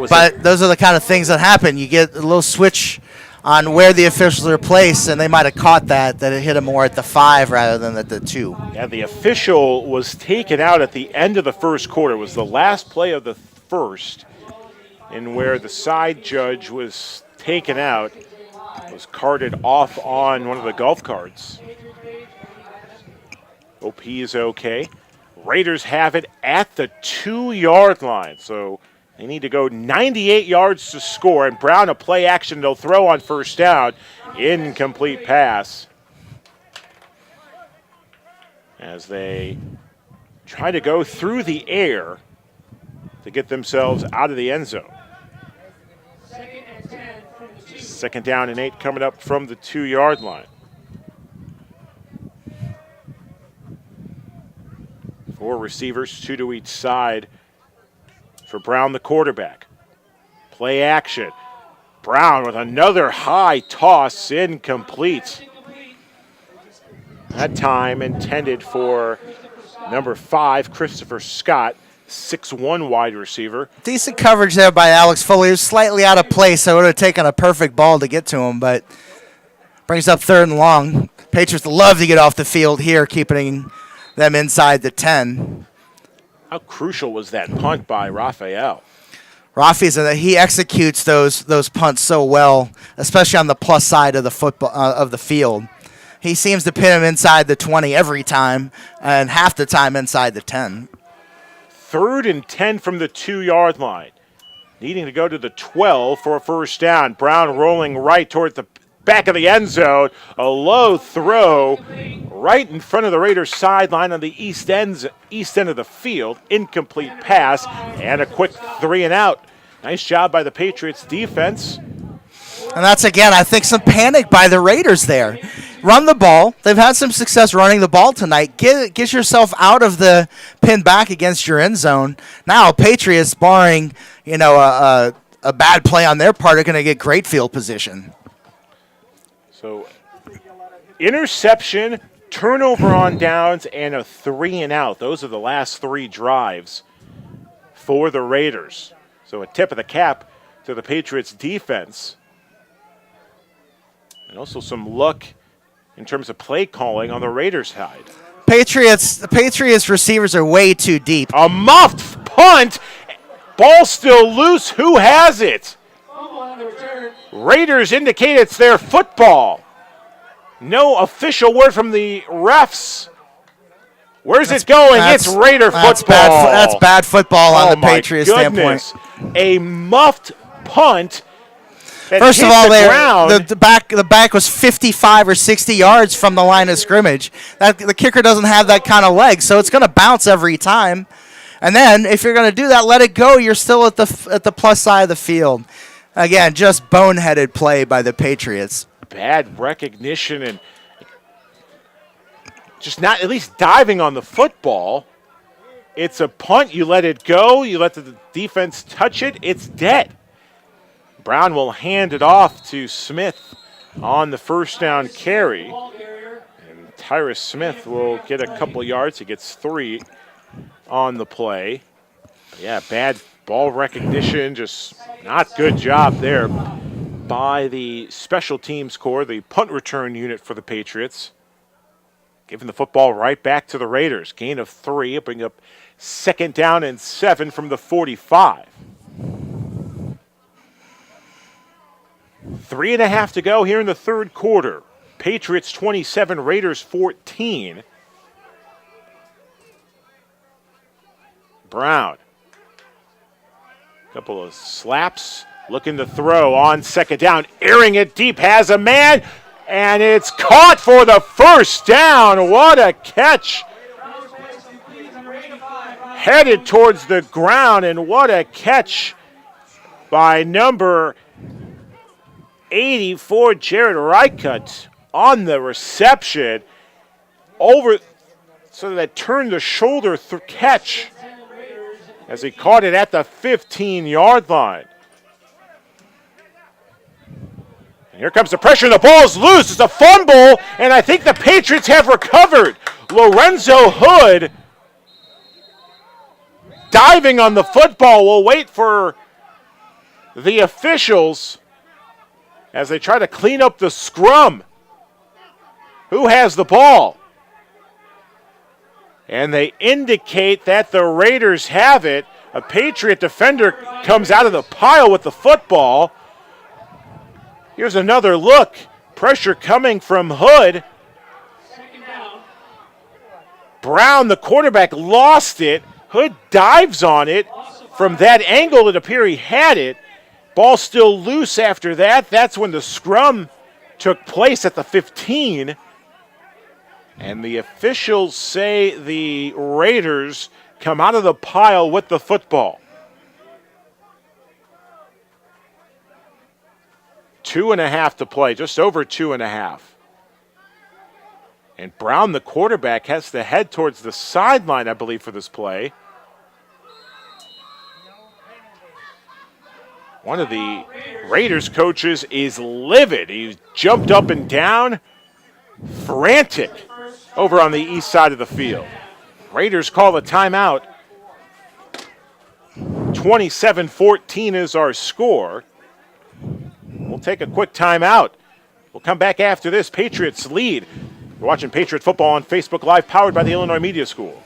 But those are the kind of things that happen. You get a little switch on where the officials are placed, and they might have caught that it hit him more at the 5 rather than at the 2. Yeah, the official was taken out at the end of the first quarter. It was the last play of the first, and where the side judge was taken out, was carted off on one of the golf carts. OP is okay. Raiders have it at the 2-yard line, so they need to go 98 yards to score, and Brown a play action. They'll throw on first down. Incomplete pass as they try to go through the air to get themselves out of the end zone. Second down and 8 coming up from the 2-yard line. 4 receivers, 2 to each side for Brown, the quarterback. Play action. Brown with another high toss, incomplete. That time intended for number 5, Christopher Scott, 6'1" wide receiver. Decent coverage there by Alex Foley. He was slightly out of place, so it would have taken a perfect ball to get to him, but brings up 3rd and long. Patriots love to get off the field here, keeping them inside the 10. How crucial was that punt by Raphael? He executes those punts so well, especially on the plus side of the football of the field. He seems to pin him inside the 20 every time, and half the time inside the 10. 3rd and 10 from the 2-yard line. Needing to go to the 12 for a first down. Brown rolling right toward the back of the end zone. A low throw right in front of the Raiders sideline on the east end of the field. Incomplete pass and a quick 3 and out. Nice job by the Patriots defense. And that's, again, I think some panic by the Raiders there. Run the ball. They've had some success running the ball tonight. Get yourself out of the pin back against your end zone. Now, Patriots, barring a bad play on their part, are going to get great field position. So, interception, turnover on downs, and a 3 and out. Those are the last 3 drives for the Raiders. So, a tip of the cap to the Patriots defense. And also some luck in terms of play calling on the Raiders side. The Patriots receivers are way too deep. A muffed punt. Ball still loose. Who has it? Raiders indicate it's their football. No official word from the refs. Where's it going? It's Raider football. That's bad football on the Patriots standpoint. A muffed punt. First of all, the back was 55 or 60 yards from the line of scrimmage. The kicker doesn't have that kind of leg, so it's going to bounce every time. And then, if you're going to do that, let it go. You're still at the plus side of the field. Again, just boneheaded play by the Patriots. Bad recognition and just not at least diving on the football. It's a punt. You let it go. You let the defense touch it. It's dead. Brown will hand it off to Smith on the first down carry. And Tyrus Smith will get a couple yards. He gets 3 on the play. Yeah, bad ball recognition. Just not good job there by the special teams corps, the punt return unit for the Patriots. Giving the football right back to the Raiders. Gain of 3, bring up 2nd down and 7 from the 45. 3.5 to go here in the 3rd quarter. Patriots 27, Raiders 14. Brown. Couple of slaps. Looking to throw on 2nd down. Airing it deep. Has a man. And it's caught for the first down. What a catch. Headed towards the ground. And what a catch by number 84, Jared Reichert, on the reception. So that turned the shoulder catch as he caught it at the 15-yard line. And here comes the pressure. The ball's loose. It's a fumble, and I think the Patriots have recovered. Lorenzo Hood diving on the football. Will wait for the officials as they try to clean up the scrum. Who has the ball? And they indicate that the Raiders have it. A Patriot defender comes out of the pile with the football. Here's another look. Pressure coming from Hood. Brown, the quarterback, lost it. Hood dives on it. From that angle, it appeared he had it. Ball still loose after that. That's when the scrum took place at the 15. And the officials say the Raiders come out of the pile with the football. 2.5 to play, just over 2.5. And Brown, the quarterback, has to head towards the sideline, I believe, for this play. One of the Raiders coaches is livid. He jumped up and down, frantic, over on the east side of the field. Raiders call a timeout. 27-14 is our score. We'll take a quick timeout. We'll come back after this. Patriots lead. You're watching Patriot Football on Facebook Live, powered by the Illinois Media School.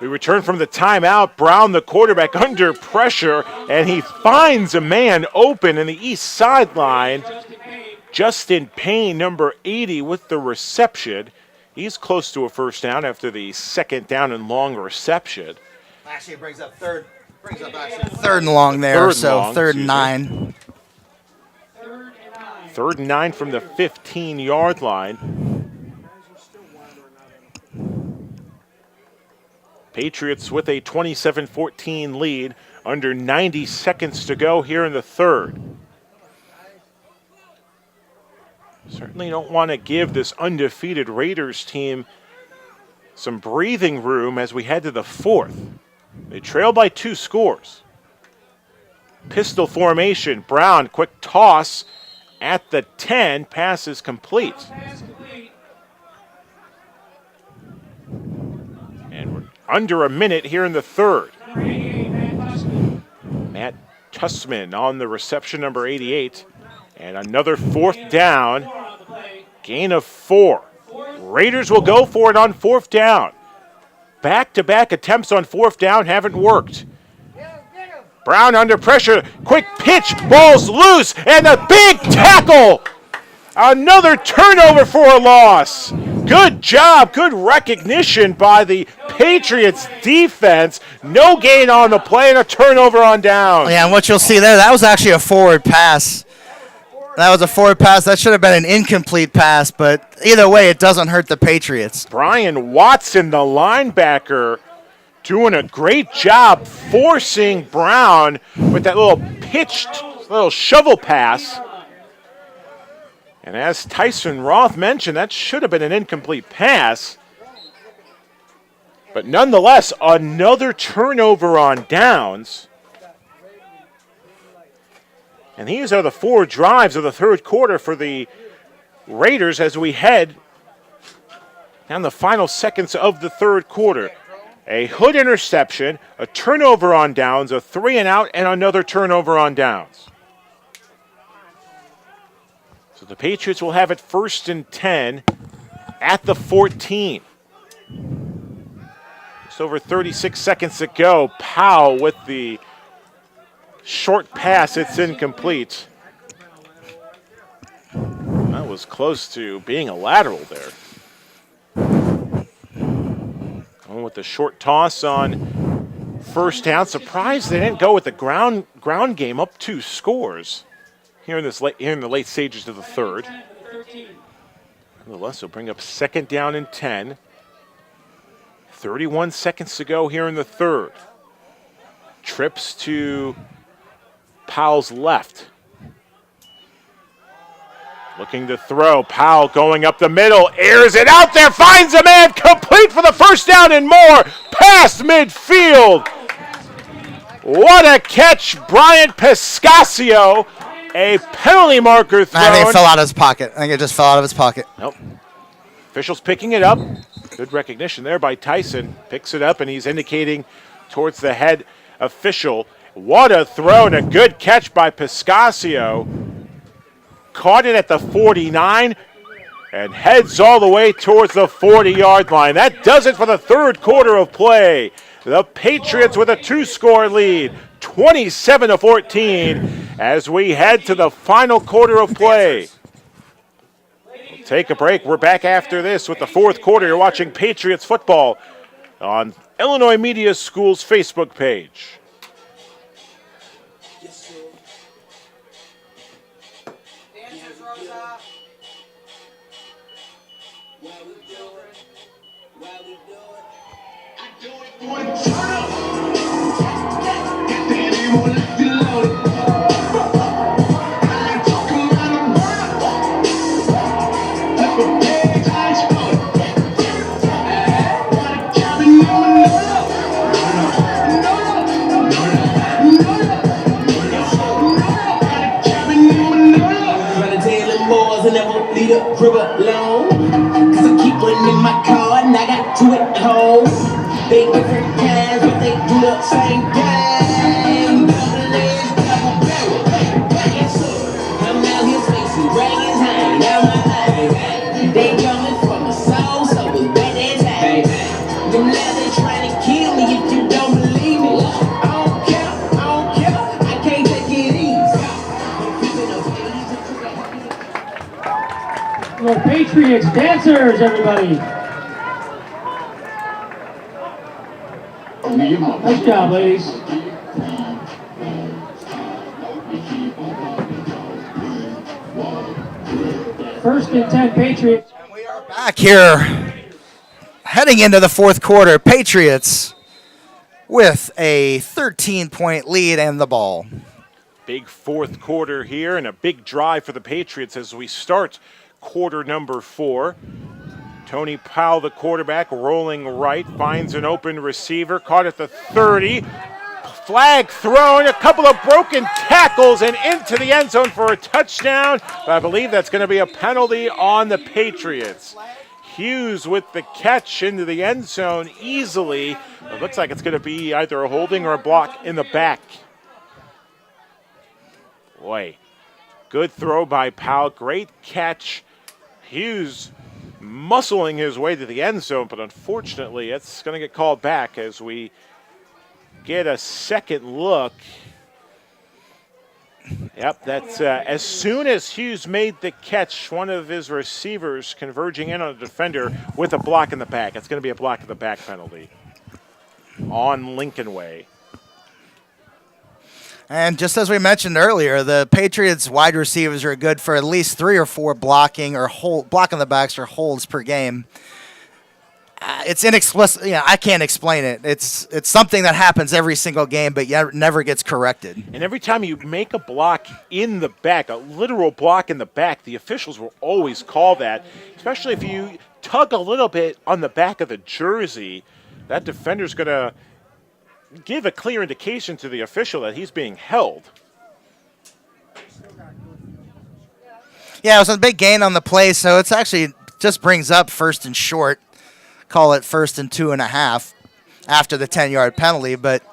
Return from the timeout. Brown, the quarterback, under pressure, and he finds a man open in the east sideline. Justin Payne, number 80, with the reception. He's close to a first down after the second down and long reception. Actually, it brings up third and long there, third and 9. 3rd and 9 from the 15-yard line. Patriots with a 27-14 lead, under 90 seconds to go here in the third. Certainly don't want to give this undefeated Raiders team some breathing room as we head to the fourth. They trail by 2 scores. Pistol formation. Brown, quick toss at the 10. Pass is complete. And we're under a minute here in the third. Matt Tussman on the reception, number 88. And another 4th down. Gain of 4. Raiders will go for it on 4th down. Back-to-back attempts on 4th down haven't worked. Brown under pressure. Quick pitch. Ball's loose. And a big tackle. Another turnover for a loss. Good job. Good recognition by the Patriots defense. No gain on the play and a turnover on down. Yeah, and what you'll see there, that was actually a forward pass. That was a forward pass. That should have been an incomplete pass, but either way, it doesn't hurt the Patriots. Brian Watson, the linebacker, doing a great job forcing Brown with that little pitched, little shovel pass. And as Tyson Roth mentioned, that should have been an incomplete pass. But nonetheless, another turnover on downs. And these are the 4 drives of the third quarter for the Raiders as we head down the final seconds of the third quarter. A Hood interception, a turnover on downs, a 3-and-out, and another turnover on downs. So the Patriots will have it 1st and 10 at the 14. Just over 36 seconds to go. Powell with the short pass. It's incomplete. That was close to being a lateral there. Going with the short toss on 1st down. Surprised they didn't go with the ground game up 2 scores here in the late stages of the third. Nonetheless, they'll bring up 2nd down and 10. 31 seconds to go here in the third. Trips to Powell's left. Looking to throw. Powell going up the middle. Airs it out there. Finds a man. Complete for the 1st down and more. Past midfield. What a catch. Bryant Pescasio a penalty marker thrown. I think it fell out of his pocket. I think it just fell out of his pocket. Nope. Officials picking it up. Good recognition there by Tyson. Picks it up, and he's indicating towards the head official. What a throw and a good catch by Piscasio. Caught it at the 49 and heads all the way towards the 40-yard line. That does it for the third quarter of play. The Patriots with a 2-score lead, 27-14, as we head to the final quarter of play. We'll take a break. We're back after this with the fourth quarter. You're watching Patriots football on Illinois Media School's Facebook page. Crib alone, cause I keep one in my car and I got two at home. They different kinds, but they do the same thing. Double edged, double barrel. Yes, sir. I'm out here facing dragons high, now my eye. They coming for my soul, so it's bad as high. Them lads trying to kill me if you don't believe me. I don't care, I can't take it easy. Well, Patriots dancers, everybody. Nice job, ladies. First and 10 Patriots. Back here, heading into the fourth quarter, Patriots with a 13-point lead and the ball. Big fourth quarter here and a big drive for the Patriots as we start quarter number 4. Tony Powell, the quarterback, rolling right, finds an open receiver, caught at the 30. Flag thrown, a couple of broken tackles, and into the end zone for a touchdown. But I believe that's going to be a penalty on the Patriots. Hughes with the catch into the end zone easily. It looks like it's going to be either a holding or a block in the back. Boy, good throw by Powell, great catch. Hughes muscling his way to the end zone, but unfortunately it's going to get called back as we get a second look. Yep, that's as soon as Hughes made the catch, one of his receivers converging in on a defender with a block in the back. It's going to be a block in the back penalty on Lincoln Way. And just as we mentioned earlier, the Patriots wide receivers are good for at least 3 or 4 blocking or blocking the backs or holds per game. It's inexplicable. Yeah, I can't explain it. It's something that happens every single game, but yet never gets corrected. And every time you make a block in the back, a literal block in the back, the officials will always call that, especially if you tug a little bit on the back of the jersey. That defender's going to give a clear indication to the official that he's being held. Yeah, it was a big gain on the play, so it's actually just brings up first and short. Call it first and 2.5 after the 10-yard penalty, but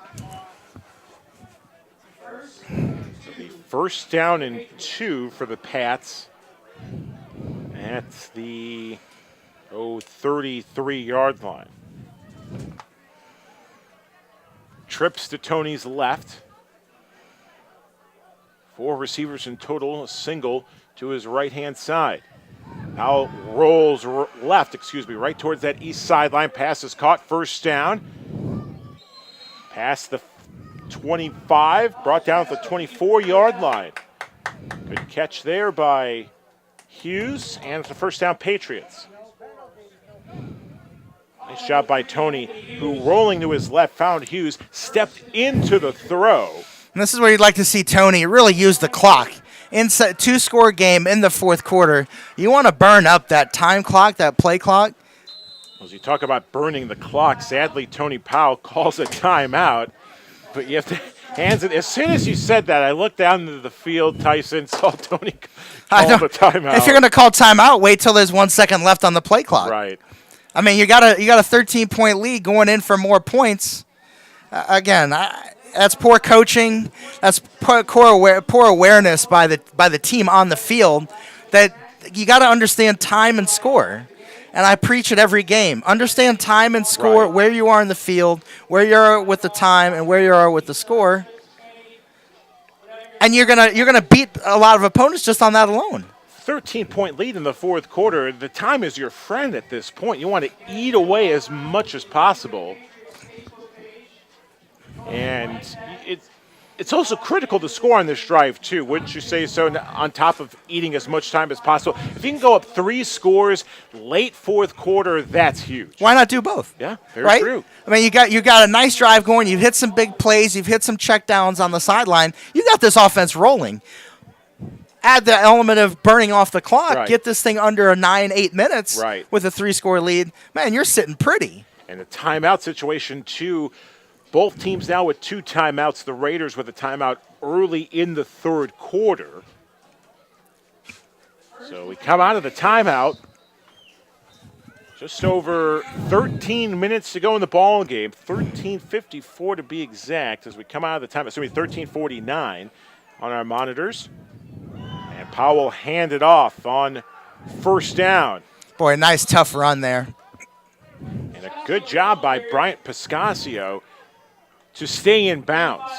the first down and 2 for the Pats. That's the 33-yard line. Trips to Tony's left. 4 receivers in total, a single to his right-hand side. Now rolls right towards that east sideline. Pass is caught, first down. Past the 25, brought down at the 24-yard line. Good catch there by Hughes, and it's the first down Patriots. Nice job by Tony, who rolling to his left found Hughes, stepped into the throw. And this is where you'd like to see Tony really use the clock. Inside 2-score game in the fourth quarter, you want to burn up that time clock, that play clock. As you talk about burning the clock, sadly Tony Powell calls a timeout, but you have Hands it. As soon as you said that, I looked down into the field. Tyson saw Tony call the timeout. If you're going to call timeout, wait till there's 1 second left on the play clock. Right. I mean, you got a 13-point lead going in for more points. Again, that's poor coaching. That's poor awareness by the team on the field. That you got to understand time and score. And I preach it every game. Understand time and score, Right. where you are in the field, where you are with the time, and where you are with the score. And you're gonna beat a lot of opponents just on that alone. 13-point lead in the fourth quarter. The time is your friend at this point. You want to eat away as much as possible. And it's also critical to score on this drive, too. Wouldn't you say so, on top of eating as much time as possible? If you can go up 3 scores late fourth quarter, that's huge. Why not do both? Yeah, very right? true. I mean, you got a nice drive going. You've hit some big plays. You've hit some checkdowns on the sideline. You got this offense rolling. Add the element of burning off the clock. Right. Get this thing under 8 minutes Right. with a 3-score lead. Man, you're sitting pretty. And the timeout situation, too. Both teams now with 2 timeouts. The Raiders with a timeout early in the third quarter. So we come out of the timeout. Just over 13 minutes to go in the ball game. 13:54 to be exact as we come out of the timeout. Assuming 13:49 on our monitors. And Powell handed off on first down. Boy, nice tough run there. And a good job by Bryant Piscasio to stay in bounds.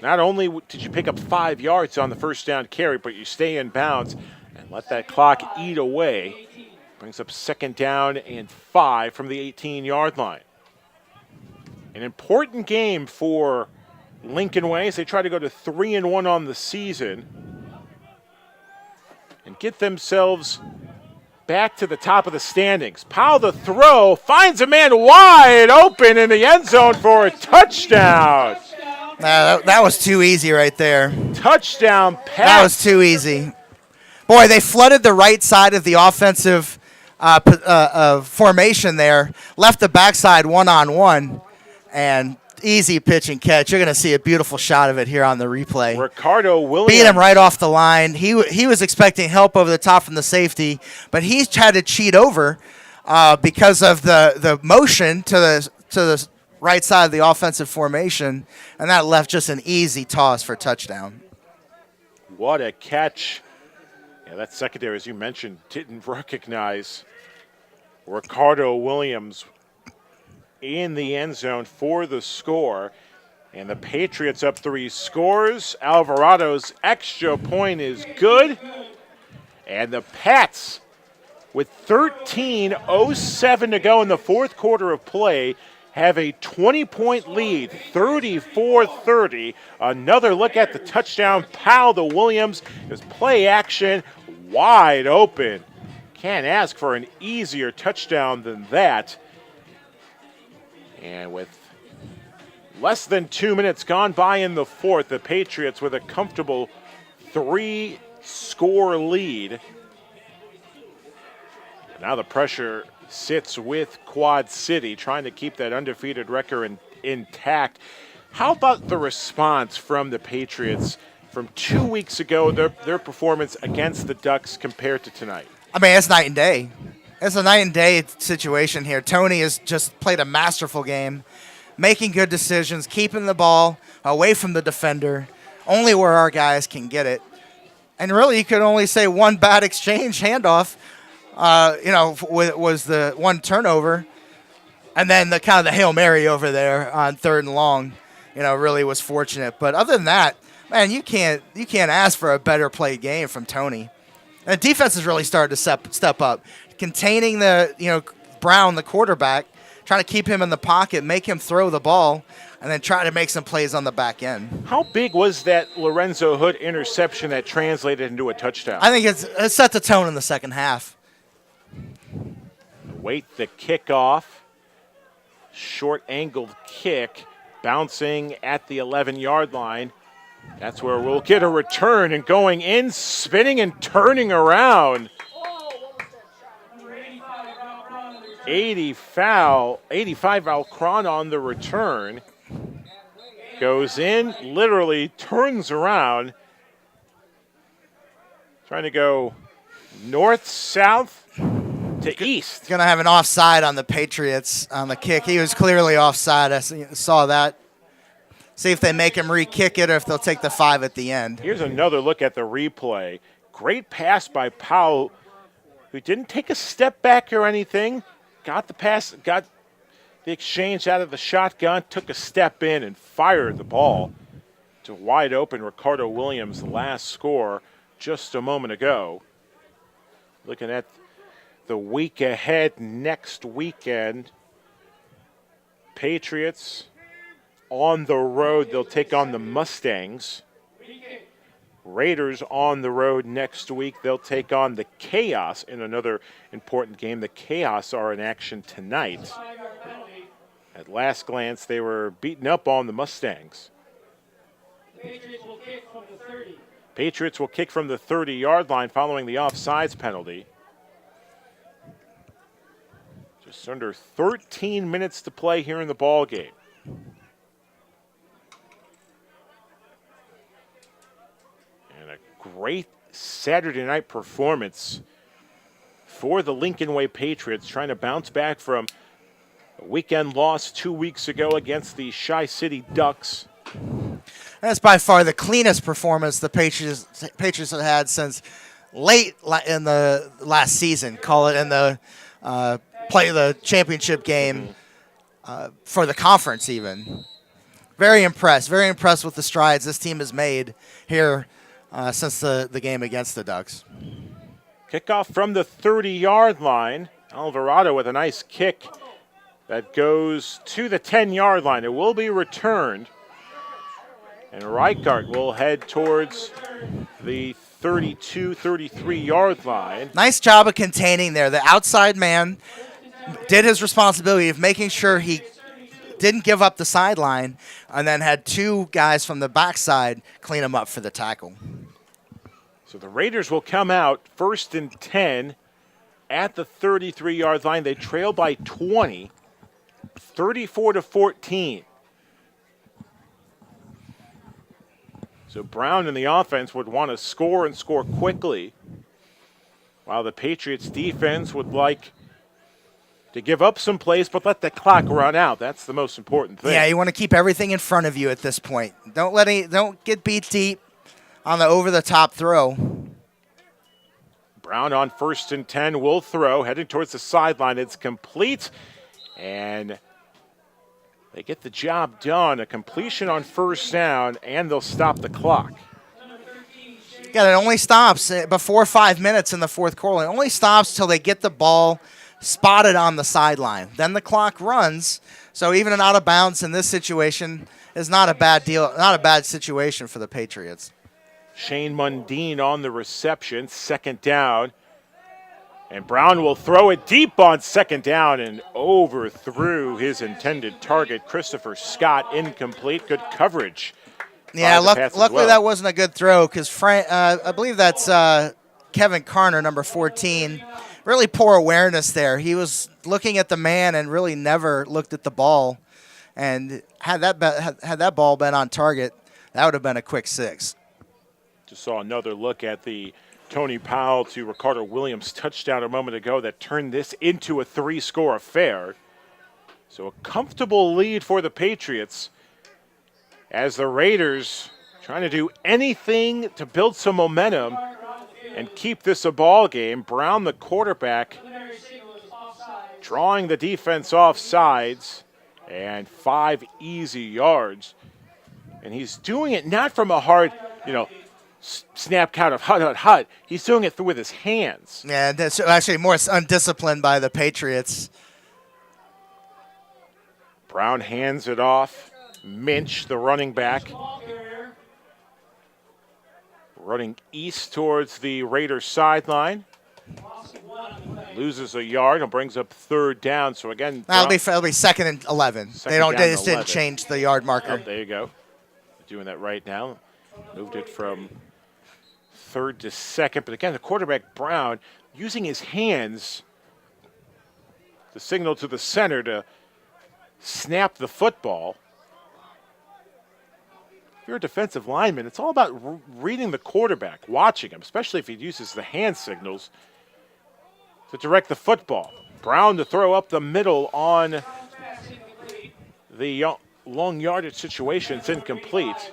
Not only did you pick up 5 yards on the first down carry, but you stay in bounds and let that clock eat away. Brings up 2nd down and 5 from the 18-yard line. An important game for Lincoln Way as they try to go to 3-1 on the season and get themselves back to the top of the standings. Powell the throw, finds a man wide open in the end zone for a touchdown. That was too easy right there. Touchdown pass. That was too easy. Boy, they flooded the right side of the offensive formation there, left the backside one-on-one, and easy pitch and catch. You're going to see a beautiful shot of it here on the replay. Ricardo Williams. Beat him right off the line. He was expecting help over the top from the safety, but he's tried to cheat over because of the motion to the right side of the offensive formation, and that left just an easy toss for touchdown. What a catch. Yeah, that secondary, as you mentioned, didn't recognize Ricardo Williams in the end zone for the score. And the Patriots up 3 scores. Alvarado's extra point is good. And the Pats, with 13:07 to go in the fourth quarter of play, have a 20-point lead, 34-30. Another look at the touchdown. Powell to Williams is play action, wide open. Can't ask for an easier touchdown than that. And with less than 2 minutes gone by in the fourth, the Patriots with a comfortable 3-score lead. Now the pressure sits with Quad City, trying to keep that undefeated record intact. How about the response from the Patriots from 2 weeks ago, their performance against the Ducks compared to tonight? I mean, it's night and day. It's a night and day situation here. Tony has just played a masterful game, making good decisions, keeping the ball away from the defender, only where our guys can get it. And really, you could only say one bad exchange handoff, was the one turnover. And then the kind of the Hail Mary over there on 3rd and long, really was fortunate. But other than that, man, you can't ask for a better played game from Tony. And the defense has really started to step up, containing Brown, the quarterback, trying to keep him in the pocket, make him throw the ball, and then try to make some plays on the back end. How big was that Lorenzo Hood interception that translated into a touchdown? I think it set the tone in the second half. Wait the kickoff. Short angled kick, bouncing at the 11-yard line. That's where we'll get a return, and going in, spinning and turning around. 85 Alcron on the return. Goes in, literally turns around, trying to go north, south to east. Going to have an offside on the Patriots on the kick. He was clearly offside. I saw that. See if they make him re-kick it or if they'll take the 5 at the end. Here's another look at the replay. Great pass by Powell, who didn't take a step back or anything. Got the pass, got the exchange out of the shotgun, took a step in and fired the ball to wide open Ricardo Williams, the last score just a moment ago. Looking at the week ahead, next weekend, Patriots on the road, they'll take on the Mustangs. Raiders on the road next week, they'll take on the Chaos in another important game. The Chaos are in action tonight. At last glance, they were beaten up on the Mustangs. Patriots will kick from the 30. Patriots will kick from the 30-yard line following the offsides penalty. Just under 13 minutes to play here in the ball game. And a great Saturday night performance for the Lincoln Way Patriots, trying to bounce back from a weekend loss 2 weeks ago against the Chi-City Ducks. That's by far the cleanest performance the Patriots have had since late in the last season. Call it in the play the championship game for the conference even. Very impressed with the strides this team has made here since the game against the Ducks. Kickoff from the 30-yard line. Alvarado with a nice kick that goes to the 10-yard line. It will be returned. And Reichart will head towards the 32, 33-yard line. Nice job of containing there. The outside man did his responsibility of making sure he didn't give up the sideline, and then had two guys from the backside clean him up for the tackle. So the Raiders will come out 1st and 10 at the 33-yard line. They trail by 20, 34-14. So Brown in the offense would want to score and score quickly, while the Patriots defense would like to give up some plays but let the clock run out. That's the most important thing. Yeah, you want to keep everything in front of you at this point. Don't get beat deep on the over-the-top throw. Brown on 1st and 10 will throw, heading towards the sideline. It's complete, and they get the job done. A completion on 1st down, and they'll stop the clock. Yeah, it only stops before 5 minutes in the fourth quarter. It only stops till they get the ball spotted on the sideline. Then the clock runs. So even an out of bounds in this situation is not a bad deal, not a bad situation for the Patriots. Shane Mundine on the reception, 2nd down. And Brown will throw it deep on 2nd down and overthrew his intended target. Christopher Scott, incomplete. Good coverage. Yeah, luckily that wasn't a good throw because I believe that's Kevin Carner, number 14. Really poor awareness there. He was looking at the man and really never looked at the ball. And had that ball been on target, that would have been a quick 6. Just saw another look at the Tony Powell to Ricardo Williams touchdown a moment ago that turned this into a 3-score affair. So a comfortable lead for the Patriots as the Raiders trying to do anything to build some momentum and keep this a ball game. Brown, the quarterback, drawing the defense off sides, and 5 easy yards. And he's doing it not from a hard, snap count of hut, hut, hut. He's doing it with his hands. Yeah, that's actually more undisciplined by the Patriots. Brown hands it off. Minch, the running back, running east towards the Raiders sideline. Loses a yard and brings up 3rd down. So again, it'll be 2nd and 11. They just didn't change the yard marker. Oh, there you go. Doing that right now. Moved it from 3rd to 2nd. But again, the quarterback, Brown, using his hands to signal to the center to snap the football. you're a defensive lineman, it's all about reading the quarterback, watching him, especially if he uses the hand signals to direct the football. Brown to throw up the middle on the long yardage situation. It's incomplete.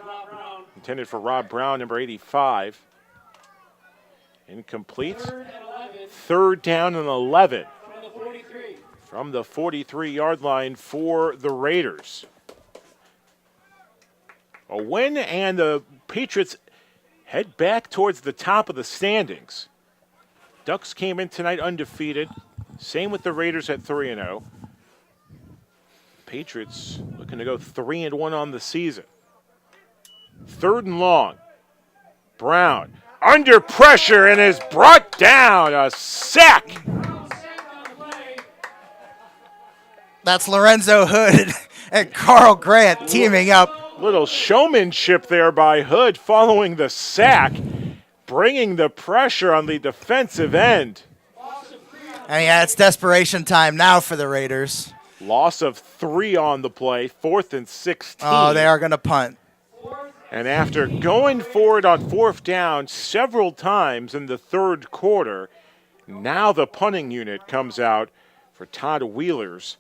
Intended for Rob Brown, number 85. Incomplete. Third down and 11 from the 43-yard line for the Raiders. A win, and the Patriots head back towards the top of the standings. Ducks came in tonight undefeated. Same with the Raiders at 3-0. Patriots looking to go 3-1 on the season. Third and long. Brown under pressure and is brought down. A sack. That's Lorenzo Hood and Carl Grant teaming up. Little showmanship there by Hood following the sack, bringing the pressure on the defensive end. And yeah, it's desperation time now for the Raiders. Loss of 3 on the play, 4th and 16. Oh, they are going to punt. And after going for it on 4th down several times in the third quarter, now the punting unit comes out for Todd Wheeler's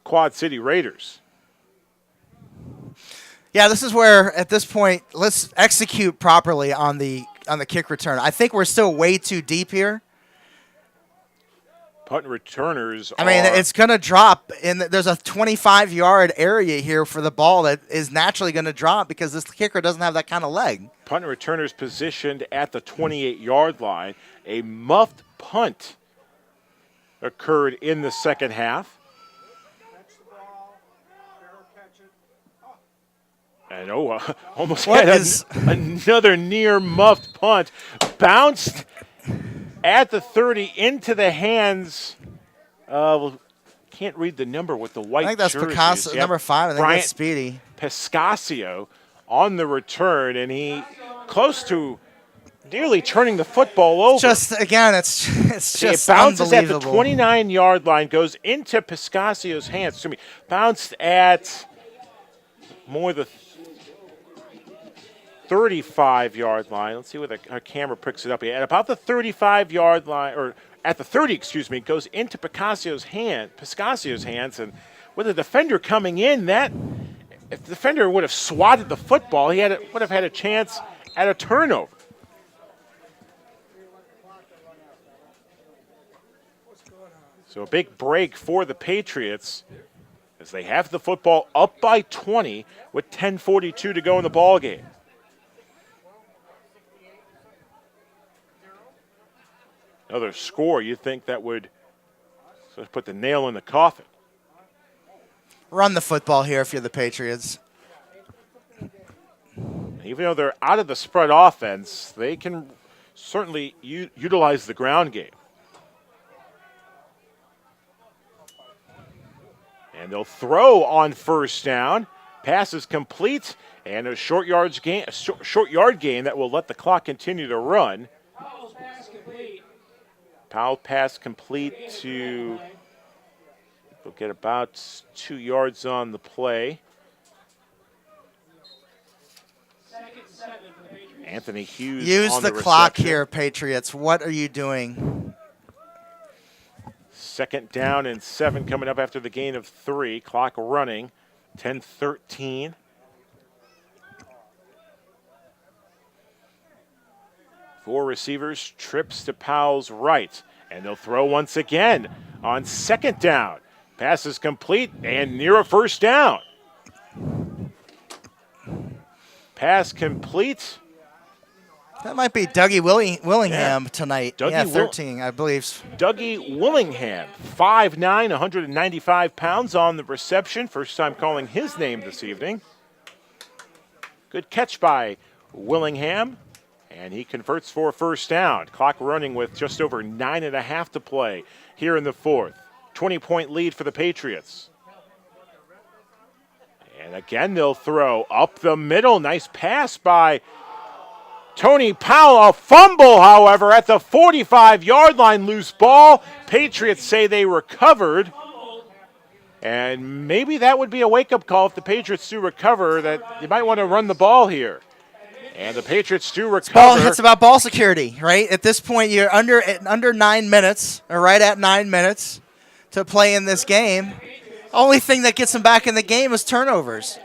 Quad City Raiders. Yeah, this is where, at this point, let's execute properly on the kick return. I think we're still way too deep here. Punt returners it's going to drop. There's a 25-yard area here for the ball that is naturally going to drop because this kicker doesn't have that kind of leg. Punt returners positioned at the 28-yard line. A muffed punt occurred in the second half. And almost had another near muffed punt. Bounced at the 30 into the hands of, can't read the number with the white I think that's jerseys. Picasso, number 5. I think that's Speedy. Piscasio on the return, and he close to nearly turning the football over. It's just it bounces at the unbelievable. 29-yard line, goes into Piscasio's hands. Bounced at more the 35-yard line. Let's see where our camera picks it up. At about the 35-yard line, or at the 30, it goes into Piscasio's hands, and with the defender coming in, if the defender would have swatted the football, would have had a chance at a turnover. So a big break for the Patriots as they have the football up by 20 with 10:42 to go in the ball game. Another score, you think that would sort of put the nail in the coffin. Run the football here if you're the Patriots. Even though they're out of the spread offense, they can certainly utilize the ground game. And they'll throw on first down. Pass is complete, and a short yard gain that will let the clock continue to run. Powell pass complete to, they'll get about 2 yards on the play. Anthony Hughes Use on the the clock reception. here, Patriots. What are you doing? 2nd down and 7 coming up after the gain of 3. Clock running, 10-13. Four receivers, trips to Powell's right, and they'll throw once again on 2nd down. Pass is complete and near a first down. Pass complete. That might be Dougie Willingham tonight. Dougie 13, I believe. Dougie Willingham, 5'9", 195 pounds on the reception. First time calling his name this evening. Good catch by Willingham. And he converts for a first down. Clock running with just over 9.5 to play here in the 4th. 20-point lead for the Patriots. And again, they'll throw up the middle. Nice pass by Tony Powell. A fumble, however, at the 45-yard line. Loose ball. Patriots say they recovered. And maybe that would be a wake-up call if the Patriots do recover, that you might want to run the ball here. And the Patriots do recover. It's about ball security, right? At this point, you're under 9 minutes, or right at 9 minutes to play in this game. Only thing that gets them back in the game is turnovers.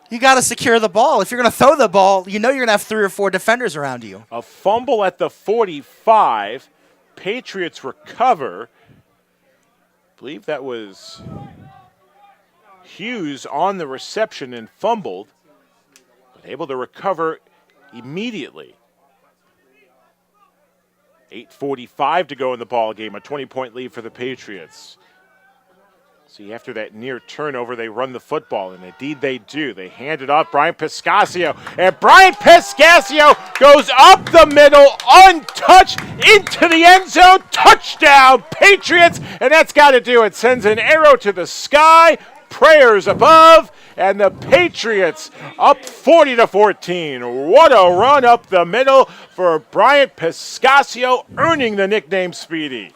You got to secure the ball. If you're going to throw the ball, you know you're going to have 3 or 4 defenders around you. A fumble at the 45. Patriots recover. I believe that was Hughes on the reception and fumbled, but able to recover immediately. 8:45 to go in the ball game, a 20-point lead for the Patriots. See, after that near turnover, they run the football, and indeed they do. They hand it off Brian Piscasio, and Brian Piscasio goes up the middle, untouched, into the end zone. Touchdown, Patriots, and that's got to do it. Sends an arrow to the sky, prayers above, and the Patriots up 40-14. What a run up the middle for Brian Piscasio, earning the nickname Speedy.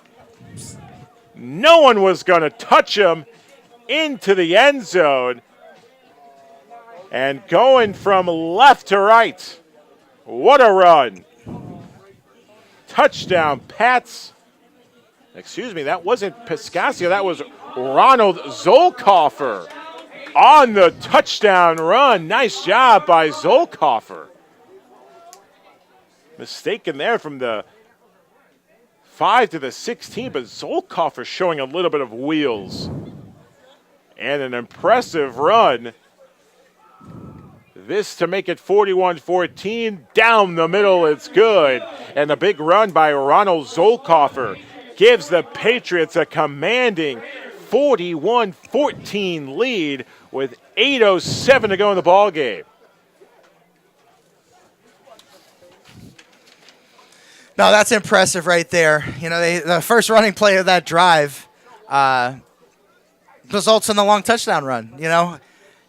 No one was going to touch him into the end zone. And going from left to right. What a run. Touchdown, Pats. Excuse me, that wasn't Piscasio. That was Ronald Zolkoffer on the touchdown run. Nice job by Zolkoffer. Mistaken there from the 5 to the 16, but Zolkoffer showing a little bit of wheels. And an impressive run. This to make it 41-14. Down the middle, it's good. And the big run by Ronald Zolkoffer gives the Patriots a commanding 41-14 lead with 8:07 to go in the ball game. No, that's impressive right there. You know, the first running play of that drive results in the long touchdown run. You know,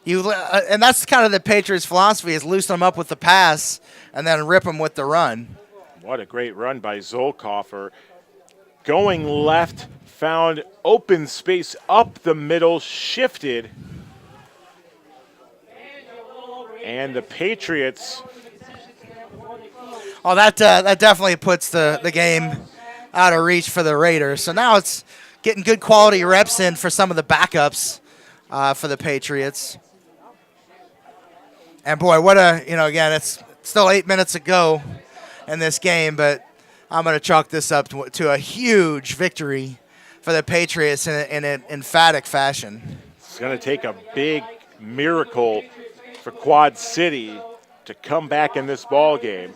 and that's kind of the Patriots' philosophy: is loosen them up with the pass and then rip them with the run. What a great run by Zolkoffer. Going left, found open space up the middle, shifted, and the Patriots. Oh, that definitely puts the game out of reach for the Raiders. So now it's getting good quality reps in for some of the backups for the Patriots. And boy, again, it's still 8 minutes ago in this game, but I'm going to chalk this up to a huge victory for the Patriots in an emphatic fashion. It's going to take a big miracle for Quad City to come back in this ball game.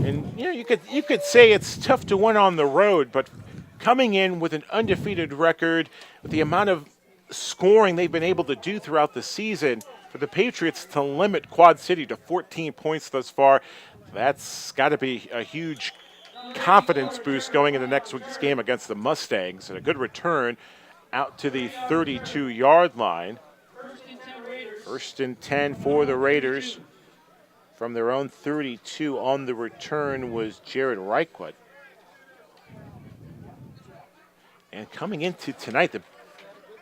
And you could say it's tough to win on the road, but coming in with an undefeated record, with the amount of scoring they've been able to do throughout the season, for the Patriots to limit Quad City to 14 points thus far, that's got to be a huge confidence boost going into next week's game against the Mustangs. And a good return out to the 32-yard line. 1st and 10 for the Raiders. From their own 32 on the return was Jared Reichwett. And coming into tonight, the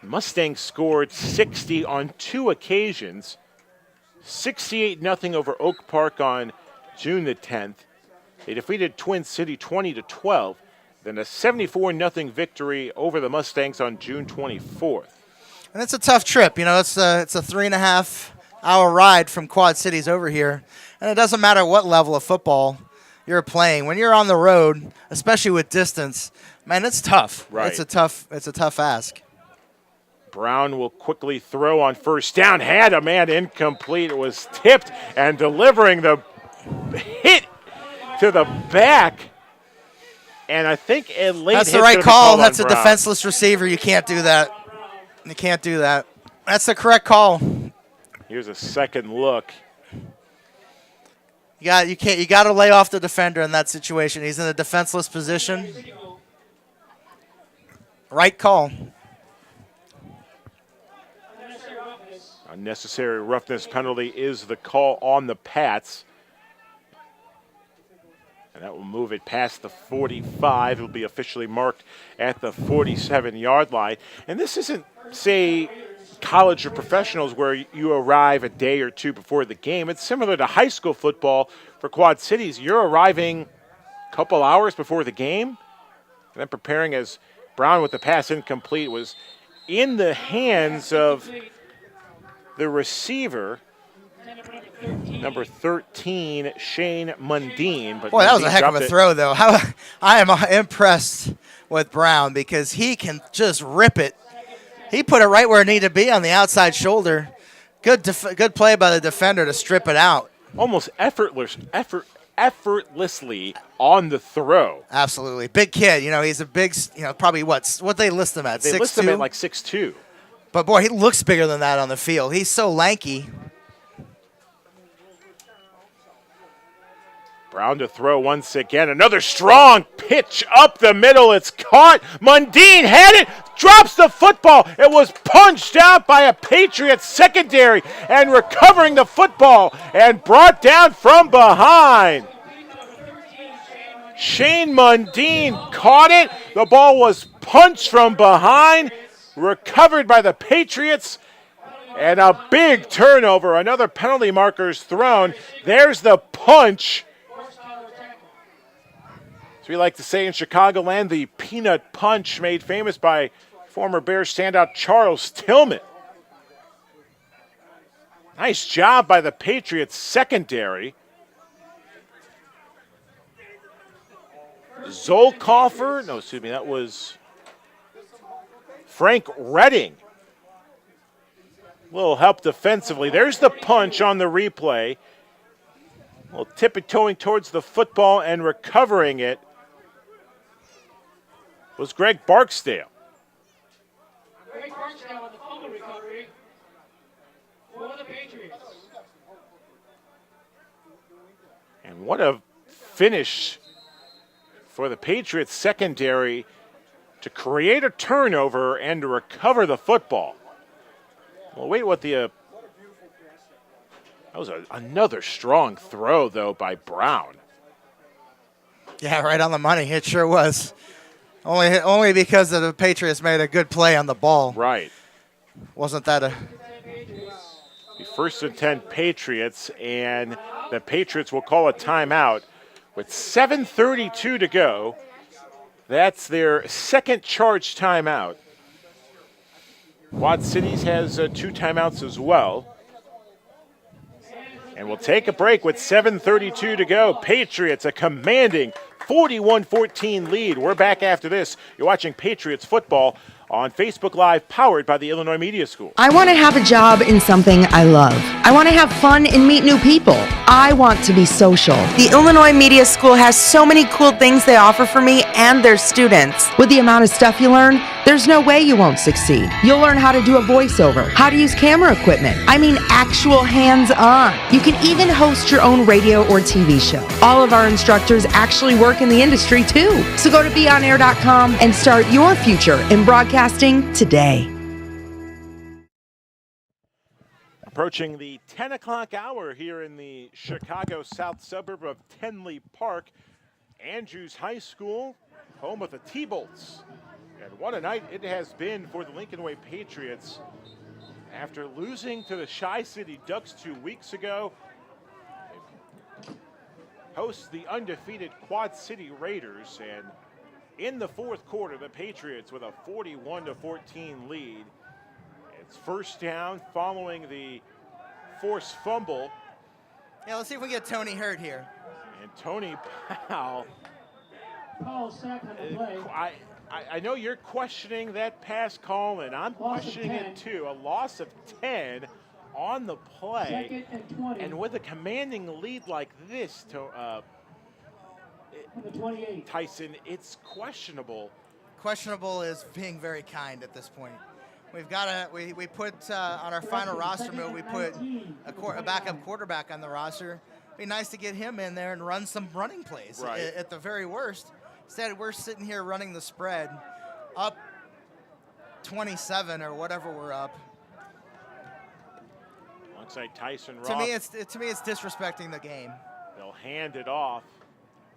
Mustangs scored 60 on 2 occasions. 68-0 over Oak Park on June the 10th. They defeated Twin City 20-12. Then a 74-0 victory over the Mustangs on June 24th. And it's a tough trip. You know, it's a 3.5-hour ride from Quad Cities over here. And it doesn't matter what level of football you're playing. When you're on the road, especially with distance, man, it's tough. Right. It's a tough ask. Brown will quickly throw on first down. Had a man incomplete. It was tipped and delivering the hit to the back. And I think a late That's hit the right could call. be That's a on Brown. defenseless receiver. You can't do that. You can't do that. That's the correct call. Here's a second look. You got to lay off the defender in that situation. He's in a defenseless position. Right call. Unnecessary roughness penalty is the call on the Pats. And that will move it past the 45. It will be officially marked at the 47-yard line. And this isn't, say, college or professionals where you arrive a day or two before the game. It's similar to high school football for Quad Cities. You're arriving a couple hours before the game, and then preparing as Brown with the pass incomplete was in the hands of the receiver, number 13, Shane Mundine. But boy, that was Mundine a heck of dropped a it. throw, though. I am impressed with Brown because he can just rip it. He put it right where it needed to be on the outside shoulder. Good play by the defender to strip it out. Almost effortlessly on the throw. Absolutely. Big kid. You know, he's a big, probably what they list him at? They list him at like 6'2". But, boy, he looks bigger than that on the field. He's so lanky. Brown to throw once again. Another strong pitch up the middle. It's caught. Mundine had it. Drops the football. It was punched out by a Patriots secondary and recovering the football and brought down from behind. Shane Mundine caught it. The ball was punched from behind. Recovered by the Patriots. And a big turnover. Another penalty marker's thrown. There's the punch. As we like to say in Chicagoland, the peanut punch made famous by former Bears standout Charles Tillman. Nice job by the Patriots secondary. That was Frank Redding. A little help defensively. There's the punch on the replay. Well, tiptoeing towards the football and recovering it was Greg Barksdale. Greg Barksdale on the fumble recovery for the Patriots. And what a finish for the Patriots secondary to create a turnover and to recover the football. Well, wait what the... that was another strong throw, though, by Brown. Yeah, right on the money. It sure was. Only because the Patriots made a good play on the ball. Right. Wasn't that a... The 1st and 10 Patriots, and the Patriots will call a timeout with 7:32 to go. That's their second charged timeout. Quad Cities has 2 timeouts as well. And we'll take a break with 7:32 to go. Patriots a commanding 41-14 lead. We're back after this. You're watching Patriots football on Facebook Live, powered by the Illinois Media School. I want to have a job in something I love. I want to have fun and meet new people. I want to be social. The Illinois Media School has so many cool things they offer for me and their students. With the amount of stuff you learn, there's no way you won't succeed. You'll learn how to do a voiceover, how to use camera equipment. I mean actual hands-on. You can even host your own radio or TV show. All of our instructors actually work in the industry too. So go to beonair.com and start your future in broadcasting today. Approaching the 10 o'clock hour here in the Chicago south suburb of Tenley Park. Andrews High School, home of the T-Bolts. And what a night it has been for the Lincoln Way Patriots. After losing to the Tri-City Ducks 2 weeks ago, they host the undefeated Quad City Raiders. And in the fourth quarter, the Patriots with a 41-14 lead. It's first down following the forced fumble. Yeah, let's see if we get Tony Hurt here. And Tony Powell. I know you're questioning that pass call, and I'm questioning it too. A loss of 10 on the play. And with a commanding lead like this, Tyson, it's questionable. Questionable is being very kind at this point. We've got we put on our final roster move, we put a backup quarterback on the roster. It'd be nice to get him in there and run some running plays at the very worst. Instead, we're sitting here running the spread up 27 or whatever we're up. Looks like Tyson Roth. To me, it's disrespecting the game. They'll hand it off.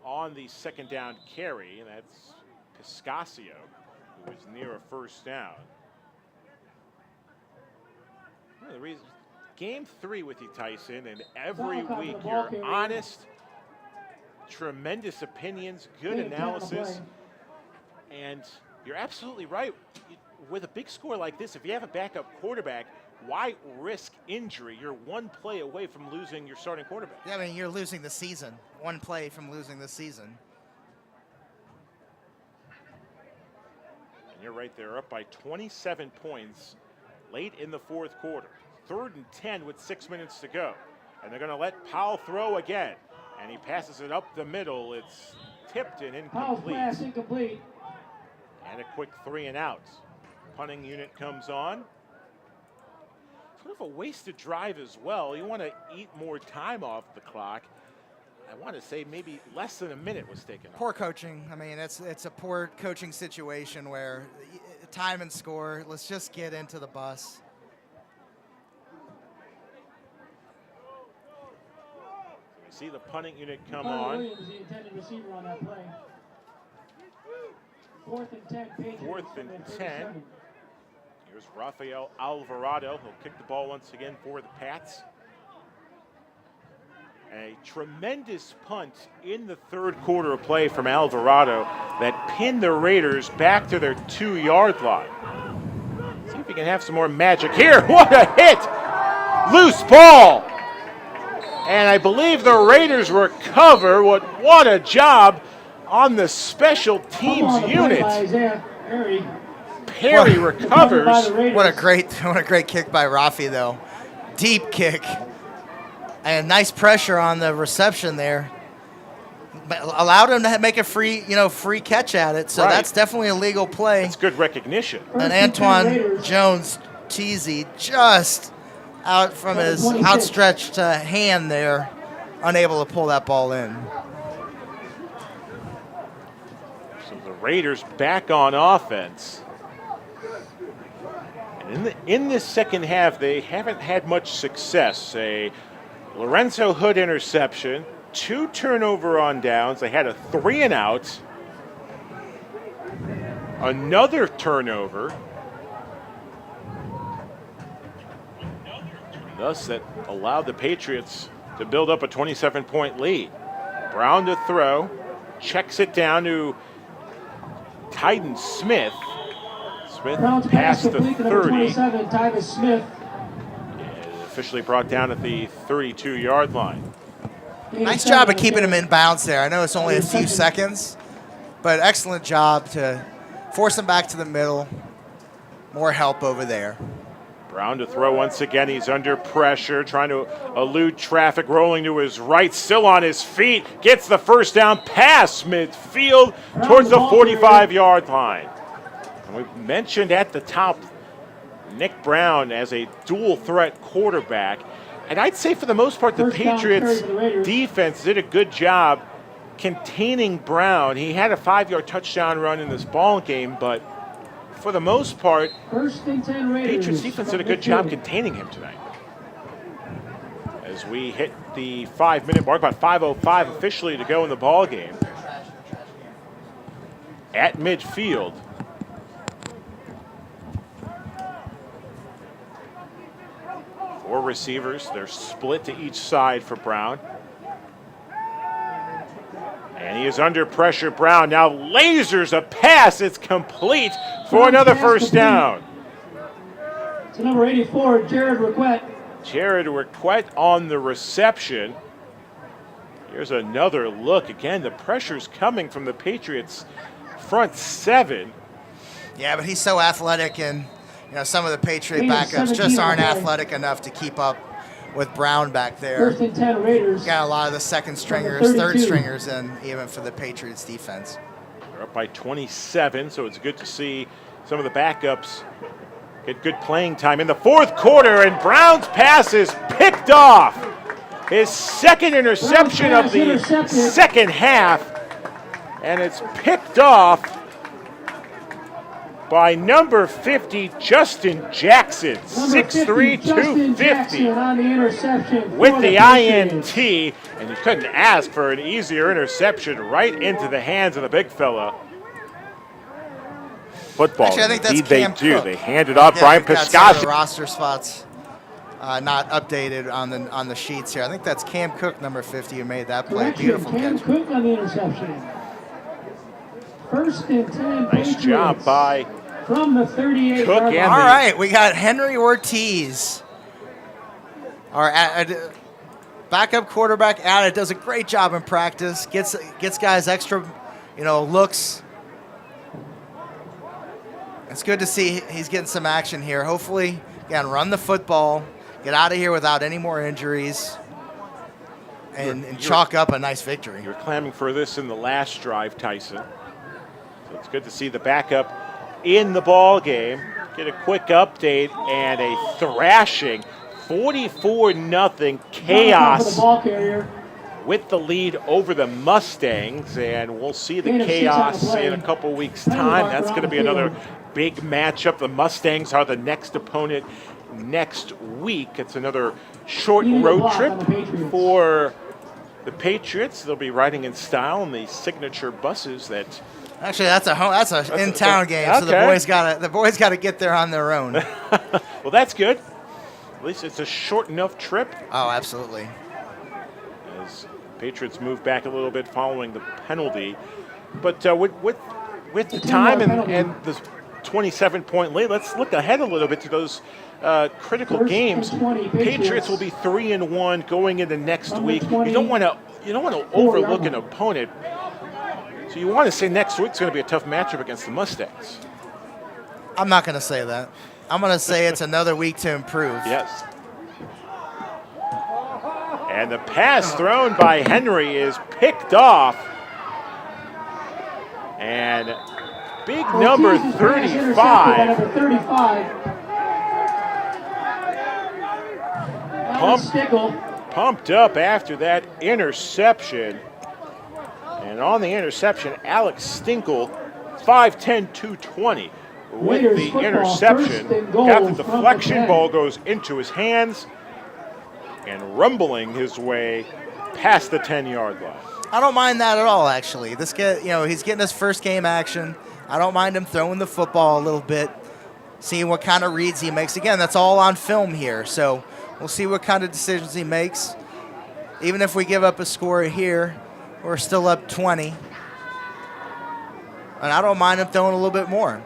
on the second down carry, and that's Piscasio, who is near a first down. One of the reasons, game 3 with you, Tyson, and every week you're honest, tremendous opinions, good analysis, and you're absolutely right. With a big score like this, if you have a backup quarterback, why risk injury? You're one play away from losing your starting quarterback. Yeah, I mean, you're losing the season. One play from losing the season. And you're right there, up by 27 points late in the fourth quarter. 3rd and 10 with 6 minutes to go. And they're going to let Powell throw again. And he passes it up the middle. It's tipped and incomplete. Pass incomplete. And a quick 3 and out. Punting unit comes on. Sort of a wasted drive as well. You want to eat more time off the clock. I want to say maybe less than a minute was taken off. Poor coaching. I mean, it's a poor coaching situation where time and score, let's just get into the bus. You see the punting unit come Connor on. Williams, the intended receiver on that play. 4th and 10, Patriots. 4th and 10. Here's Rafael Alvarado. He'll kick the ball once again for the Pats. A tremendous punt in the 3rd quarter of play from Alvarado that pinned the Raiders back to their 2-yard line. See if we can have some more magic here. What a hit! Loose ball! And I believe the Raiders recover. What a job on the special teams unit. Perry recovers. What a great kick by Rafi, though. Deep kick. And nice pressure on the reception there. But allowed him to make a free catch at it. So that's definitely a legal play. It's good recognition. And Antoine Jones Teasy just out from his outstretched hand there, unable to pull that ball in. So the Raiders back on offense. And in this second half, they haven't had much success. A Lorenzo Hood interception, 2 turnover on downs. They had a 3 and out. Another turnover. Thus, that allowed the Patriots to build up a 27-point lead. Brown to throw, checks it down to Tyden Smith. Smith past the 30. Smith. Officially brought down at the 32-yard line. Nice job of keeping him in bounds there. I know it's only a few seconds, but excellent job to force him back to the middle. More help over there. Brown to throw once again. He's under pressure, trying to elude traffic, rolling to his right, still on his feet. Gets the first down pass midfield towards the 45-yard line. And we've mentioned at the top Nick Brown as a dual threat quarterback. And I'd say for the most part, the Patriots defense did a good job containing Brown. He had a 5-yard touchdown run in this ball game, but for the most part, Patriots defense did a good job containing him tonight. As we hit the 5-minute mark, about 5:05 officially to go in the ball game. At midfield. Four receivers, they're split to each side for Brown. And he is under pressure. Brown now lasers a pass. It's complete for another first down. To number 84, Jared Requette. Jared Requette on the reception. Here's another look. Again, the pressure's coming from the Patriots front 7. Yeah, but he's so athletic, and some of the Patriot backups just aren't athletic enough to keep up with Brown back there. 1st and 10 Raiders. Got a lot of the second stringers, third stringers in, even for the Patriots defense. They're up by 27, so it's good to see some of the backups get good playing time in the fourth quarter, and Brown's pass is picked off. His second interception of the second half, and it's picked off by number 50, Justin Jackson, 6'3", 250, on the interception with the INT, and you couldn't ask for an easier interception right into the hands of the big fella. Football, Actually, I think that's indeed they Cam do. Cook. They handed off Brian Got some of the Piscacci. roster spots not updated on the sheets here. I think that's Cam Cook, number 50, who made that play. Correction, Beautiful Cam catch. Cook on the interception. First and 10. Nice job by from the 38. Cook. All right, we got Henry Ortiz, our backup quarterback. Added, does a great job in practice. Gets guys extra, looks. It's good to see he's getting some action here. Hopefully, again, run the football, get out of here without any more injuries, and chalk up a nice victory. You're clamming for this in the last drive, Tyson. So it's good to see the backup in the ball game. Get a quick update and a thrashing, 44-0 chaos with the lead over the Mustangs, and we'll see the chaos in a couple weeks' time. That's going to be another big matchup. The Mustangs are the next opponent next week. It's another short road trip for the Patriots. They'll be riding in style in the signature buses that. Actually, that's an in-town game, so the boys got to get there on their own. Well, that's good. At least it's a short enough trip. Oh, absolutely. As Patriots move back a little bit following the penalty, but with the time and the 27-point lead, let's look ahead a little bit to those critical games. Patriots will be 3-1 going into next week. You don't want to overlook an opponent. So you want to say next week's going to be a tough matchup against the Mustangs. I'm not going to say that. I'm going to say it's another week to improve. Yes. And the pass thrown by Henry is picked off. And big number 35. Pumped up after that interception. And on the interception, Alex Stinkle, 5'10", 220 with the interception. Got the deflection, ball goes into his hands and rumbling his way past the 10-yard line. I don't mind that at all, actually. This kid, he's getting his first game action. I don't mind him throwing the football a little bit, seeing what kind of reads he makes. Again, that's all on film here, so we'll see what kind of decisions he makes. Even if we give up a score here, we're still up 20. And I don't mind him throwing a little bit more.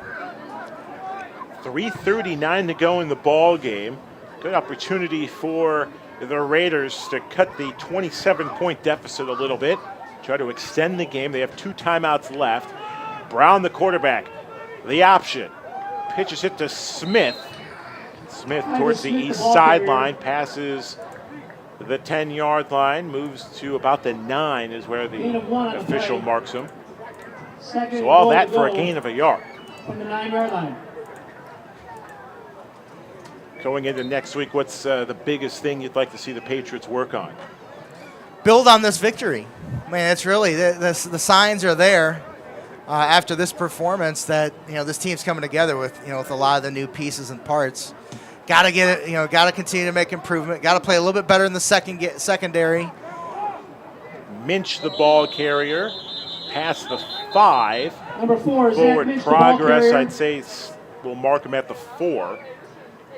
3:39 to go in the ball game. Good opportunity for the Raiders to cut the 27-point deficit a little bit, try to extend the game. They have 2 timeouts left. Brown, the quarterback, the option. Pitches it to Smith. Smith towards the east sideline, passes the 10-yard line, moves to about the 9 is where the official marks him. So all that for a gain of a yard. From the 9-yard line. Going into next week, what's the biggest thing you'd like to see the Patriots work on? Build on this victory. I mean, it's really, the signs are there after this performance that, this team's coming together with a lot of the new pieces and parts. Got to get it, got to continue to make improvement. Got to play a little bit better in the secondary. Minch, the ball carrier, past the 5. Number 4 is forward Minch, progress. I'd say we'll mark him at the 4.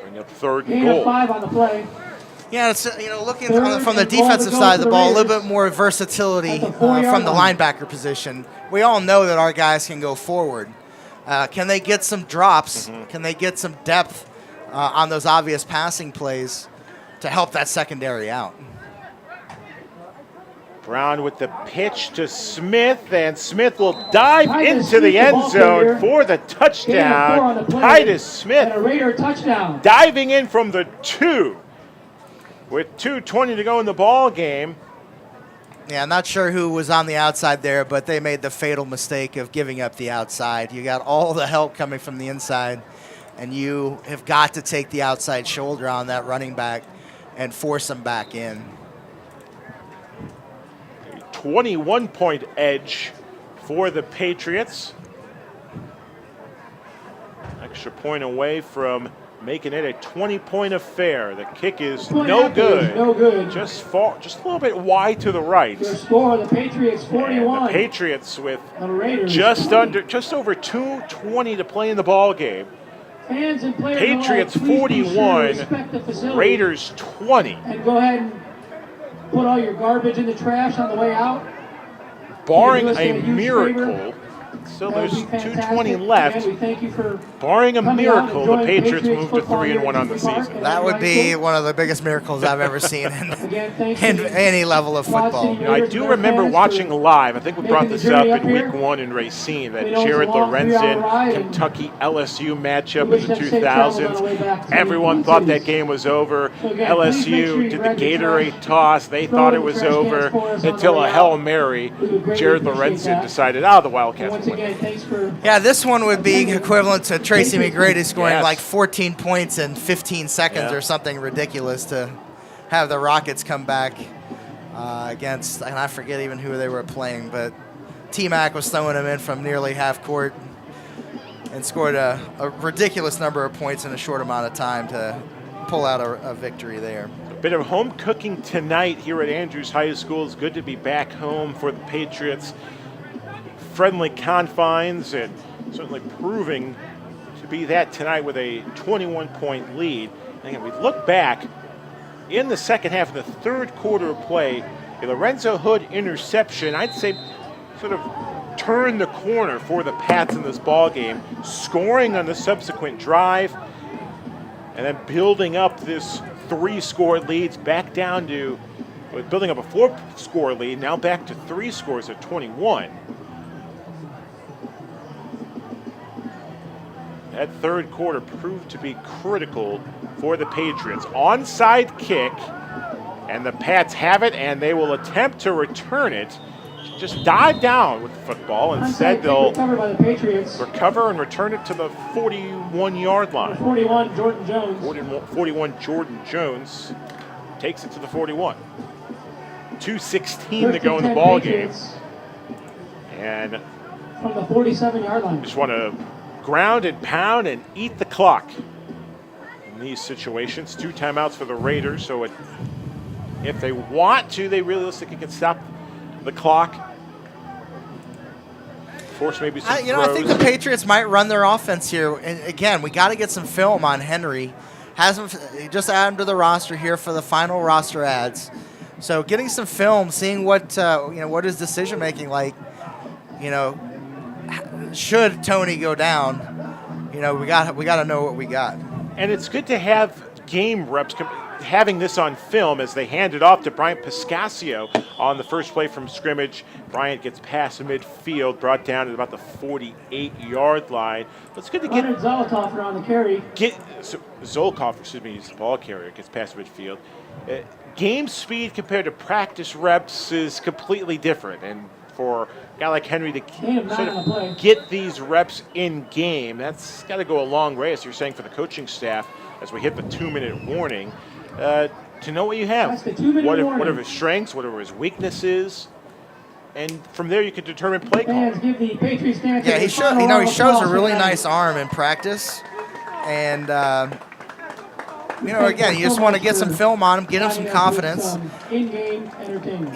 Bring up 3rd and goal. 5 on the play. Yeah, it's looking from the defensive side of the ball, a little bit more versatility from the linebacker position. We all know that our guys can go forward. Can they get some drops? Can they get some depth on those obvious passing plays to help that secondary out? Brown with the pitch to Smith, and Smith will dive into the end zone for the touchdown. Titus Smith diving in from the 2 with 2:20 to go in the ball game. Yeah, I'm not sure who was on the outside there, but they made the fatal mistake of giving up the outside. You got all the help coming from the inside, and you have got to take the outside shoulder on that running back and force him back in. 21-point edge for the Patriots. extra point away from making it a 20-point affair. The kick is no good. No good. Just a little bit wide to the right. Your score, the Patriots 41. And the Patriots with The Raiders just 20. over 2:20 to play in the ball game. Fans and players Patriots alike, please be sure to 41, respect the facility. Raiders 20. And go ahead and put all your garbage in the trash on the way out. Barring You do us a huge miracle, favor. still That would there's be fantastic. 2:20 left. Again, we thank you for Barring a coming out and miracle, the enjoying Patriots move to football 3-1 here on the at Park. season. That would be one of the biggest miracles I've ever seen in, Again, thanks in to any level of Quad football. City You know, I Raiders do and their remember fans watching for live. I think we brought making the this up journey in up week here. 1 in Racine, that We know it's a Jared long 3-hour ride, Lorenzen and Kentucky LSU matchup wish in the them safe travels on the 2000s. way back to Everyone the thought cities. that game was over. So again, please make sure LSU you did the grab your Gatorade trash, toss. They throw thought it it in the was trash cans over for us on the until way a Hail out. Mary. We would greatly Jared appreciate Lorenzen that. decided, the Wildcats Once will win. again, thanks for Yeah, this one would be equivalent to Tracy McGrady scoring Yes. like 14 points in 15 seconds Yeah. or something ridiculous to have the Rockets come back against, and I forget even who they were playing, but T-Mac was throwing them in from nearly half court and scored a ridiculous number of points in a short amount of time to pull out a victory there. A bit of home cooking tonight here at Andrews High School. It's good to be back home for the Patriots. Friendly confines, and certainly proving to be that tonight with a 21-point lead. And again, we look back in the second half of the third quarter of play, a Lorenzo Hood interception, I'd say sort of turned the corner for the Pats in this ball game, scoring on the subsequent drive, and then building up this 3-score leads back down to, building up a 4-score lead, now back to 3 scores at 21. That third quarter proved to be critical for the Patriots. Onside kick, and the Pats have it, and they will attempt to return it. Just dive down with the football. Instead, they'll recovered by the Patriots. recover and return it to the 41-yard line. 41, Jordan Jones. 41, Jordan Jones takes it to the 41. 2:16 to go in the ball game. And From the 47-yard line. just want to ground and pound and eat the clock in these situations. 2 timeouts for the Raiders, so if they want to, they realistically can stop the clock. Force maybe some I think the throws. Patriots might run their offense here. And again, we got to get some film on Henry. Just add him to the roster here for the final roster ads. So getting some film, seeing what his decision making like. Should Tony go down, we got to know what we got. And it's good to have game reps having this on film as they hand it off to Bryant Piscasio on the first play from scrimmage. Bryant gets past midfield, brought down at about the 48-yard line. But it's good to get Zolotov on the carry. Zolkov, he's the ball carrier, gets past midfield. Game speed compared to practice reps is completely different, and for a guy like Henry to sort of get these reps in game, that's got to go a long way, as you're saying, for the coaching staff as we hit the 2-minute warning, to know what you have. That's the 2-minute warning. What are his strengths, what are his weaknesses, and from there you can determine play Fans calling. give the Patriots fans Yeah, a he final round of shows a applause really for that. nice arm in practice, and again, you just want to get some film on him, get him some confidence. In-game entertainment.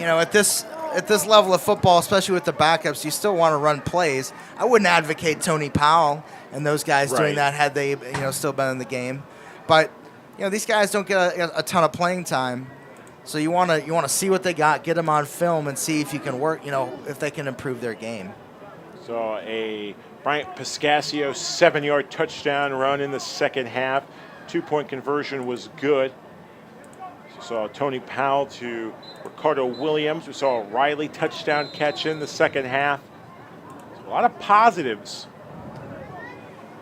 At this level of football, especially with the backups, you still want to run plays. I wouldn't advocate Tony Powell and those guys doing that had they still been in the game, but these guys don't get a ton of playing time, so you want to see what they got, get them on film, and see if you can work, if they can improve their game. So a Bryant Piscasio 7-yard touchdown run in the second half. 2-point conversion was good. We saw Tony Powell to Ricardo Williams. We saw a Riley touchdown catch in the second half. So a lot of positives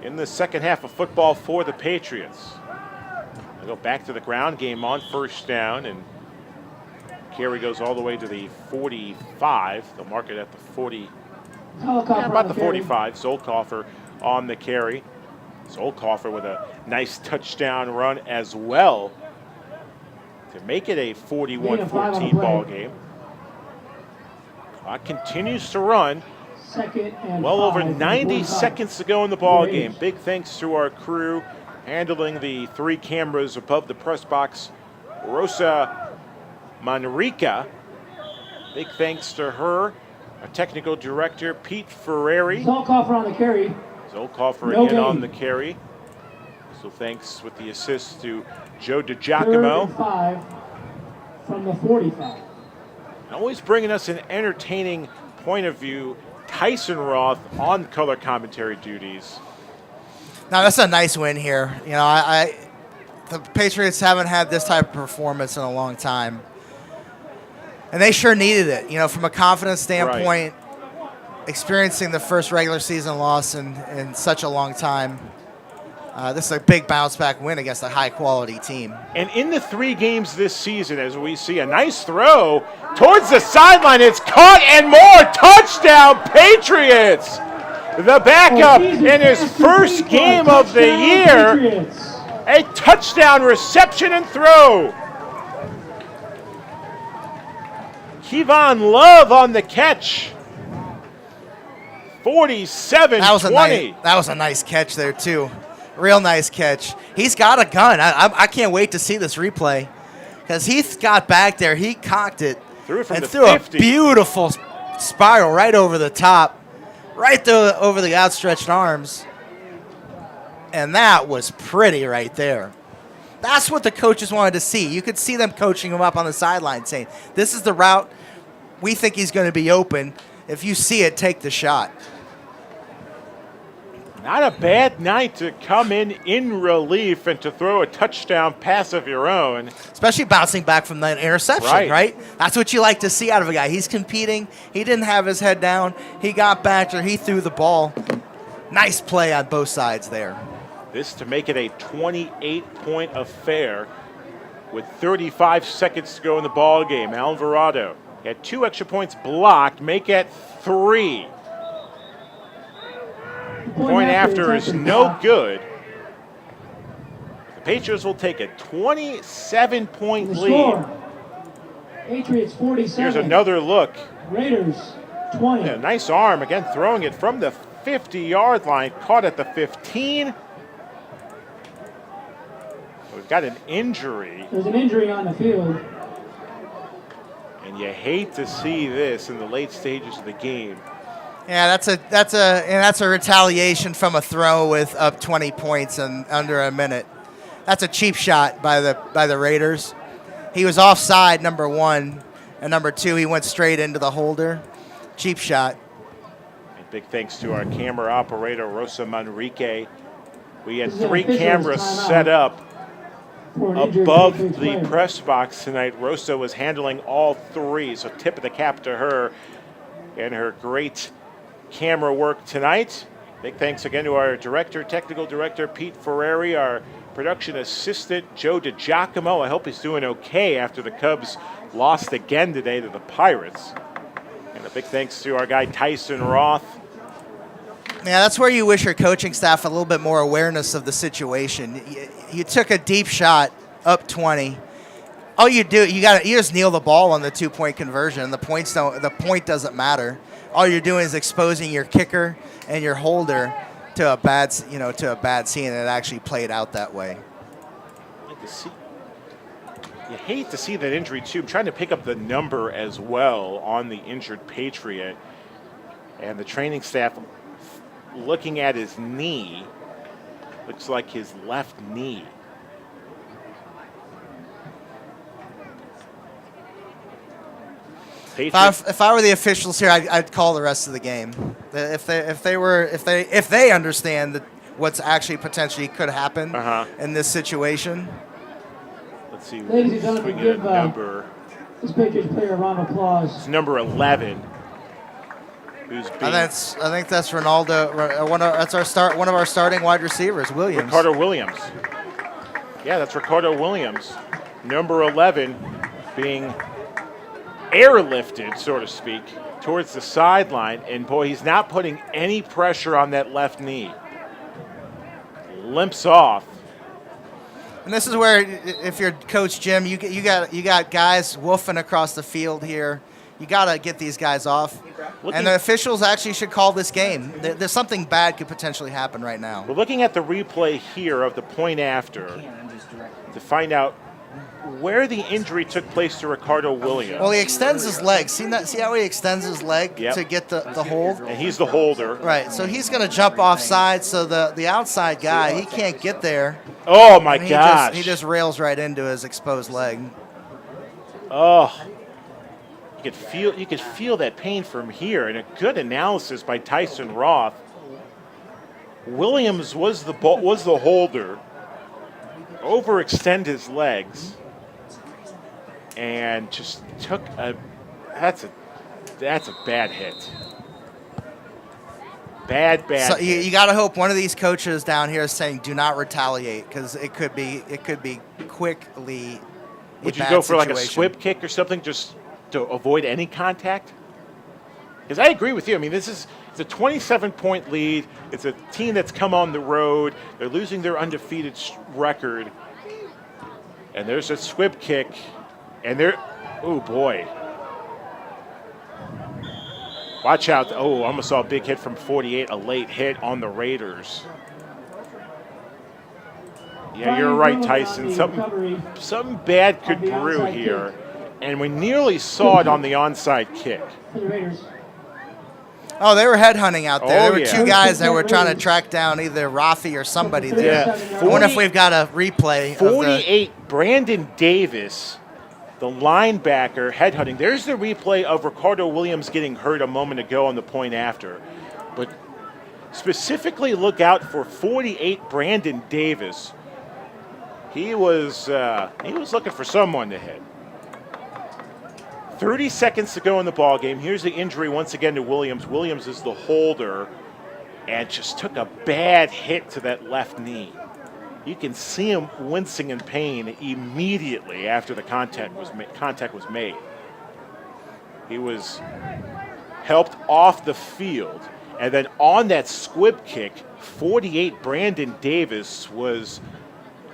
in the second half of football for the Patriots. They go back to the ground game on first down, and carry goes all the way to the 45. They'll mark it at the 40. About the 45. Zolkoffer on the carry. Zolkoffer with a nice touchdown run as well to make it a 41-14 ball game. Clock continues to run. Second and Well over 5, 90 45. seconds to go in the ball Raiders. game. Big thanks to our crew handling the 3 cameras above the press box. Rosa Manrica. Big thanks to her. Our technical director, Pete Ferreri. Zolkoff on the carry. Zolkoff No again gain. on the carry. So thanks with the assist to Joe Third DiGiacomo. and 5 from the 45. Always bringing us an entertaining point of view. Tyson Roth on color commentary duties. Now that's a nice win here. You know, the Patriots haven't had this type of performance in a long time, and they sure needed it. You know, from a confidence standpoint, experiencing the first regular season loss in such a long time. This is a big bounce back win against a high quality team. And in the 3 games this season, as we see a nice throw towards the sideline, it's caught and more. Touchdown, Patriots! The backup in his first game of the year. A touchdown reception and throw. Kevon Love on the catch. 47-20. That was a nice catch there, too. Real nice catch. He's got a gun. I can't wait to see this replay because he got back there. He cocked it threw a beautiful spiral right over the top, over the outstretched arms. And that was pretty right there. That's what the coaches wanted to see. You could see them coaching him up on the sideline saying, this is the route. We think he's going to be open. If you see it, take the shot. Not a bad night to come in relief and to throw a touchdown pass of your own. Especially bouncing back from that interception, right? That's what you like to see out of a guy. He's competing. He didn't have his head down. He got back there. He threw the ball. Nice play on both sides there. This to make it a 28-point affair with 35 seconds to go in the ball game. Alvarado had 2 extra points blocked, make it 3. Point after is no good. The Patriots will take a 27-point lead. Patriots 47. Here's another look. Raiders 20. Yeah, nice arm, again throwing it from the 50-yard line, caught at the 15. We've got an injury. There's an injury on the field. And you hate to see this in the late stages of the game. Yeah, that's a retaliation from a throw with up 20 points in under a minute. That's a cheap shot by the Raiders. He was offside, number 1, and number 2, he went straight into the holder. Cheap shot. And big thanks to our camera operator, Rosa Manrique. We had 3 cameras set up above the press box tonight. Rosa was handling all 3, so tip of the cap to her and her great camera work tonight. Big thanks again to our technical director, Pete Ferreri, our production assistant, Joe DiGiacomo. I hope he's doing okay after the Cubs lost again today to the Pirates. And a big thanks to our guy, Tyson Roth. Yeah, that's where you wish your coaching staff a little bit more awareness of the situation. You took a deep shot up 20. All you do, you just kneel the ball on the 2-point conversion. The point doesn't matter. All you're doing is exposing your kicker and your holder to a bad scene, and it actually played out that way. You hate to see that injury too. I'm trying to pick up the number as well on the injured Patriot, and the training staff looking at his knee. Looks like his left knee. If I were the officials here, I'd call the rest of the game. If they understand what's actually potentially could happen in this situation. Let's see. Ladies and gentlemen, give this Patriots player a round of applause. It's number 11. I think that's Ronaldo. One of our starting wide receivers, Williams. Ricardo Williams. Yeah, that's Ricardo Williams. Number 11 being airlifted, so to speak, towards the sideline. And boy, he's not putting any pressure on that left knee. Limps off. And this is where, if you're Coach Jim, you got guys wolfing across the field here. You got to get these guys off. And the officials actually should call this game. There's something bad could potentially happen right now. We're looking at the replay here of the point after to find out where the injury took place to Ricardo Williams. Well, he extends his leg. See how he extends his leg to get the hold? And he's the holder. Right, so he's going to jump offside, so the outside guy, he can't get there. Oh, my gosh. He just rails right into his exposed leg. Oh. You could feel that pain from here, and a good analysis by Tyson Roth. Williams was the holder, overextend his legs, and just took that's a bad hit. Bad. So you got to hope one of these coaches down here is saying, "Do not retaliate," because it could be quickly. Would you go for like a squib kick or something just to avoid any contact? Because I agree with you. I mean, it's a 27-point lead. It's a team that's come on the road. They're losing their undefeated record. And there's a squib kick. And oh boy. Watch out. Oh, almost saw a big hit from 48, a late hit on the Raiders. Yeah, you're right, Tyson. Something bad could brew here. And we nearly saw it on the onside kick. Oh, they were headhunting out there. Oh, there were two guys that were trying to track down either Rafi or somebody there. Yeah. I wonder if we've got a replay. 48, Brandon Davis, the linebacker, headhunting. There's the replay of Ricardo Williams getting hurt a moment ago on the point after. But specifically look out for 48, Brandon Davis. He was looking for someone to hit. 30 seconds to go in the ball game. Here's the injury once again to Williams. Williams is the holder and just took a bad hit to that left knee. You can see him wincing in pain immediately after the contact was made. He was helped off the field, and then on that squib kick, 48 Brandon Davis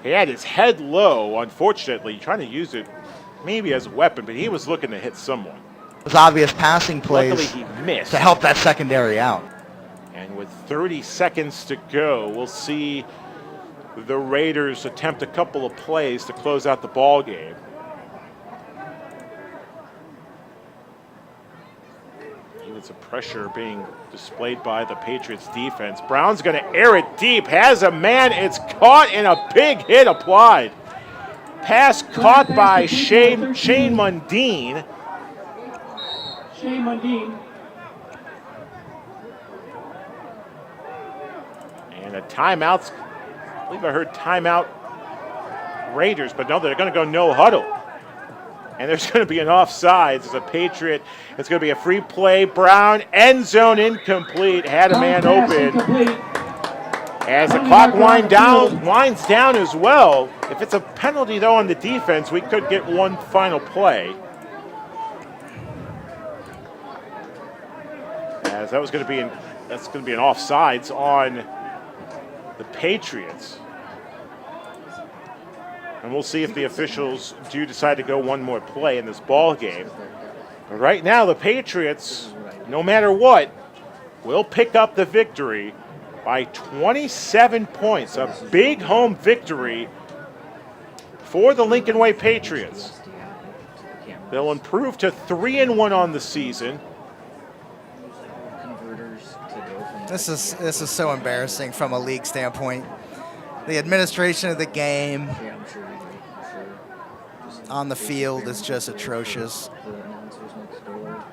he had his head low, unfortunately, trying to use it maybe as a weapon, but he was looking to hit someone. It was obvious passing plays. Luckily he missed to help that secondary out. And with 30 seconds to go, we'll see the Raiders attempt a couple of plays to close out the ball game. Even some pressure being displayed by the Patriots defense. Brown's going to air it deep, has a man, it's caught, and a big hit applied. Pass caught by Shane Mundine. Shane Mundine. And a timeout. I believe I heard timeout Raiders, but no, they're going to go no huddle. And there's going to be an offsides as a Patriot. It's going to be a free play. Brown, end zone incomplete. Had a man open. As the clock winds down as well. If it's a penalty, though, on the defense, we could get one final play. As that's going to be an offsides on the Patriots. And we'll see if the officials do decide to go one more play in this ball game. But right now, the Patriots, no matter what, will pick up the victory by 27 points. A big home victory for the Lincoln Way Patriots. They'll improve to 3-1 on the season. This is so embarrassing from a league standpoint. The administration of the game on the field is just atrocious.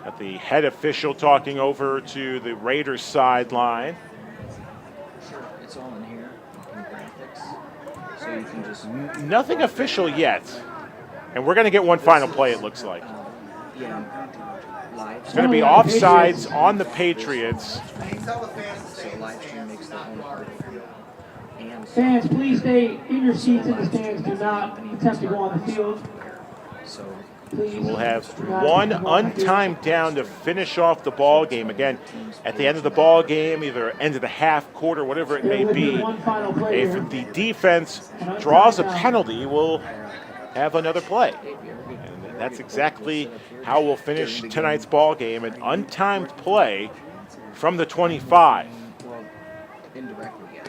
At the head official talking over to the Raiders sideline. It's all in here in graphics, so you can just. Nothing official yet, and we're going to get one final play. It looks like it's going to be offsides on the Patriots. Fans, please stay in your seats in the stands. Do not attempt to go on the field. We'll have one untimed down to finish off the ball game. Again, at the end of the ball game, either end of the half, quarter, whatever it may be, if the defense draws a penalty, we'll have another play. And that's exactly how we'll finish tonight's ball game. An untimed play from the 25.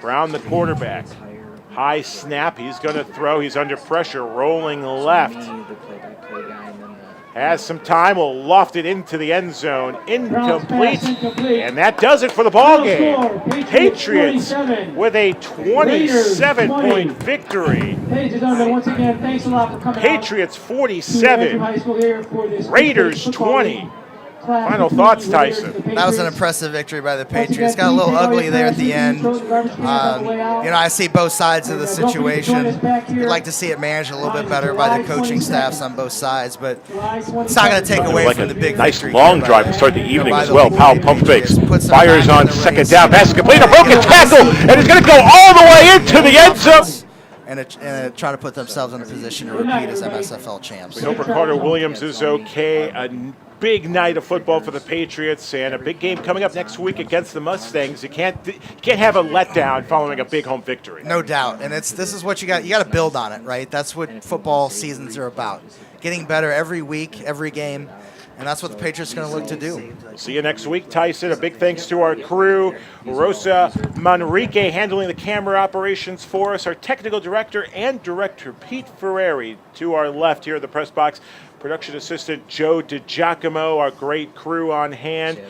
Brown, the quarterback. High snap. He's going to throw. He's under pressure. Rolling left. Has some time. Will loft it into the end zone. Incomplete. And that does it for the ball game. Patriots with a 27-point victory. Patriots 47. Raiders 20. Final thoughts, Tyson? That was an impressive victory by the Patriots. Got a little ugly there at the end. I see both sides of the situation. You'd like to see it managed a little bit better by the coaching staffs on both sides, but it's not going to take away from the big nice victory. Long drive to start the evening as well. Powell pump fakes. Fires on second down. Pass complete. A broken tackle, and it's going to go all the way into the end zone. And trying to put themselves in a position to repeat as MSFL champs. We hope Ricardo Williams is okay. A big night of football for the Patriots and a big game coming up next week against the Mustangs. You can't have a letdown following a big home victory. No doubt, and this is what you got. You got to build on it, right? That's what football seasons are about. Getting better every week, every game, and that's what the Patriots are going to look to do. We'll see you next week, Tyson. A big thanks to our crew, Rosa Manrique handling the camera operations for us, our technical director and director, Pete Ferreri, to our left here at the press box. Production assistant Joe DiGiacomo, our great crew on hand.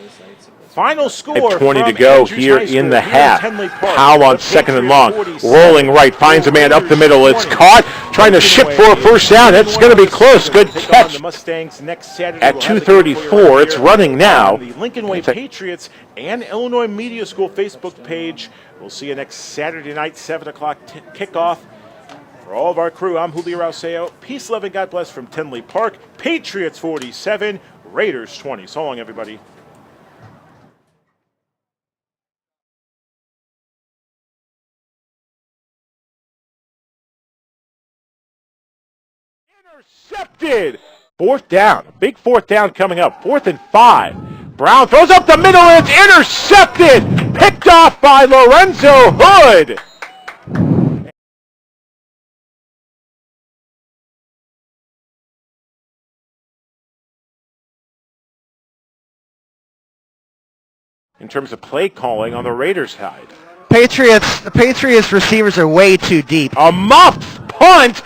Final score 20 to from go Andrews here High School in the here half. Henley Park. Powell on The second and Patriots long. 47, Rolling right. Finds a man up the middle. It's caught. Trying to ship for a first down. It's going to be close. Good catch. The Mustangs next Saturday. At 2:34, it's running now. The Lincoln Way Patriots and Illinois Media School Facebook page. We'll see you next Saturday night, 7 o'clock kickoff. For all of our crew, I'm Julio Rauseo. Peace, love, and God bless from Tenley Park. Patriots 47, Raiders 20. So long, everybody. Intercepted. Fourth down. A big fourth down coming up. 4th and 5. Brown throws up the middle and it's intercepted. Picked off by Lorenzo Hood. In terms of play calling on the Raiders side. The Patriots receivers are way too deep. A muffed punt.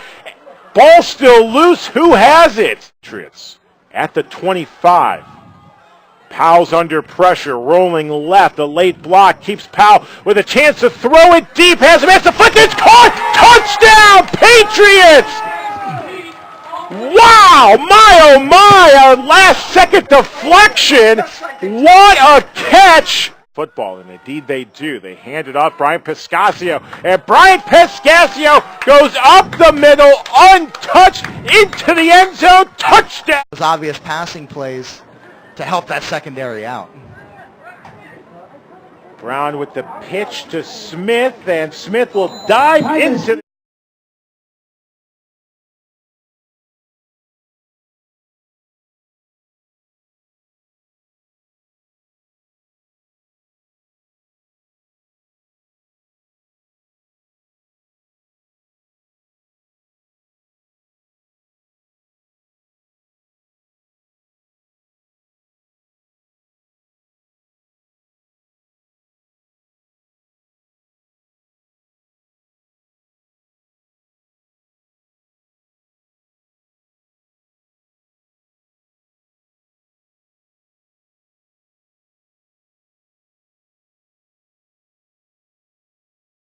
Ball still loose. Who has it? Patriots at the 25. Powell's under pressure, rolling left. A late block keeps Powell with a chance to throw it deep. Has a man to flick. It's caught. Touchdown, Patriots! Wow, my oh my, a last-second deflection. What a catch. Football, and indeed they do. They hand it off Brian Piscasio, and Brian Piscasio goes up the middle, untouched, into the end zone, touchdown. Those obvious passing plays to help that secondary out. Brown with the pitch to Smith, and Smith will dive into